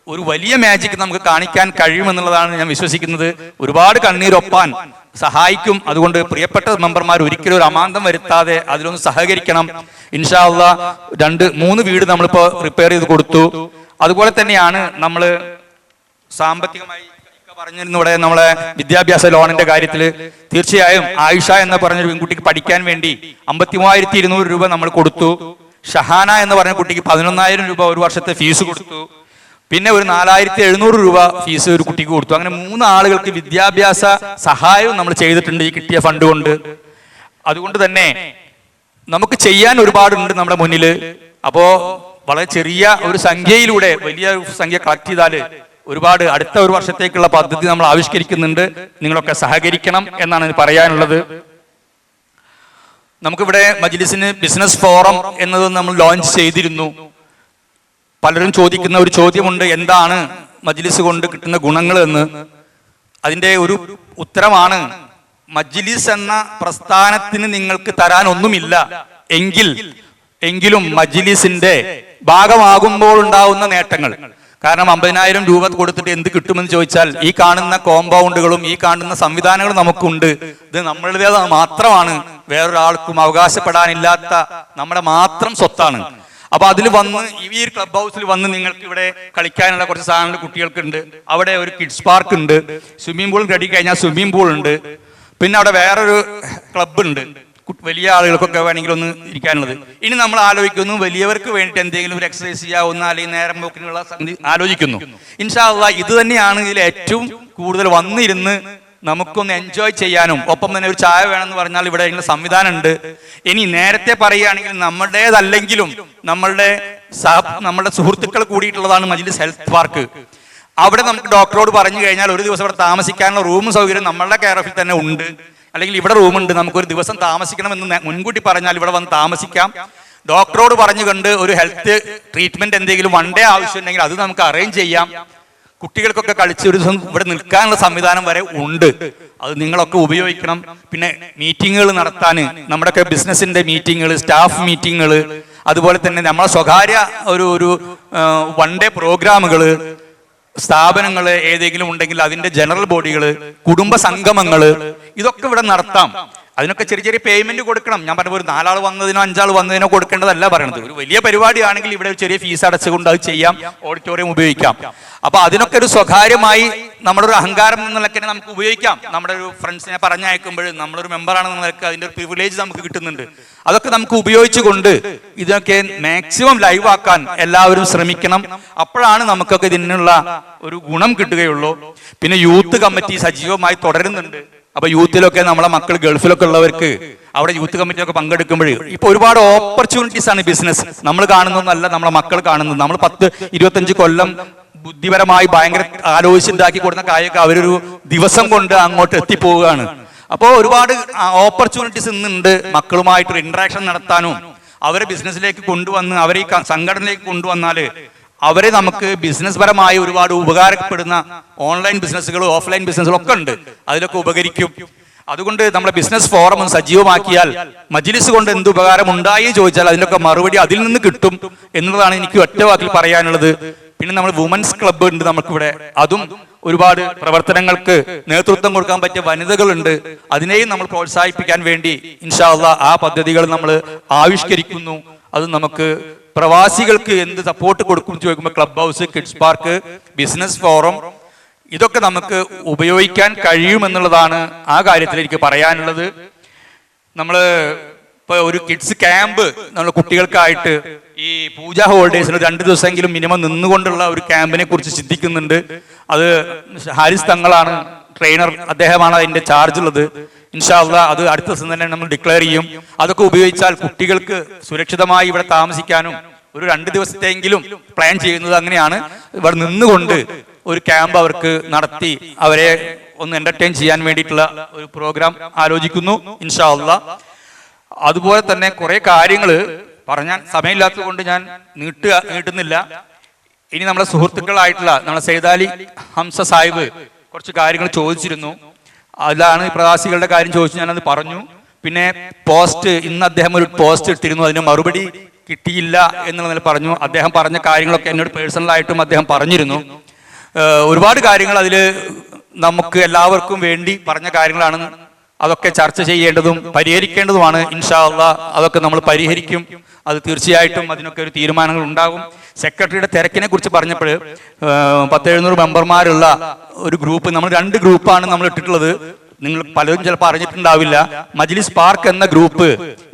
[SPEAKER 4] ഒരു വലിയ മാജിക് നമുക്ക് കാണിക്കാൻ കഴിയുമെന്നുള്ളതാണ് ഞാൻ വിശ്വസിക്കുന്നത്. ഒരുപാട് കണ്ണീരൊപ്പാൻ സഹായിക്കും. അതുകൊണ്ട് പ്രിയപ്പെട്ട മെമ്പർമാർ ഒരിക്കലും ഒരു അമാന്തം വരുത്താതെ അതിലൊന്ന് സഹകരിക്കണം. ഇൻഷാ അല്ലാഹ് 2-3 വീട് നമ്മളിപ്പോൾ റിപ്പയർ ചെയ്ത് കൊടുത്തു. അതുപോലെ തന്നെയാണ് നമ്മൾ സാമ്പത്തികമായി പറഞ്ഞിരുന്നു ഇവിടെ നമ്മളെ വിദ്യാഭ്യാസ ലോണിന്റെ കാര്യത്തിൽ. തീർച്ചയായും ആയിഷ എന്ന് പറഞ്ഞൊരു പെൺകുട്ടിക്ക് പഠിക്കാൻ വേണ്ടി 53,200 രൂപ നമ്മൾ കൊടുത്തു. ഷഹാന എന്ന് പറഞ്ഞ കുട്ടിക്ക് 11,000 രൂപ ഒരു വർഷത്തെ ഫീസ് കൊടുത്തു. പിന്നെ ഒരു 4,700 രൂപ ഫീസ് ഒരു കുട്ടിക്ക് കൊടുത്തു. അങ്ങനെ 3 ആളുകൾക്ക് വിദ്യാഭ്യാസ സഹായവും നമ്മൾ ചെയ്തിട്ടുണ്ട് ഈ കിട്ടിയ ഫണ്ട് കൊണ്ട്. അതുകൊണ്ട് തന്നെ നമുക്ക് ചെയ്യാൻ ഒരുപാടുണ്ട് നമ്മുടെ മുന്നിൽ. അപ്പോ വളരെ ചെറിയ ഒരു സംഖ്യയിലൂടെ വലിയ സംഖ്യ കളക്ട് ചെയ്താൽ ഒരുപാട് അടുത്ത ഒരു വർഷത്തേക്കുള്ള പദ്ധതി നമ്മൾ ആവിഷ്കരിക്കുന്നുണ്ട്. നിങ്ങളൊക്കെ സഹകരിക്കണം എന്നാണ് പറയാനുള്ളത്. നമുക്കിവിടെ മജ്ലിസിന് ബിസിനസ് ഫോറം എന്നത് നമ്മൾ ലോഞ്ച് ചെയ്തിരുന്നു. പലരും ചോദിക്കുന്ന ഒരു ചോദ്യമുണ്ട്, എന്താണ് മജ്ലിസ് കൊണ്ട് കിട്ടുന്ന ഗുണങ്ങൾ എന്ന്. അതിന്റെ ഒരു ഉത്തരമാണ്, മജ്ലിസ് എന്ന പ്രസ്ഥാനത്തിന് നിങ്ങൾക്ക് തരാൻ ഒന്നുമില്ല എങ്കിലും മജ്ലിസിന്റെ ഭാഗമാകുമ്പോൾ ഉണ്ടാവുന്ന നേട്ടങ്ങൾ. കാരണം 50,000 രൂപ കൊടുത്തിട്ട് എന്ത് കിട്ടുമെന്ന് ചോദിച്ചാൽ ഈ കാണുന്ന കോമ്പൗണ്ടുകളും ഈ കാണുന്ന സംവിധാനങ്ങളും നമുക്കുണ്ട്. ഇത് നമ്മളുടേത് മാത്രമാണ്, വേറൊരാൾക്കും അവകാശപ്പെടാനില്ലാത്ത നമ്മുടെ മാത്രം സ്വത്താണ്. അപ്പൊ അതിൽ വന്ന് ഈ ക്ലബ് ഹൗസിൽ വന്ന് നിങ്ങൾക്ക് ഇവിടെ കളിക്കാനുള്ള കുറച്ച് സാധനങ്ങൾ കുട്ടികൾക്കുണ്ട്. അവിടെ ഒരു കിഡ്സ് പാർക്ക് ഉണ്ട്, സ്വിമ്മിംഗ് പൂൾ റെഡി കഴിഞ്ഞാൽ സ്വിമ്മിംഗ് പൂൾ ഉണ്ട്. പിന്നെ അവിടെ വേറൊരു ക്ലബ് ഉണ്ട്, വലിയ ആളുകൾക്കൊക്കെ വേണമെങ്കിൽ ഒന്ന് ഇരിക്കാനുള്ളത്. ഇനി നമ്മൾ ആലോചിക്കുന്നു വലിയവർക്ക് വേണ്ടിയിട്ട് എന്തെങ്കിലും ഒരു എക്സസൈസ് ചെയ്യാവുന്ന അല്ലെങ്കിൽ നേരം പോക്കിനുള്ള സംഗതി ആലോചിക്കുന്നു. ഇൻഷാ അല്ലാഹ് ഇത് തന്നെയാണ് ഇതിൽ ഏറ്റവും കൂടുതൽ വന്നിരുന്ന് നമുക്കൊന്ന് എൻജോയ് ചെയ്യാനും ഒപ്പം തന്നെ ഒരു ചായ വേണമെന്ന് പറഞ്ഞാൽ ഇവിടെ സംവിധാനം ഉണ്ട്. ഇനി നേരത്തെ പറയുകയാണെങ്കിൽ നമ്മുടേതല്ലെങ്കിലും നമ്മളുടെ സുഹൃത്തുക്കൾ കൂടിയിട്ടുള്ളതാണ് മജ്ലിസ് ഹെൽത്ത് പാർക്ക്. അവിടെ നമുക്ക് ഡോക്ടറോട് പറഞ്ഞു കഴിഞ്ഞാൽ ഒരു ദിവസം ഇവിടെ താമസിക്കാനുള്ള റൂം സൗകര്യം നമ്മളുടെ കെയർ ഓഫിൽ തന്നെ ഉണ്ട്. അല്ലെങ്കിൽ ഇവിടെ റൂമുണ്ട്, നമുക്കൊരു ദിവസം താമസിക്കണമെന്ന് മുൻകൂട്ടി പറഞ്ഞാൽ ഇവിടെ വന്ന് താമസിക്കാം. ഡോക്ടറോട് പറഞ്ഞുകൊണ്ട് ഒരു ഹെൽത്ത് ട്രീറ്റ്മെന്റ് എന്തെങ്കിലും വൺ ഡേ ആവശ്യമുണ്ടെങ്കിൽ അത് നമുക്ക് അറേഞ്ച് ചെയ്യാം. കുട്ടികൾക്കൊക്കെ കളിച്ച് ഒരു ദിവസം ഇവിടെ നിൽക്കാനുള്ള സംവിധാനം വരെ ഉണ്ട്. അത് നിങ്ങളൊക്കെ ഉപയോഗിക്കണം. പിന്നെ മീറ്റിങ്ങുകൾ നടത്താൻ നമ്മുടെയൊക്കെ ബിസിനസിന്റെ മീറ്റിങ്ങുകൾ, സ്റ്റാഫ് മീറ്റിങ്ങുകൾ, അതുപോലെ തന്നെ നമ്മളെ സ്വകാര്യ ഒരു വൺ ഡേ പ്രോഗ്രാമുകൾ, സ്ഥാപനങ്ങൾ ഏതെങ്കിലും ഉണ്ടെങ്കിൽ അതിന്റെ ജനറൽ ബോഡികൾ, കുടുംബ സംഗമങ്ങൾ, ഇതൊക്കെ ഇവിടെ നടത്താം. അതിനൊക്കെ ചെറിയ ചെറിയ പേയ്മെന്റ് കൊടുക്കണം. ഞാൻ പറഞ്ഞ ഒരു 4 ആൾ വന്നതിനോ 5 ആൾ വന്നതിനോ കൊടുക്കേണ്ടതല്ല പറയണത്. ഒരു വലിയ പരിപാടിയാണെങ്കിൽ ഇവിടെ ചെറിയ ഫീസ് അടച്ചുകൊണ്ട് അത് ചെയ്യാം, ഓഡിറ്റോറിയം ഉപയോഗിക്കാം. അപ്പൊ അതിനൊക്കെ ഒരു സ്വകാര്യമായി നമ്മുടെ ഒരു അഹങ്കാരം എന്നുള്ളതൊക്കെ നമുക്ക് ഉപയോഗിക്കാം. നമ്മുടെ ഒരു ഫ്രണ്ട്സിനെ പറഞ്ഞയക്കുമ്പോൾ നമ്മളൊരു മെമ്പറാണെന്ന് നിലക്ക് അതിന്റെ ഒരു പ്രിവിലേജ് നമുക്ക് കിട്ടുന്നുണ്ട്. അതൊക്കെ നമുക്ക് ഉപയോഗിച്ചുകൊണ്ട് ഇതൊക്കെ മാക്സിമം ലൈവ് ആക്കാൻ എല്ലാവരും ശ്രമിക്കണം. അപ്പോഴാണ് നമുക്കൊക്കെ ഇതിനുള്ള ഒരു ഗുണം കിട്ടുകയുള്ളൂ. പിന്നെ യൂത്ത് കമ്മിറ്റി സജീവമായി തുടരുന്നുണ്ട്. അപ്പൊ യൂത്തിലൊക്കെ നമ്മളെ മക്കൾ ഗൾഫിലൊക്കെ ഉള്ളവർക്ക് അവിടെ യൂത്ത് കമ്മിറ്റിയൊക്കെ പങ്കെടുക്കുമ്പോൾ ഇപ്പൊ ഒരുപാട് ഓപ്പർച്യൂണിറ്റീസ് ആണ് ബിസിനസ്. നമ്മൾ കാണുന്നതല്ല നമ്മളെ മക്കൾ കാണുന്നത്. നമ്മൾ 10-25 കൊല്ലം ബുദ്ധിപരമായി ഭയങ്കര ആലോചിച്ചുണ്ടാക്കി കൊടുക്കുന്ന കാര്യമൊക്കെ അവരൊരു ദിവസം കൊണ്ട് അങ്ങോട്ട് എത്തിപ്പോവുകയാണ്. അപ്പോൾ ഒരുപാട് ഓപ്പർച്യൂണിറ്റീസ് ഇന്നുണ്ട്. മക്കളുമായിട്ടൊരു ഇന്ററാക്ഷൻ നടത്താനും അവരെ ബിസിനസ്സിലേക്ക് കൊണ്ടുവന്ന് അവരെ ഈ സംഘടനയിലേക്ക് കൊണ്ടുവന്നാല് അവരെ നമുക്ക് ബിസിനസ് പരമായി ഒരുപാട് ഉപകാരപ്പെടുന്ന ഓൺലൈൻ ബിസിനസ്സുകളും ഓഫ്ലൈൻ ബിസിനസ്സുകളും ഒക്കെ ഉണ്ട്. അതിലൊക്കെ ഉപകരിക്കും. അതുകൊണ്ട് നമ്മുടെ ബിസിനസ് ഫോറം സജീവമാക്കിയാൽ മജ്ലിസ് കൊണ്ട് എന്ത് ഉപകാരം ഉണ്ടായി ചോദിച്ചാൽ അതിനൊക്കെ മറുപടി അതിൽ നിന്ന് കിട്ടും എന്നുള്ളതാണ് എനിക്ക് ഒറ്റ വാക്കിൽ പറയാനുള്ളത്. പിന്നെ നമ്മൾ വുമൻസ് ക്ലബ്ബ് ഉണ്ട് നമുക്കിവിടെ. അതും ഒരുപാട് പ്രവർത്തനങ്ങൾക്ക് നേതൃത്വം കൊടുക്കാൻ പറ്റിയ വനിതകളുണ്ട്. അതിനെയും നമ്മൾ പ്രോത്സാഹിപ്പിക്കാൻ വേണ്ടി ഇൻഷാ അല്ലാഹ് ആ പദ്ധതികൾ നമ്മൾ ആവിഷ്കരിക്കുന്നു. അത് നമുക്ക് പ്രവാസികൾക്ക് എന്ത് സപ്പോർട്ട് കൊടുക്കും ചോദിക്കുമ്പോൾ club house, kids park, business forum, ഇതൊക്കെ നമുക്ക് ഉപയോഗിക്കാൻ കഴിയുമെന്നുള്ളതാണ് ആ കാര്യത്തിൽ എനിക്ക് പറയാനുള്ളത്. നമ്മൾ ഇപ്പൊ ഒരു കിഡ്സ് ക്യാമ്പ് നമ്മൾ കുട്ടികൾക്കായിട്ട് ഈ പൂജ ഹോളിഡേയ്സിന് 2 ദിവസമെങ്കിലും മിനിമം നിന്നുകൊണ്ടുള്ള ഒരു ക്യാമ്പിനെ കുറിച്ച് ചിന്തിക്കുന്നുണ്ട്. അത് ഹാരിസ് തങ്ങളാണ് ട്രെയിനർ, അദ്ദേഹമാണ് അതിന്റെ ചാർജ് ഉള്ളത്. ഇൻഷാ അല്ലാഹ് അത് അടുത്ത ദിവസം തന്നെ നമ്മൾ ഡിക്ലെയർ ചെയ്യും. അതൊക്കെ ഉപയോഗിച്ചാൽ കുട്ടികൾക്ക് സുരക്ഷിതമായി ഇവിടെ താമസിക്കാനും ഒരു 2 ദിവസത്തെങ്കിലും പ്ലാൻ ചെയ്യുന്നത് അങ്ങനെയാണ്. ഇവിടെ നിന്നുകൊണ്ട് ഒരു ക്യാമ്പ് അവർക്ക് നടത്തി അവരെ ഒന്ന് എന്റർടൈൻ ചെയ്യാൻ വേണ്ടിയിട്ടുള്ള ഒരു പ്രോഗ്രാം ആലോചിക്കുന്നു ഇൻഷാ അല്ലാഹ്. അതുപോലെ തന്നെ കുറെ കാര്യങ്ങൾ പറഞ്ഞാൽ സമയമില്ലാത്തത് കൊണ്ട് ഞാൻ നീട്ടുന്നില്ല. ഇനി നമ്മളെ സുഹൃത്തുക്കളായിട്ടുള്ള നമ്മളെ സൈദാലി ഹംസ സാഹിബ് കുറച്ച് കാര്യങ്ങൾ ചോദിച്ചിരുന്നു. അതിലാണ് പ്രവാസികളുടെ കാര്യം ചോദിച്ചു, ഞാനത് പറഞ്ഞു. പിന്നെ പോസ്റ്റ്, ഇന്ന് അദ്ദേഹം ഒരു പോസ്റ്റ് ഇട്ടിരുന്നു, അതിന് മറുപടി കിട്ടിയില്ല എന്നുള്ളതിൽ പറഞ്ഞു. അദ്ദേഹം പറഞ്ഞ കാര്യങ്ങളൊക്കെ എന്നോട് പേഴ്സണലായിട്ടും അദ്ദേഹം പറഞ്ഞിരുന്നു. ഒരുപാട് കാര്യങ്ങൾ അതിൽ നമുക്ക് എല്ലാവർക്കും വേണ്ടി പറഞ്ഞ കാര്യങ്ങളാണ്. അതൊക്കെ ചർച്ച ചെയ്യേണ്ടതും പരിഹരിക്കേണ്ടതുമാണ്. ഇൻഷാ അല്ലാഹ് അതൊക്കെ നമ്മൾ പരിഹരിക്കും. അത് തീർച്ചയായിട്ടും അതിനൊക്കെ ഒരു തീരുമാനങ്ങൾ ഉണ്ടാകും. സെക്രട്ടറിയുടെ തിരക്കിനെ കുറിച്ച് പറഞ്ഞപ്പോൾ 700 മെമ്പർമാരുള്ള ഒരു ഗ്രൂപ്പ്, നമ്മൾ 2 ഗ്രൂപ്പാണ് നമ്മൾ ഇട്ടിട്ടുള്ളത്. നിങ്ങൾ പലരും ചിലപ്പോൾ അറിഞ്ഞിട്ടുണ്ടാവില്ല. മജ്ലിസ് പാർക്ക് എന്ന ഗ്രൂപ്പ്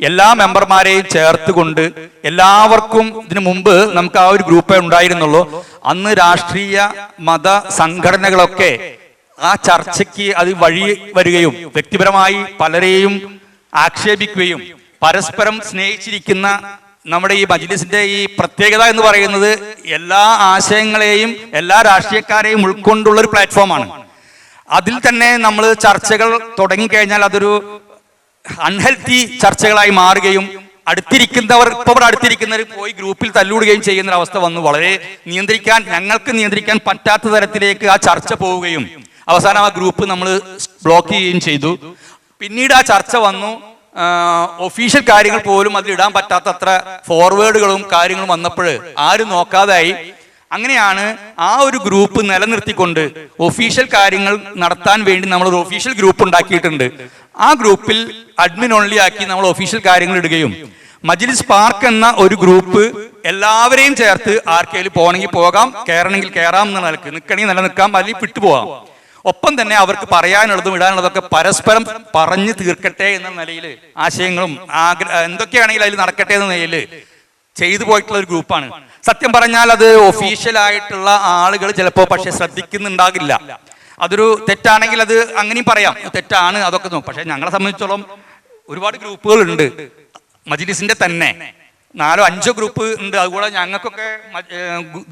[SPEAKER 4] എല്ലാ മെമ്പർമാരെയും ചേർത്തുകൊണ്ട് എല്ലാവർക്കും, ഇതിനു മുമ്പ് നമുക്ക് ആ ഒരു ഗ്രൂപ്പേ ഉണ്ടായിരുന്നുള്ളൂ. അന്ന് രാഷ്ട്രീയ മത സംഘടനകളൊക്കെ ആ ചർച്ചയ്ക്ക് അത് വഴി വരികയും വ്യക്തിപരമായി പലരെയും ആക്ഷേപിക്കുകയും പരസ്പരം സ്നേഹിച്ചിരിക്കുന്ന നമ്മുടെ ഈ മജ്ലിസിന്റെ ഈ പ്രത്യേകത എന്ന് പറയുന്നത് എല്ലാ ആശയങ്ങളെയും എല്ലാ രാഷ്ട്രീയക്കാരെയും ഉൾക്കൊണ്ടുള്ള ഒരു പ്ലാറ്റ്ഫോമാണ്. അതിൽ തന്നെ നമ്മൾ ചർച്ചകൾ തുടങ്ങിക്കഴിഞ്ഞാൽ അതൊരു അൺഹെൽത്തി ചർച്ചകളായി മാറുകയും അടുത്തിരിക്കുന്നവർ ഇപ്പോൾ അടുത്തിരിക്കുന്നവർ പോയി ഗ്രൂപ്പിൽ തല്ലൂടുകയും ചെയ്യുന്ന അവസ്ഥ വന്നു. വളരെ ഞങ്ങൾക്ക് നിയന്ത്രിക്കാൻ പറ്റാത്ത തരത്തിലേക്ക് ആ ചർച്ച പോവുകയും അവസാനം ആ ഗ്രൂപ്പ് നമ്മൾ ബ്ലോക്ക് ചെയ്യുകയും ചെയ്തു. പിന്നീട് ആ ചർച്ച വന്നു, ഒഫീഷ്യൽ കാര്യങ്ങൾ പോലും അതിലിടാൻ പറ്റാത്തത്ര ഫോർവേഡുകളും കാര്യങ്ങളും വന്നപ്പോൾ ആരും നോക്കാതായി. അങ്ങനെയാണ് ആ ഒരു ഗ്രൂപ്പ് നിലനിർത്തിക്കൊണ്ട് ഒഫീഷ്യൽ കാര്യങ്ങൾ നടത്താൻ വേണ്ടി നമ്മൾ ഒരു ഒഫീഷ്യൽ ഗ്രൂപ്പ് ഉണ്ടാക്കിയിട്ടുണ്ട്. ആ ഗ്രൂപ്പിൽ അഡ്മിൻ ഓൺലി ആക്കി നമ്മൾ ഒഫീഷ്യൽ കാര്യങ്ങൾ ഇടുകയും മജ്ലിസ് പാർക്ക് എന്ന ഒരു ഗ്രൂപ്പ് എല്ലാവരെയും ചേർത്ത് ആർക്കെങ്കിലും പോകണമെങ്കിൽ പോകാം, കയറണമെങ്കിൽ കയറാം എന്ന നിലക്ക്, നിൽക്കണമെങ്കിൽ നിലനിൽക്കാം, അല്ലെങ്കിൽ വിട്ടുപോകാം. ഒപ്പം തന്നെ അവർക്ക് പറയാനുള്ളതും ഇടാനുള്ളതൊക്കെ പരസ്പരം പറഞ്ഞു തീർക്കട്ടെ എന്ന നിലയിൽ ആശയങ്ങളും എന്തൊക്കെയാണെങ്കിലും അതിൽ നടക്കട്ടെ എന്ന നിലയിൽ ചെയ്തു പോയിട്ടുള്ള ഒരു ഗ്രൂപ്പാണ്. സത്യം പറഞ്ഞാൽ അത് ഒഫീഷ്യലായിട്ടുള്ള ആളുകൾ ചിലപ്പോൾ പക്ഷെ ശ്രദ്ധിക്കുന്നുണ്ടാകില്ല. അതൊരു തെറ്റാണെങ്കിൽ അത് അങ്ങനെയും പറയാം, തെറ്റാണ് അതൊക്കെ നോക്കും. പക്ഷെ ഞങ്ങളെ സംബന്ധിച്ചോളം ഒരുപാട് ഗ്രൂപ്പുകൾ ഉണ്ട് മജ്ലിസിന്റെ തന്നെ, 4-5 ഗ്രൂപ്പ് ഉണ്ട്. അതുകൂടെ ഞങ്ങൾക്കൊക്കെ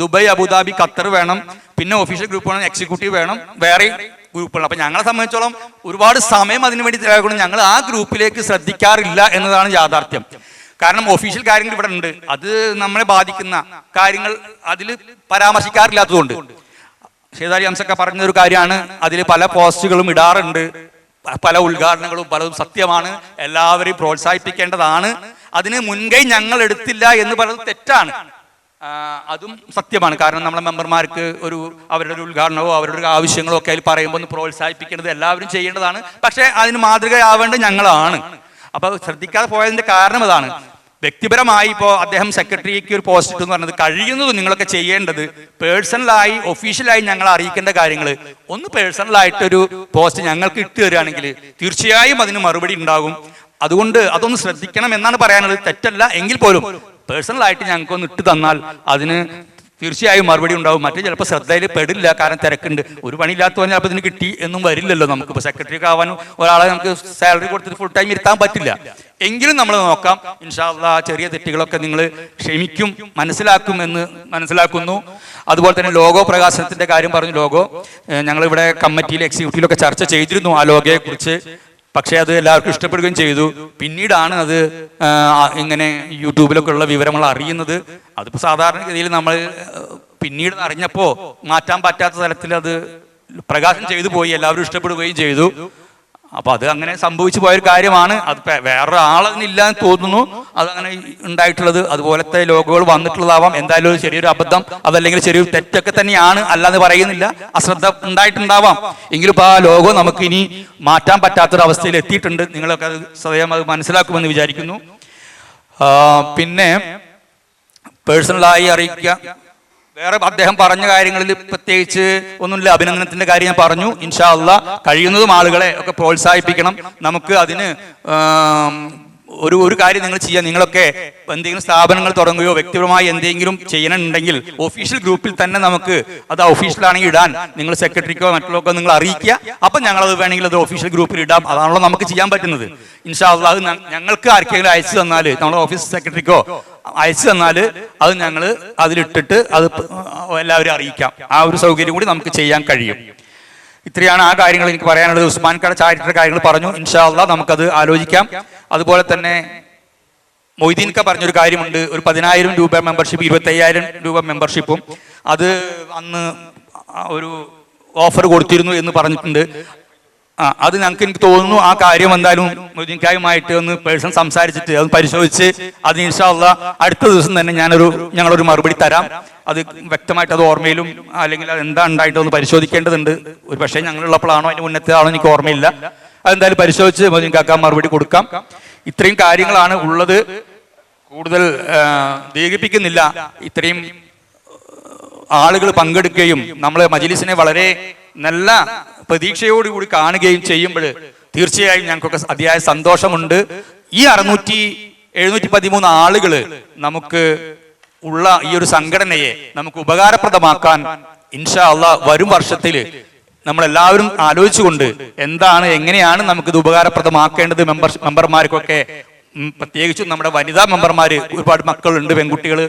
[SPEAKER 4] ദുബായ്, അബുദാബി, ഖത്തർ വേണം, പിന്നെ ഒഫീഷ്യൽ ഗ്രൂപ്പ് വേണം, എക്സിക്യൂട്ടീവ് വേണം, വേറെ ഗ്രൂപ്പുകൾ. അപ്പൊ ഞങ്ങളെ സംബന്ധിച്ചോളം ഒരുപാട് സമയം അതിനു വേണ്ടി ചിലവാക്കണം. ഞങ്ങൾ ആ ഗ്രൂപ്പിലേക്ക് ശ്രദ്ധിക്കാറില്ല എന്നതാണ് യാഥാർത്ഥ്യം. കാരണം ഒഫീഷ്യൽ കാര്യങ്ങൾ ഇവിടെ ഉണ്ട്, അത് നമ്മളെ ബാധിക്കുന്ന കാര്യങ്ങൾ അതിൽ പരാമർശിക്കാറില്ലാത്തതുകൊണ്ട്. ഷേദാലി ഹംസക്ക പറഞ്ഞൊരു കാര്യമാണ്, അതിൽ പല പോസ്റ്റുകളും ഇടാറുണ്ട്, പല ഉദ്ഘാടനങ്ങളും പലതും സത്യമാണ്, എല്ലാവരെയും പ്രോത്സാഹിപ്പിക്കേണ്ടതാണ്. അതിന് മുൻകൈ ഞങ്ങൾ എടുത്തില്ല എന്ന് പറയുന്നത് തെറ്റാണ്, അതും സത്യമാണ്. കാരണം നമ്മളെ മെമ്പർമാർക്ക് അവരുടെ ഒരു ഉദ്ഘാടനമോ അവരുടെ ഒരു ആവശ്യങ്ങളോ ഒക്കെ അതിൽ പറയുമ്പോൾ ഒന്ന് പ്രോത്സാഹിപ്പിക്കേണ്ടത് എല്ലാവരും ചെയ്യേണ്ടതാണ്. പക്ഷേ അതിന് മാതൃകയാവേണ്ടത് ഞങ്ങളാണ്. അപ്പൊ ശ്രദ്ധിക്കാതെ പോയതിന്റെ കാരണം അതാണ്. വ്യക്തിപരമായി ഇപ്പോൾ അദ്ദേഹം സെക്രട്ടറിക്ക് ഒരു പോസ്റ്റ് ഇട്ടെന്ന് പറഞ്ഞത് കഴിയുന്നതും നിങ്ങളൊക്കെ ചെയ്യേണ്ടത് പേഴ്സണലായി ഒഫീഷ്യലായി ഞങ്ങൾ അറിയിക്കേണ്ട കാര്യങ്ങൾ ഒന്ന് പേഴ്സണലായിട്ടൊരു പോസ്റ്റ് ഞങ്ങൾക്ക് ഇട്ട് തരികയാണെങ്കിൽ തീർച്ചയായും അതിന് മറുപടി ഉണ്ടാകും. അതുകൊണ്ട് അതൊന്ന് ശ്രദ്ധിക്കണം എന്നാണ് പറയാനുള്ളത്. തെറ്റല്ല എങ്കിൽ പോലും പേഴ്സണലായിട്ട് ഞങ്ങൾക്കൊന്ന് ഇട്ട് തന്നാൽ അതിന് തീർച്ചയായും മറുപടി ഉണ്ടാവും. മറ്റേ ചിലപ്പോൾ ശ്രദ്ധയിൽ പെടില്ല, കാരണം തിരക്കുണ്ട്. ഒരു പണിയില്ലാത്ത പറഞ്ഞാൽ അപ്പോൾ ഇതിന് കിട്ടി എന്നും വരില്ലല്ലോ. നമുക്കിപ്പോൾ സെക്രട്ടറിക്ക് ആവാനും ഒരാളെ നമുക്ക് സാലറി കൊടുത്തിട്ട് ഫുൾ ടൈം ഇരുത്താൻ പറ്റില്ല. എങ്കിലും നമ്മൾ നോക്കാം. ഇൻഷാ അല്ലാഹ് ചെറിയ തെറ്റുകളൊക്കെ നിങ്ങൾ ക്ഷമിക്കും, മനസ്സിലാക്കുമെന്ന് മനസ്സിലാക്കുന്നു. അതുപോലെ തന്നെ ലോഗോ പ്രകാശനത്തിന്റെ കാര്യം പറഞ്ഞു. ലോഗോ ഞങ്ങളിവിടെ കമ്മിറ്റിയിൽ എക്സിക്യൂട്ടീവിലൊക്കെ ചർച്ച ചെയ്തിരുന്നു ആ ലോഗോയെ കുറിച്ച്. പക്ഷേ അത് എല്ലാവർക്കും ഇഷ്ടപ്പെടുകയും ചെയ്തു. പിന്നീടാണ് അത് ഇങ്ങനെ യൂട്യൂബിലൊക്കെ ഉള്ള വിവരങ്ങൾ അറിയുന്നത്. അതിപ്പോൾ സാധാരണഗതിയിൽ നമ്മൾ പിന്നീട് അറിഞ്ഞപ്പോൾ മാറ്റാൻ പറ്റാത്ത തരത്തിൽ അത് പ്രകാശനം ചെയ്തു പോയി, എല്ലാവരും ഇഷ്ടപ്പെടുകയും ചെയ്തു. അപ്പൊ അത് അങ്ങനെ സംഭവിച്ചു പോയൊരു കാര്യമാണ്. അത് വേറൊരാളതിനില്ല എന്ന് തോന്നുന്നു അതങ്ങനെ ഉണ്ടായിട്ടുള്ളത്. അതുപോലത്തെ ലോഗോകൾ വന്നിട്ടുള്ളതാവാം. എന്തായാലും ഒരു ചെറിയൊരു അബദ്ധം, അതല്ലെങ്കിൽ ചെറിയൊരു തെറ്റൊക്കെ തന്നെയാണ്, അല്ലാതെ പറയുന്നില്ല. അശ്രദ്ധ ഉണ്ടായിട്ടുണ്ടാവാം. എങ്കിലും ഇപ്പോൾ ആ ലോഗോ നമുക്ക് ഇനി മാറ്റാൻ പറ്റാത്തൊരവസ്ഥയിൽ എത്തിയിട്ടുണ്ട്. നിങ്ങളൊക്കെ അത് സ്വയം അത് മനസ്സിലാക്കുമെന്ന് വിചാരിക്കുന്നു. പിന്നെ പേഴ്സണലായി അറിയിക്കുക, വേറെ അദ്ദേഹം പറഞ്ഞ കാര്യങ്ങളിൽ പ്രത്യേകിച്ച് ഒന്നുമില്ല. അഭിനന്ദനത്തിന്റെ കാര്യം ഞാൻ പറഞ്ഞു. ഇൻഷാ അല്ലാഹ് കഴിയുന്നതും ആളുകളെ ഒക്കെ പ്രോത്സാഹിപ്പിക്കണം. നമുക്ക് അതിന് ഒരു കാര്യം നിങ്ങൾ ചെയ്യാം. നിങ്ങളൊക്കെ എന്തെങ്കിലും സ്ഥാപനങ്ങൾ തുടങ്ങുകയോ വ്യക്തിപരമായി എന്തെങ്കിലും ചെയ്യണമെന്നുണ്ടെങ്കിൽ ഒഫീഷ്യൽ ഗ്രൂപ്പിൽ തന്നെ നമുക്ക് അത് ഒഫീഷ്യലാണെങ്കിൽ ഇടാൻ നിങ്ങൾ സെക്രട്ടറിക്കോ മറ്റുള്ളവർക്കോ നിങ്ങൾ അറിയിക്കുക. അപ്പം ഞങ്ങളത് വേണമെങ്കിൽ അത് ഒഫീഷ്യൽ ഗ്രൂപ്പിൽ ഇടാം. അതാണല്ലോ നമുക്ക് ചെയ്യാൻ പറ്റുന്നത്. ഇൻഷാ അല്ലാഹ് അത് ഞങ്ങൾക്ക് ആർക്കെങ്കിലും അയച്ചു തന്നാൽ, നമ്മുടെ ഓഫീസ് സെക്രട്ടറിക്കോ അയച്ചു തന്നാൽ അത് ഞങ്ങൾ അതിലിട്ടിട്ട് അത് എല്ലാവരും അറിയിക്കാം. ആ ഒരു സൗകര്യം കൂടി നമുക്ക് ചെയ്യാൻ കഴിയും. ഇത്രയാണ് ആ കാര്യങ്ങൾ എനിക്ക് പറയാനുള്ളത്. ഉസ്മാൻ കട ചാരിറ്റിയുടെ കാര്യങ്ങൾ പറഞ്ഞു. ഇൻഷാ അല്ലാഹ് നമുക്കത് ആലോചിക്കാം. അതുപോലെ തന്നെ മൊയ്തീൻക പറഞ്ഞൊരു കാര്യമുണ്ട്, ഒരു 10,000 രൂപ മെമ്പർഷിപ്പ്, 25,000 രൂപ മെമ്പർഷിപ്പും അത് അന്ന് ഒരു ഓഫർ കൊടുത്തിരുന്നു എന്ന് പറഞ്ഞിട്ടുണ്ട്. അത് എനിക്ക് തോന്നുന്നു ആ കാര്യം എന്തായാലും മൊയ്തീൻകായുമായിട്ട് ഒന്ന് പേഴ്സൺ സംസാരിച്ചിട്ട് അത് പരിശോധിച്ച് അത് ഇൻഷാ അല്ലാഹ് അടുത്ത ദിവസം തന്നെ ഞങ്ങളൊരു മറുപടി തരാം. അത് വ്യക്തമായിട്ട് അത് ഓർമ്മയിലും അല്ലെങ്കിൽ അത് എന്താ ഉണ്ടായിട്ടൊന്ന് പരിശോധിക്കേണ്ടതുണ്ട്. ഒരു പക്ഷേ ഞങ്ങളുള്ളപ്പോഴാണോ അതിന് മുന്നത്തെ ആണോ എനിക്ക് ഓർമ്മയില്ല. അതെന്തായാലും പരിശോധിച്ച് മൊയ്തീൻകാക്കാൻ മറുപടി കൊടുക്കാം. ഇത്രയും കാര്യങ്ങളാണ് ഉള്ളത്. കൂടുതൽ ദീർഘിപ്പിക്കുന്നില്ല. ഇത്രയും ആളുകൾ പങ്കെടുക്കുകയും നമ്മളെ മജ്‌ലിസിനെ വളരെ നല്ല പ്രതീക്ഷയോടുകൂടി കാണുകയും ചെയ്യുമ്പോൾ തീർച്ചയായും ഞങ്ങൾക്കൊക്കെ അതിയായ സന്തോഷമുണ്ട്. ഈ 713 ആളുകൾ നമുക്ക് ഉള്ള ഈ ഒരു സംഘടനയെ നമുക്ക് ഉപകാരപ്രദമാക്കാൻ ഇൻഷാ അല്ലാഹ് വരും വർഷത്തിൽ നമ്മളെല്ലാവരും ആലോചിച്ചുകൊണ്ട് എങ്ങനെയാണ് നമുക്കിത് ഉപകാരപ്രദമാക്കേണ്ടത്, മെമ്പർമാർക്കൊക്കെ പ്രത്യേകിച്ചും നമ്മുടെ വനിതാ മെമ്പർമാർ ഒരുപാട് മക്കളുണ്ട്, പെൺകുട്ടികൾ,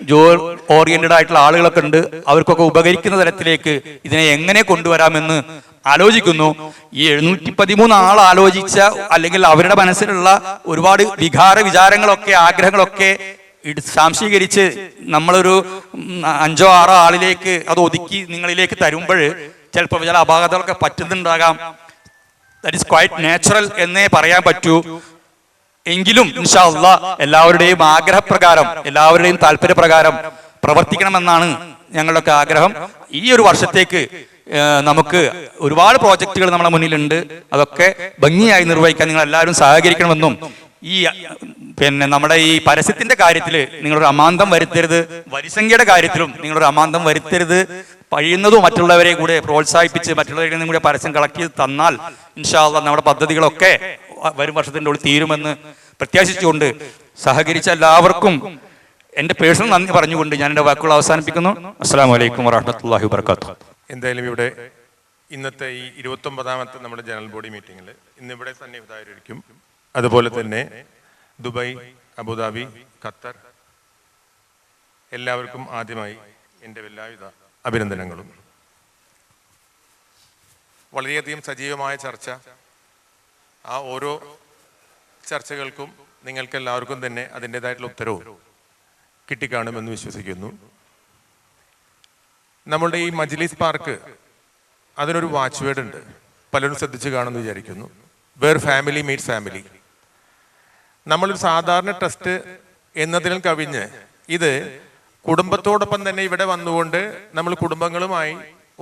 [SPEAKER 4] ജോബ് ഓറിയന്റഡ് ആയിട്ടുള്ള ആളുകളൊക്കെ ഉണ്ട്. അവർക്കൊക്കെ ഉപകരിക്കുന്ന തരത്തിലേക്ക് ഇതിനെ എങ്ങനെ കൊണ്ടുവരാമെന്ന് ആലോചിക്കുന്നു. ഈ 713 ആൾ ആലോചിച്ച അല്ലെങ്കിൽ അവരുടെ മനസ്സിലുള്ള ഒരുപാട് വിചാരങ്ങളൊക്കെ ആഗ്രഹങ്ങളൊക്കെ സാംശീകരിച്ച് നമ്മളൊരു 5 6 ആളിലേക്ക് അത് ഒതുക്കി നിങ്ങളിലേക്ക് തരുമ്പോൾ ചിലപ്പോൾ ചില അപാകതകളൊക്കെ പറ്റുന്നുണ്ടാകാം. ദാറ്റ് ഈസ് ക്വൈറ്റ് നാച്ചുറൽ എന്നേ പറയാൻ പറ്റൂ. എങ്കിലും ഇൻഷാ അല്ലാഹ് എല്ലാവരുടെയും ആഗ്രഹപ്രകാരം എല്ലാവരുടെയും താല്പര്യപ്രകാരം പ്രവർത്തിക്കണമെന്നാണ് ഞങ്ങളുടെയൊക്കെ ആഗ്രഹം. ഈ ഒരു വർഷത്തേക്ക് നമുക്ക് ഒരുപാട് പ്രോജക്റ്റുകൾ നമ്മുടെ മുന്നിലുണ്ട്. അതൊക്കെ ഭംഗിയായി നിർവഹിക്കാൻ നിങ്ങൾ എല്ലാവരും സഹകരിക്കണമെന്നും ഈ നമ്മുടെ ഈ പരസ്യത്തിന്റെ കാര്യത്തിൽ നിങ്ങളൊരു അമാന്തം വരുത്തരുത്, വരിസംഖ്യയുടെ കാര്യത്തിലും നിങ്ങളൊരു അമാന്തം വരുത്തരുത്. കഴിയുന്നതും മറ്റുള്ളവരെ കൂടെ പ്രോത്സാഹിപ്പിച്ച് മറ്റുള്ളവരിൽ നിന്നും കൂടെ പരസ്യം കളക്ട് ചെയ്ത് തന്നാൽ ഇൻഷാ അല്ലാഹ് നമ്മുടെ പദ്ധതികളൊക്കെ വരും വർഷത്തിൻ്റെ ഉള്ളിൽ തീരുമെന്ന് പ്രത്യാശിച്ചുകൊണ്ട് സഹകരിച്ച എല്ലാവർക്കും എൻ്റെ പേഴ്സണൽ നന്ദി പറഞ്ഞുകൊണ്ട് ഞാൻ എൻ്റെ വാക്കുകൾ അവസാനിപ്പിക്കുന്നു. അസ്സലാമു അലൈക്കും വറഹ്മത്തുള്ളാഹി വബറകാതുഹു.
[SPEAKER 12] എന്തായാലും ഇവിടെ ഇന്നത്തെ ഈ 29ാമത്തെ നമ്മുടെ ജനറൽ ബോഡി മീറ്റിങ്ങിൽ ഇന്നിവിടെ സന്നിഹിതരായിരിക്കും. അതുപോലെ തന്നെ ദുബായ്, അബുദാബി, ഖത്തർ എല്ലാവർക്കും ആദ്യമായി എൻ്റെ എല്ലാവിധ അഭിനന്ദനങ്ങളും. വളരെയധികം സജീവമായ ചർച്ച. ആ ഓരോ ചർച്ചകൾക്കും നിങ്ങൾക്കെല്ലാവർക്കും തന്നെ അതിൻ്റെതായിട്ടുള്ള ഉത്തരവും കിട്ടിക്കാണുമെന്ന് വിശ്വസിക്കുന്നു. നമ്മളുടെ ഈ മജ്‌ലിസ് പാർക്ക് അതിനൊരു വാച്ച് വേർഡ് ഉണ്ട്, പലരും ശ്രദ്ധിച്ചു കാണുമെന്ന് വിചാരിക്കുന്നു. Where family meets family. നമ്മളൊരു സാധാരണ ട്രസ്റ്റ് എന്നതിനും കവിഞ്ഞ് ഇത് കുടുംബത്തോടൊപ്പം തന്നെ ഇവിടെ വന്നുകൊണ്ട് നമ്മൾ കുടുംബങ്ങളുമായി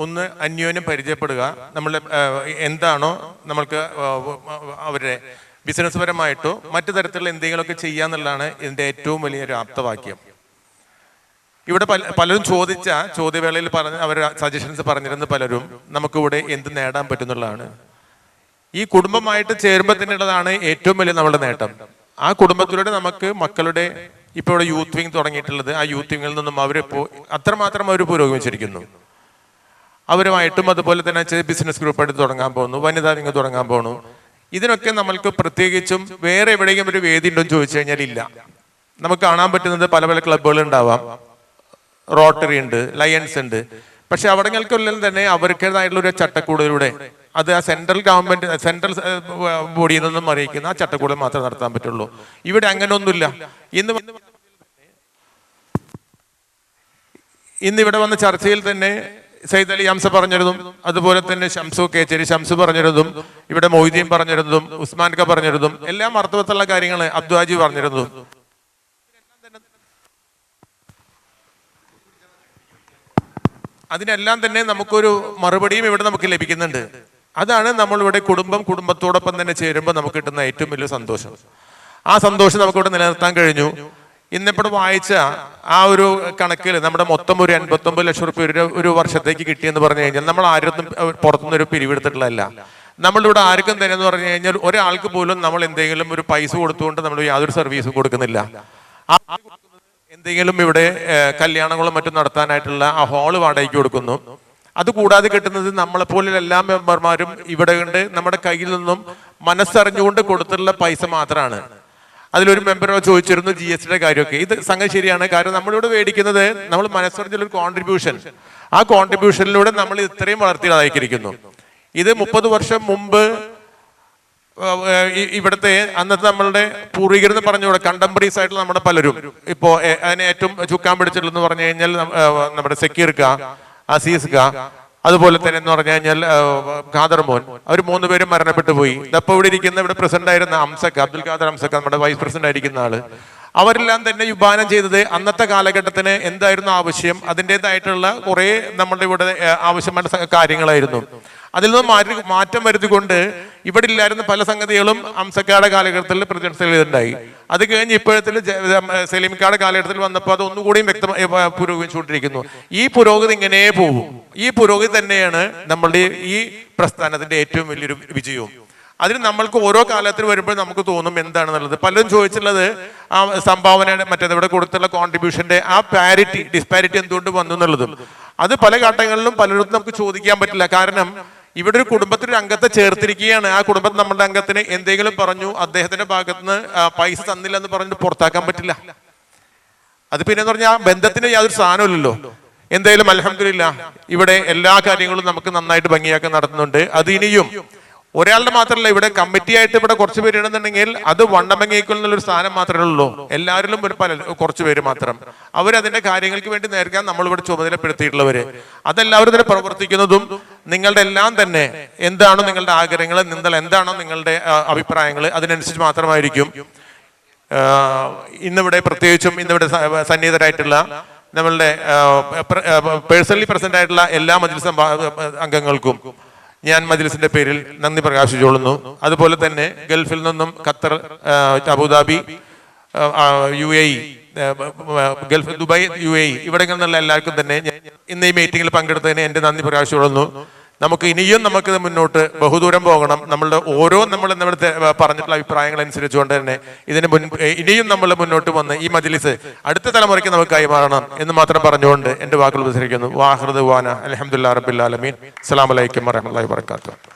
[SPEAKER 12] ഒന്ന് അന്യോന്യം പരിചയപ്പെടുക, നമ്മൾ എന്താണോ നമ്മൾക്ക് അവരുടെ ബിസിനസ് പരമായിട്ടോ മറ്റു തരത്തിലുള്ള എന്തെങ്കിലുമൊക്കെ ചെയ്യാന്നുള്ളതാണ് ഇതിൻ്റെ ഏറ്റവും വലിയൊരു ആപ്തവാക്യം. ഇവിടെ പലരും ചോദിച്ച ചോദ്യവേളയിൽ അവർ സജഷൻസ് പറഞ്ഞിരുന്ന പലരും നമുക്കിവിടെ എന്ത് നേടാൻ പറ്റുന്നുള്ളതാണ്. ഈ കുടുംബമായിട്ട് ചേരുമ്പോൾ തന്നെയുള്ളതാണ് ഏറ്റവും വലിയ നമ്മുടെ നേട്ടം. ആ കുടുംബത്തിലൂടെ നമുക്ക് മക്കളുടെ ഇപ്പോൾ ഇവിടെ യൂത്ത് വിങ് തുടങ്ങിയിട്ടുള്ളത്, ആ യൂത്ത് വിങ്ങിൽ നിന്നും അവരിപ്പോൾ അത്രമാത്രം അവർ പുരോഗമിച്ചിരിക്കുന്നു. അവരുമായിട്ടും അതുപോലെ തന്നെ ബിസിനസ് ഗ്രൂപ്പായിട്ട് തുടങ്ങാൻ പോകുന്നു, വനിതാ വിങ് തുടങ്ങാൻ പോകുന്നു. ഇതിനൊക്കെ നമ്മൾക്ക് പ്രത്യേകിച്ചും വേറെ എവിടെയെങ്കിലും ഒരു വേദി ഉണ്ടോ എന്ന് ചോദിച്ചു കഴിഞ്ഞാൽ ഇല്ല. നമുക്ക് കാണാൻ പറ്റുന്നത് പല പല ക്ലബ്ബുകൾ ഉണ്ടാവാം, റോട്ടറി ഉണ്ട്, ലയൺസ് ഉണ്ട്. പക്ഷെ അവിടങ്ങൾക്കുള്ളിൽ തന്നെ അവർക്കേതായിട്ടുള്ള ഒരു ചട്ടക്കൂടിലൂടെ അത് ആ സെൻട്രൽ ഗവൺമെന്റ് സെൻട്രൽ ബോഡിയിൽ നിന്നും അറിയിക്കുന്ന ആ ചട്ടക്കൂടിൽ മാത്രമേ നടത്താൻ പറ്റുള്ളൂ. ഇവിടെ അങ്ങനെയൊന്നുമില്ല. ഇന്നിവിടെ വന്ന ചർച്ചയിൽ തന്നെ സയ്യിദ് അലി ഹംസ പറഞ്ഞിരുന്നതും അതുപോലെ തന്നെ ഷംസു കേച്ചേരി ഷംസു പറഞ്ഞിരുന്നതും ഇവിടെ മൊയ്തീൻ പറഞ്ഞിരുന്നതും ഉസ്മാൻ ക പറഞ്ഞിരുന്നതും എല്ലാം അർത്ഥവത്തുള്ള കാര്യങ്ങൾ അബ്ദുഹാജി പറഞ്ഞിരുന്നതും അതിനെല്ലാം തന്നെ നമുക്കൊരു മറുപടിയും ഇവിടെ നമുക്ക് ലഭിക്കുന്നുണ്ട്. അതാണ് നമ്മളിവിടെ കുടുംബത്തോടൊപ്പം തന്നെ ചേരുമ്പോൾ നമുക്ക് കിട്ടുന്ന ഏറ്റവും വലിയ സന്തോഷം. ആ സന്തോഷം നമുക്കിവിടെ നിലനിർത്താൻ കഴിഞ്ഞു. ഇന്നിപ്പോൾ വായിച്ച ആ ഒരു കണക്കിൽ നമ്മുടെ മൊത്തം ഒരു 89 ലക്ഷം റുപ്യ ഒരു വർഷത്തേക്ക് കിട്ടിയെന്ന് പറഞ്ഞു കഴിഞ്ഞാൽ നമ്മൾ ആരും പുറത്തുനിന്ന് ഒരു പിരിവെടുത്തിട്ടുള്ളതല്ല. നമ്മളിവിടെ ആർക്കും തന്നെ എന്ന് പറഞ്ഞു കഴിഞ്ഞാൽ ഒരാൾക്ക് പോലും നമ്മൾ എന്തെങ്കിലും ഒരു പൈസ കൊടുത്തുകൊണ്ട് നമ്മൾ യാതൊരു സർവീസും കൊടുക്കുന്നില്ല. എന്തെങ്കിലും ഇവിടെ കല്യാണങ്ങളും മറ്റും നടത്താനായിട്ടുള്ള ആ ഹാള് വാടകയ്ക്ക് കൊടുക്കുന്നു. അതുകൂടാതെ കിട്ടുന്നത് നമ്മളെപ്പോലെ എല്ലാ മെമ്പർമാരും ഇവിടെ ഉണ്ട് നമ്മുടെ കയ്യിൽ നിന്നും മനസ്സറിഞ്ഞുകൊണ്ട് കൊടുത്തിട്ടുള്ള പൈസ മാത്രമാണ്. അതിലൊരു മെമ്പറോ ചോദിച്ചിരുന്നു GSTയുടെ കാര്യമൊക്കെ. ഇത് സംഗതി ശരിയാണ്. കാരണം നമ്മളിവിടെ മേടിക്കുന്നത് നമ്മൾ മനസ്സറിഞ്ഞുള്ള കോൺട്രിബ്യൂഷൻ, ആ കോൺട്രിബ്യൂഷനിലൂടെ നമ്മൾ ഇത്രയും വളർത്തിയതായിരിക്കുന്നു. ഇത് 30 വർഷം മുമ്പ് ഇവിടുത്തെ അന്നത്തെ നമ്മളുടെ പൂർവികരെന്ന് പറഞ്ഞുകൂടെ കണ്ടംപറീസ് ആയിട്ടുള്ള നമ്മുടെ പലരും ഇപ്പോൾ അതിനെ ഏറ്റവും ചുക്കാൻ പിടിച്ചിട്ടുള്ളതെന്ന് പറഞ്ഞു കഴിഞ്ഞാൽ നമ്മുടെ സക്കീർ ക, അസീസ് ക, അതുപോലെ തന്നെ എന്ന് പറഞ്ഞു കഴിഞ്ഞാൽ ഖാദർ മോൻ, അവർ 3 പേരും മരണപ്പെട്ടു പോയി. ഇതപ്പോൾ ഇവിടെ ഇരിക്കുന്ന ഇവിടെ പ്രസിഡന്റ് ആയിരുന്ന അംസക്ക, അബ്ദുൽ ഖാദർ അംസക്ക, നമ്മുടെ വൈസ് പ്രസിഡന്റ് ആയിരിക്കുന്ന ആള്, അവരെല്ലാം തന്നെ വിഭാവനം ചെയ്തത് അന്നത്തെ കാലഘട്ടത്തിന് എന്തായിരുന്നു ആവശ്യം, അതിൻ്റെതായിട്ടുള്ള കുറേ നമ്മളുടെ ഇവിടെ ആവശ്യമായ കാര്യങ്ങളായിരുന്നു. അതിൽ നിന്ന് മാറ്റം വരുത്തിക്കൊണ്ട് ഇവിടെ ഇല്ലായിരുന്ന പല സംഗതികളും അംസക്കാരുടെ കാലഘട്ടത്തിൽ പ്രസിഡന്റ് ചെയ്തിട്ടുണ്ടായി. അത് കഴിഞ്ഞ് ഇപ്പോഴത്തെ സലീമിക്കാരുടെ കാലഘട്ടത്തിൽ വന്നപ്പോൾ അത് ഒന്നുകൂടിയും വ്യക്തമായി പുരോഗമിച്ചുകൊണ്ടിരിക്കുന്നു. ഈ പുരോഗതി ഇങ്ങനെ പോകും. ഈ പുരോഗതി തന്നെയാണ് നമ്മളുടെ ഈ പ്രസ്ഥാനത്തിന്റെ ഏറ്റവും വലിയൊരു വിജയവും. അതിന് നമ്മൾക്ക് ഓരോ കാലത്തിൽ വരുമ്പോൾ നമുക്ക് തോന്നും എന്താണെന്നുള്ളത്. പലരും ചോദിച്ചുള്ളത് ആ സംഭാവനയുടെ ഇവിടെ കൊടുത്തുള്ള കോൺട്രിബ്യൂഷന്റെ ആ ഡിസ്പാരിറ്റി എന്തുകൊണ്ട് വന്നു എന്നുള്ളതും. അത് പല ഘട്ടങ്ങളിലും പലരും നമുക്ക് ചോദിക്കാൻ പറ്റില്ല. കാരണം ഇവിടെ ഒരു കുടുംബത്തിലൊരു അംഗത്തെ ചേർത്തിരിക്കുകയാണ്. ആ കുടുംബത്തിൽ നമ്മുടെ അംഗത്തിന് എന്തെങ്കിലും പറഞ്ഞു അദ്ദേഹത്തിന്റെ ഭാഗത്ത് നിന്ന് പൈസ തന്നില്ല എന്ന് പറഞ്ഞിട്ട് പുറത്താക്കാൻ പറ്റില്ല. അത് പിന്നെന്ന് പറഞ്ഞാൽ ആ ബന്ധത്തിന് യാതൊരു സ്ഥാനമില്ലല്ലോ. എന്തായാലും അൽഹംദുലില്ലാ ഇവിടെ എല്ലാ കാര്യങ്ങളും നമുക്ക് നന്നായിട്ട് ഭംഗിയാക്കി നടത്തുന്നുണ്ട്. അത് ഇനിയും ഒരാളുടെ മാത്രമല്ല, ഇവിടെ കമ്മിറ്റിയായിട്ട് ഇവിടെ കുറച്ച് പേരുണ്ടെന്നുണ്ടെങ്കിൽ അത് വണ്ണമങ്ങേക്കൽ എന്നുള്ളൊരു സ്ഥാനം മാത്രമേ ഉള്ളൂ. എല്ലാവരിലും ഒരു കുറച്ച് പേര് മാത്രം അവരതിന്റെ കാര്യങ്ങൾക്ക് വേണ്ടി നേർക്കാൻ നമ്മളിവിടെ ചുമതലപ്പെടുത്തിയിട്ടുള്ളവര്. അതെല്ലാവരും തന്നെ പ്രവർത്തിക്കുന്നതും നിങ്ങളുടെ എല്ലാം തന്നെ എന്താണോ നിങ്ങളുടെ ആഗ്രഹങ്ങൾ, എന്താണോ നിങ്ങളുടെ അഭിപ്രായങ്ങൾ, അതിനനുസരിച്ച് മാത്രമായിരിക്കും. ഇന്നിവിടെ പ്രത്യേകിച്ചും ഇന്നിവിടെ സന്നിഹിതരായിട്ടുള്ള നമ്മളുടെ പേഴ്സണലി പ്രസന്റ് ആയിട്ടുള്ള എല്ലാ മജ്‌ലിസ് അംഗങ്ങൾക്കും ഞാൻ മജ്‌ലിസിന്റെ പേരിൽ നന്ദി പ്രകാശിച്ചുകൊള്ളുന്നു. അതുപോലെ തന്നെ ഗൾഫിൽ നിന്നും Qatar, Abu Dhabi, UAE, Gulf, Dubai, UAE ഇവിടങ്ങളിൽ നിന്നുള്ള എല്ലാവർക്കും തന്നെ ഇന്ന് ഈ മീറ്റിംഗിൽ പങ്കെടുത്തതിന് എൻ്റെ നന്ദി പ്രകാശിച്ചുകൊള്ളുന്നു. നമുക്ക് ഇനിയും മുന്നോട്ട് ബഹുദൂരം പോകണം. നമ്മൾ ഇന്നിവിടുത്തെ പറഞ്ഞിട്ടുള്ള അഭിപ്രായങ്ങൾ അനുസരിച്ചുകൊണ്ട് തന്നെ ഇനിയും നമ്മൾ മുന്നോട്ട് വന്ന് ഈ മജ്‌ലിസ് അടുത്ത തലമുറയ്ക്ക് നമുക്ക് കൈമാറണം എന്ന് മാത്രം പറഞ്ഞുകൊണ്ട് എൻ്റെ വാക്കുകൾ ഉപസരിക്കുന്നു. വാഹിർ ദഅ്വാന അൽഹംദുലില്ലാഹി റബ്ബിൽ ആലമീൻ. അസ്സലാമു അലൈക്കും വറഹ്മത്തുള്ളാഹി വബറകാതുഹു.